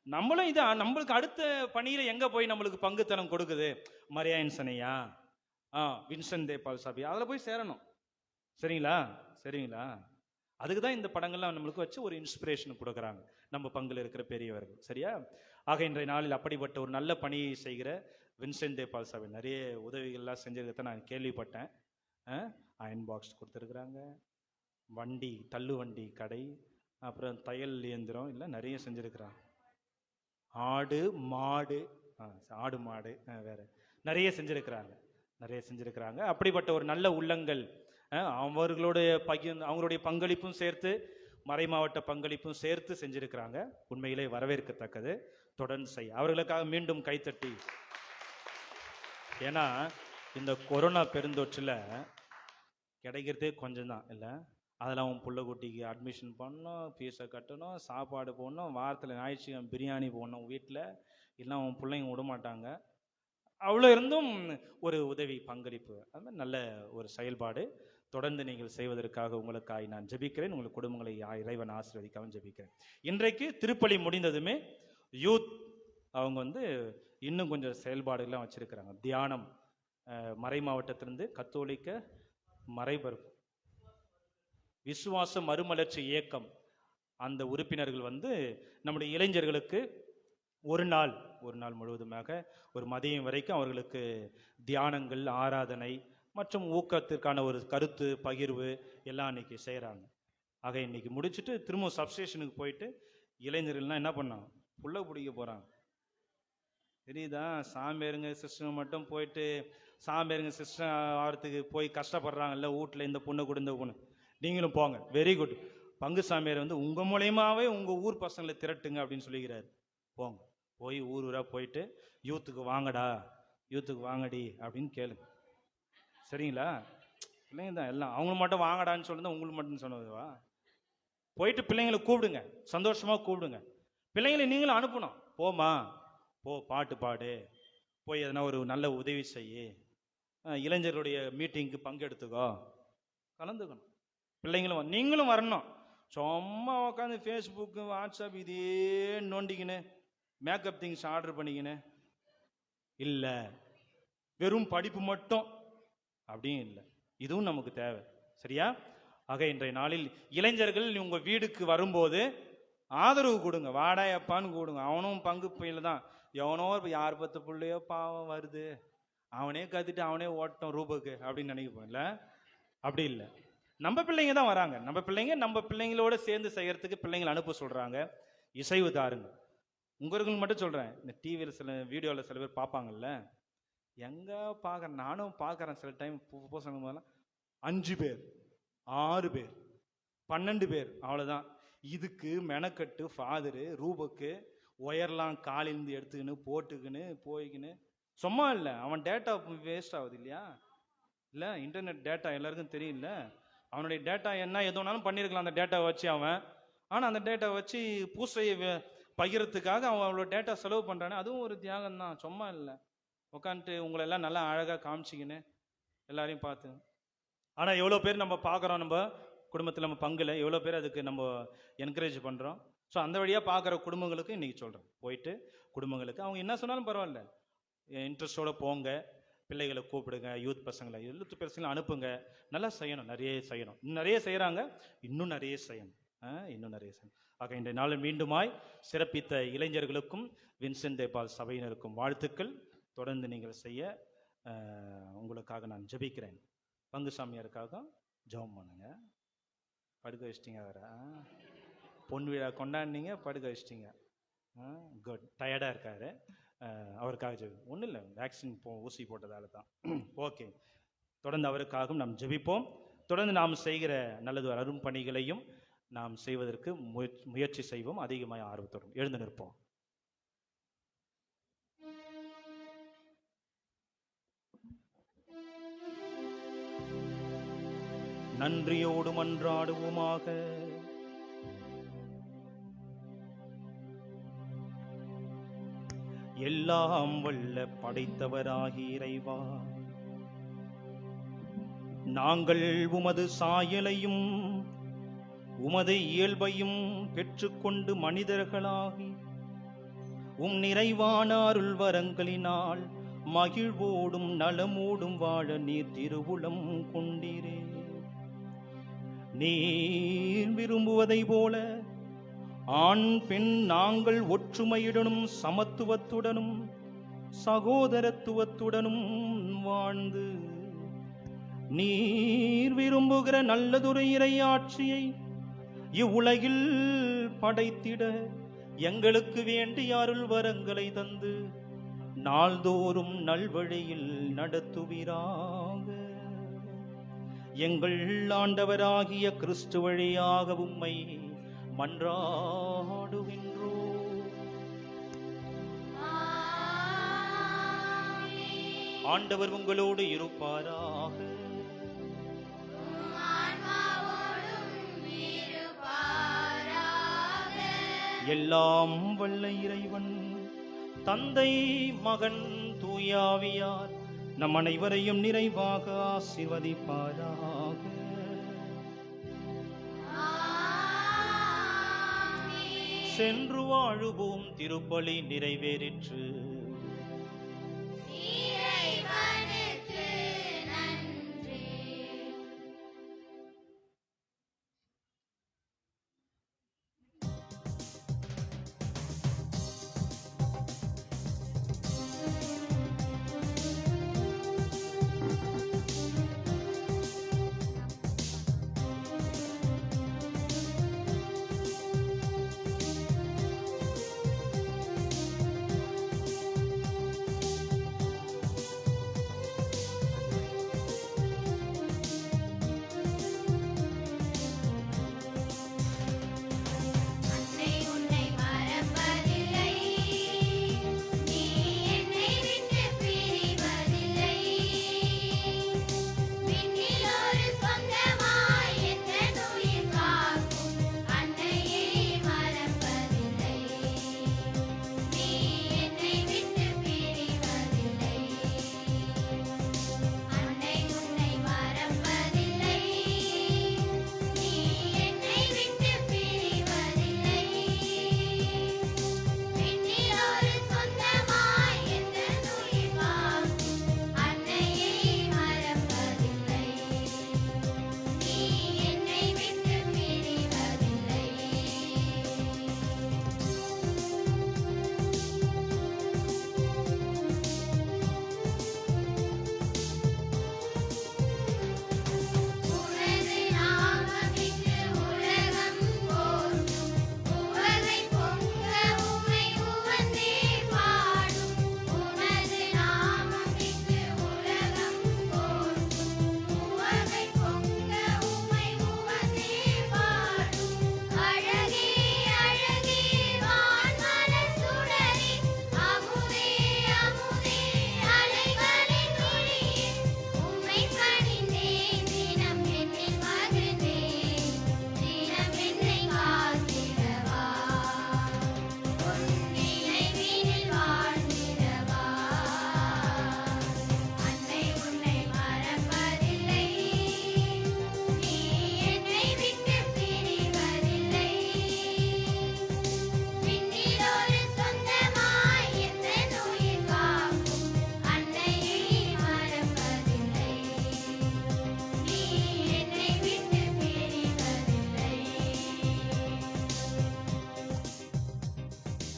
நம்மளும் இதான், நம்மளுக்கு அடுத்த பணியில் எங்கே போய் நம்மளுக்கு பங்குத்தனம் கொடுக்குது, மரியாயின் சனையா வின்சென்ட் தே பால் சபை, அதில் போய் சேரணும். சரிங்களா சரிங்களா, அதுக்கு தான் இந்த படங்கள்லாம் நம்மளுக்கு வச்சு ஒரு இன்ஸ்பிரேஷன் கொடுக்குறாங்க நம்ம பங்கில் இருக்கிற பெரியவர்கள். சரியா? ஆக இன்றைய நாளில் அப்படிப்பட்ட ஒரு நல்ல பணியை செய்கிற வின்சென்ட் தே பால் சபை நிறைய உதவிகள்லாம் செஞ்சிருக்கிறத நான் கேள்விப்பட்டேன். அயன் பாக்ஸ் கொடுத்துருக்குறாங்க, வண்டி தள்ளு வண்டி கடை, அப்புறம் தையல் இயந்திரம், இல்லை நிறைய செஞ்சுருக்கிறாங்க. ஆடு மாடு வேற நிறைய செஞ்சுருக்கிறாங்க. அப்படிப்பட்ட ஒரு நல்ல உள்ளங்கள், அவங்களுடைய பங்களிப்பும் சேர்த்து மறை மாவட்ட பங்களிப்பும் சேர்த்து செஞ்சிருக்கிறாங்க. உண்மையிலே வரவேற்கத்தக்கது. தொடர்ந்து செய்ய அவர்களுக்காக மீண்டும் கைத்தட்டி. ஏன்னா இந்த கொரோனா பெருந்தொற்றில் கிடைக்கிறதே கொஞ்சம் தான் இல்லை, அதில் அவன் புள்ள குட்டிக்கு அட்மிஷன் பண்ணணும், ஃபீஸை கட்டணும், சாப்பாடு போடணும், வாரத்தில் ஞாயிற்றுக்கிழமை பிரியாணி போடணும் வீட்டில், இல்லை அவன் பிள்ளைங்க விட மாட்டாங்க. அவ்வளோ இருந்தும் ஒரு உதவி பங்களிப்பு, அது நல்ல ஒரு செயல்பாடு. தொடர்ந்து நீங்கள் செய்வதற்காக உங்களுக்காக நான் ஜெபிக்கிறேன். உங்கள் குடும்பங்களை இறைவன் ஆசீர்வதிக்காமல் ஜெபிக்கிறேன். இன்றைக்கு திருப்பலி முடிந்ததுமே யூத் அவங்க இன்னும் கொஞ்சம் செயல்பாடுகள்லாம் வச்சிருக்கிறாங்க. தியானம், மறை மாவட்டத்திலிருந்து கத்தோலிக்க மறைபரப்பு விசுவாச மறுமலர்ச்சி இயக்கம், அந்த உறுப்பினர்கள் நம்முடைய இளைஞர்களுக்கு ஒரு நாள் முழுவதுமாக ஒரு மதியம் வரைக்கும் அவர்களுக்கு தியானங்கள், ஆராதனை மற்றும் ஊக்கத்திற்கான ஒரு கருத்து பகிர்வு எல்லாம் இன்னைக்கு செய்கிறாங்க. ஆக இன்னைக்கு முடிச்சுட்டு திரும்ப சப்ஸ்டேஷனுக்கு போயிட்டு இளைஞர்கள்லாம் என்ன பண்ணாங்க, புள்ள பிடிக்க போகிறாங்க. தெரியுதா? சாமியாருங்க சிஸ்டம் மட்டும் போயிட்டு சாமியாருங்க சிஸ்டம் ஆகிறதுக்கு போய் கஷ்டப்படுறாங்கல்ல, வீட்டில் இந்த பொண்ணு கூட இந்த பொண்ணு, நீங்களும் போங்க. Very good. பங்கு சாமியார் உங்கள் மூலயமாவே உங்கள் ஊர் பசங்களை திரட்டுங்க அப்படின்னு சொல்லிக்கிறாரு. போங்க, போய் ஊர் ஊராக போயிட்டு யூத்துக்கு வாங்கடி அப்படின்னு கேளுங்க. சரிங்களா? பிள்ளைங்க தான் எல்லாம், அவங்க மட்டும் வாங்கடான்னு சொல்லுதான் உங்களுக்கு மட்டும் சொன்னதுவா? போயிட்டு பிள்ளைங்களை கூப்பிடுங்க, சந்தோஷமாக கூப்பிடுங்க. பிள்ளைங்களை நீங்களும் அனுப்பணும். போமா, போ, பாட்டு பாடு, போய் எதனா ஒரு நல்ல உதவி செய்ய, இளைஞர்களுடைய மீட்டிங்க்கு பங்கெடுத்துக்கோ, கலந்துக்கணும். பிள்ளைங்களும் நீங்களும் வரணும். சும்மா உட்காந்து ஃபேஸ்புக்கு வாட்ஸ்அப் இதே நோண்டிக்கின்னு மேக்கப் திங்ஸ் ஆர்டர் பண்ணிக்கின்னு இல்லை, வெறும் படிப்பு மட்டும் அப்படியும் இல்லை, இதுவும் நமக்கு தேவை. சரியா? ஆக இன்றைய நாளில் இளைஞர்கள் உங்கள் வீடுக்கு வரும்போது ஆதரவு கொடுங்க, வாடா எப்பான்னு கூடுங்க. அவனும் பங்கு பையில தான், எவனோ யார் 10 பிள்ளையோ பாவம் வருது, அவனே கத்திட்டு அவனே ஓட்டம் ரூபக்கு அப்படின்னு நினைக்கப்போம்ல. அப்படி இல்லை, நம்ம பிள்ளைங்க தான் வராங்க. நம்ம பிள்ளைங்களோட சேர்ந்து செய்யறதுக்கு பிள்ளைங்களை அனுப்ப சொல்றாங்க. இசைவு தாருங்க. உங்களுக்கு மட்டும் சொல்றேன், இந்த டிவியில் சில வீடியோவில் சில பேர் பார்ப்பாங்கல்ல, எங்க பார்க்குறேன், நானும் பார்க்குறேன் சில டைம் பசங்க போதெல்லாம் 5 பேர் 6 பேர் 12 பேர் அவ்வளோதான். இதுக்கு மெனக்கட்டு ஃபாதரு ரூபக்கு ஒயர்லாம் காலிலிருந்து எடுத்துக்கின்னு போட்டுக்கின்னு போய்க்கின்னு சும்மா இல்லை, அவன் டேட்டா வேஸ்ட் ஆகுது இல்லையா? இல்லை, இன்டர்நெட் டேட்டா எல்லாருக்கும் தெரியல. அவனுடைய டேட்டா என்ன எதுனாலும் பண்ணியிருக்கலாம் அந்த டேட்டாவை வச்சு அவன். ஆனால் அந்த டேட்டாவை வச்சு பூசையை பகிரத்துக்காக அவன் அவ்வளோ டேட்டா செலவு பண்ணுறானே, அதுவும் ஒரு தியாகம் தான், சும்மா இல்லை. உட்காந்துட்டு உங்களை எல்லாம் நல்லா அழகாக காமிச்சிக்கின்னு எல்லாரையும் பார்த்து. ஆனால் எவ்வளோ பேர் நம்ம பார்க்குறோம், நம்ம குடும்பத்தில் நம்ம பங்கில் எவ்வளோ பேர் அதுக்கு நம்ம என்கரேஜ் பண்ணுறோம். ஸோ அந்த வழியாக பார்க்குற குடும்பங்களுக்கு இன்றைக்கி சொல்கிறோம், போயிட்டு குடும்பங்களுக்கு அவங்க என்ன சொன்னாலும் பரவாயில்ல, இன்ட்ரெஸ்டோடு போங்க, பிள்ளைகளை கூப்பிடுங்க, யூத் பசங்களை யூத் பசங்களை அனுப்புங்க. நல்லா செய்யணும், நிறைய செய்யணும். இன்னும் நிறைய செய்கிறாங்க, இன்னும் நிறைய செய்யணும். இன்னும் நிறைய ஆக இன்றைய நாளில் மீண்டுமாய் சிறப்பித்த இளைஞர்களுக்கும் வின்சென்ட் தேபால் சபையினருக்கும் வாழ்த்துக்கள். தொடர்ந்து நீங்கள் செய்ய உங்களுக்காக நான் ஜெபிக்கிறேன். பங்குசாமியாருக்காக ஜெபம் பண்ணுங்க. படுக்க வச்சிட்டிங்க வேற. பொன் விழா கொண்டாடினீங்க, படுக்க வச்சிட்டிங்க. குட். டயர்டாக இருக்காரு. அவருக்காக ஜெபி. ஒன்றும் இல்லை, வேக்சின் ஊசி போட்டதால தான். ஓகே, தொடர்ந்து அவருக்காகவும் நாம் ஜெபிப்போம். தொடர்ந்து நாம் செய்கிற நல்லது அரும் பணிகளையும் நாம் செய்வதற்கு முயற்சி செய்வோம். அதிகமாக ஆர்வத்தோடும் எழுந்து நிற்போம். நன்றியோடு மன்றாடுவோமாக. எல்லாம் வல்ல படைத்தவராகி இறைவா, நாங்கள் உமது சாயலையும் உமது இயல்பையும் பெற்றுக்கொண்டு மனிதர்களாகி நிறைவான அருள் வரங்களினால் மகிழ்வோடும் நலமோடும் வாழ நீர் திருவுளம் கொண்டீரே. நீர் விரும்புவதை போல ஆண் பெண் நாங்கள் ஒற்றுமையுடனும் சமத்துவத்துடனும் சகோதரத்துவத்துடனும் வாழ்ந்து நீர் விரும்புகிற நல்லதொரு இறையாட்சியை இவ்வுலகில் படைத்திட எங்களுக்கு வேண்டிய அருள் வரங்களை தந்து நாள்தோறும் நல்வழியில் நடத்துவீராக. எங்கள் ஆண்டவராகிய கிறிஸ்து வழியாக உம்மை மன்றாடுகின்றோ. ஆண்டவர் உங்களோடு இருப்பாராக. எல்லாம் வல்ல இறைவன் தந்தை மகன் தூயாவியார் நம் அனைவரையும் நிறைவாக ஆசீர்வதிப்பாராக. சென்று வாழுவோம். திருப்பலி நிறைவேறிற்று.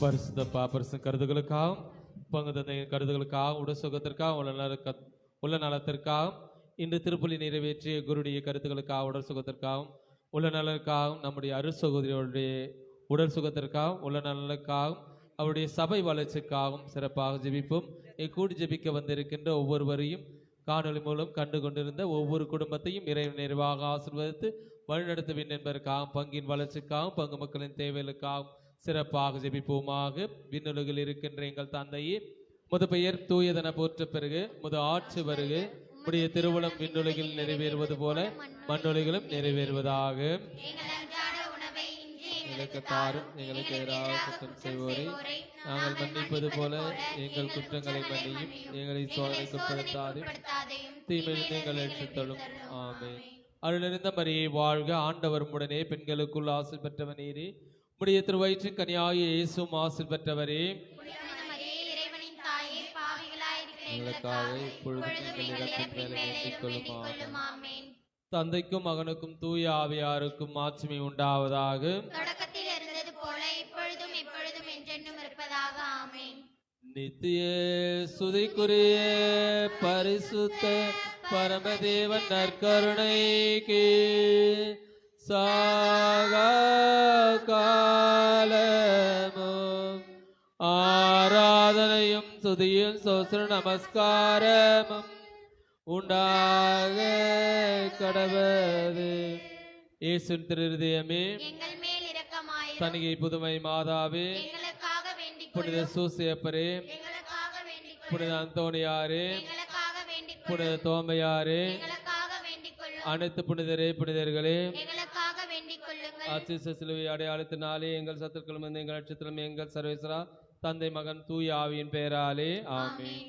பரிசுத்த பாப்பரசு கருதுகளுக்காகவும் பங்கு தந்தையின் கருதுகளுக்காகவும் உடல் சுகத்திற்காகவும் உள்ள நலத்திற்காகவும் இன்று திருப்பலி நிறைவேற்றிய குருடைய கருத்துக்களுக்காக உடல் சுகத்திற்காகவும் உள்ள நலனுக்காகவும் நம்முடைய அருள் சகோதரியோடைய உடல் சுகத்திற்காகவும் உள்ள நலனுக்காகவும் அவருடைய சபை வளர்ச்சிக்காகவும் சிறப்பாக ஜெபிப்போம். கூடி ஜெபிக்க வந்திருக்கின்ற ஒவ்வொருவரையும் காணொலி மூலம் கண்டு கொண்டிருந்த ஒவ்வொரு குடும்பத்தையும் இறைவன் நிறைவாக ஆசீர்வதித்து வழிநடத்த வேண்டும் என்பதற்காகவும் பங்கின் வளர்ச்சிக்காகவும் பங்கு மக்களின் தேவைகளுக்காகவும் சிறப்பாக ஜெபிப்போமாக. விண்ணுலகில் இருக்கின்ற எங்கள் தந்தையே, முது பெயர் தூயதென போற்ற பிறகு முது ஆட்சி வருக, உடைய திருவுளம் விண்ணுலகில் நிறைவேறுவது போல மண்ணுலகிலும் நிறைவேறுவதாக. எங்களுக்கு தாரும், எங்களுக்கு எதிராக குற்றம் செய்வோரை நாங்கள் மன்னிப்பது போல எங்கள் குற்றங்களை மன்னியும், எங்களை சோதனைக்கு உட்படுத்தாது தீமையிலிருந்து எங்களை ரட்சித்தருளும். ஆமென். அருளிருந்த மரியே வாழ்க, ஆண்டவர் உடனே பெண்களுக்குள் ஆசை பெற்றவர் நீரே, உடைய திருவயிற்றின் கனியாகிய இயேசுவும் ஆசை பெற்றவரே. எங்களுக்காக இப்பொழுதும் எங்கள் இறப்பின் வேளை வேண்டிக் கொள்ளும். ஆமென். தந்தைக்கும் மகனுக்கும் தூய ஆவியாருக்கும் மாட்சிமை உண்டாவதாக. தொடக்கத்தில் இருந்தது போல இப்பொழுதும் எப்பொழுதும் என்றென்றும் இருப்பதாக. ஆமென். நித்திய சுதிக்குரிய பரிசுத்த பரமதேவன் நற்கருணைக்கு சாகா காலமும் ஆராதனையும் துதியும் சோஸ்திர நமஸ்காரமும் உண்டாக கடவது. இயேசுவின் திருஹிருதயமே, எங்கள் மேல் இரக்கமாயிரும். தனிகை புதுமை மாதாவே, எங்களுக்காக வேண்டிக் புனித சூசியப்பரே, எங்களுக்காக வேண்டிக் புனித அந்தோணியாரே, எங்களுக்காக வேண்டிக் புனித தோமையாரே, எங்களுக்காக வேண்டிக் கொள்ளும். அனைத்து புனிதரே புனிதர்களே, எங்களுக்காக வேண்டிக் கொள்ளுங்கள். ஆட்சி சிலுவை அடையாளத்தினாலே எங்கள் சத்துருக்களும் எங்கள் நட்சத்திரம் எங்கள் சர்வேஸ்வரா தந்தை மகன் தூய ஆவியின் பெயராலே ஆமென்.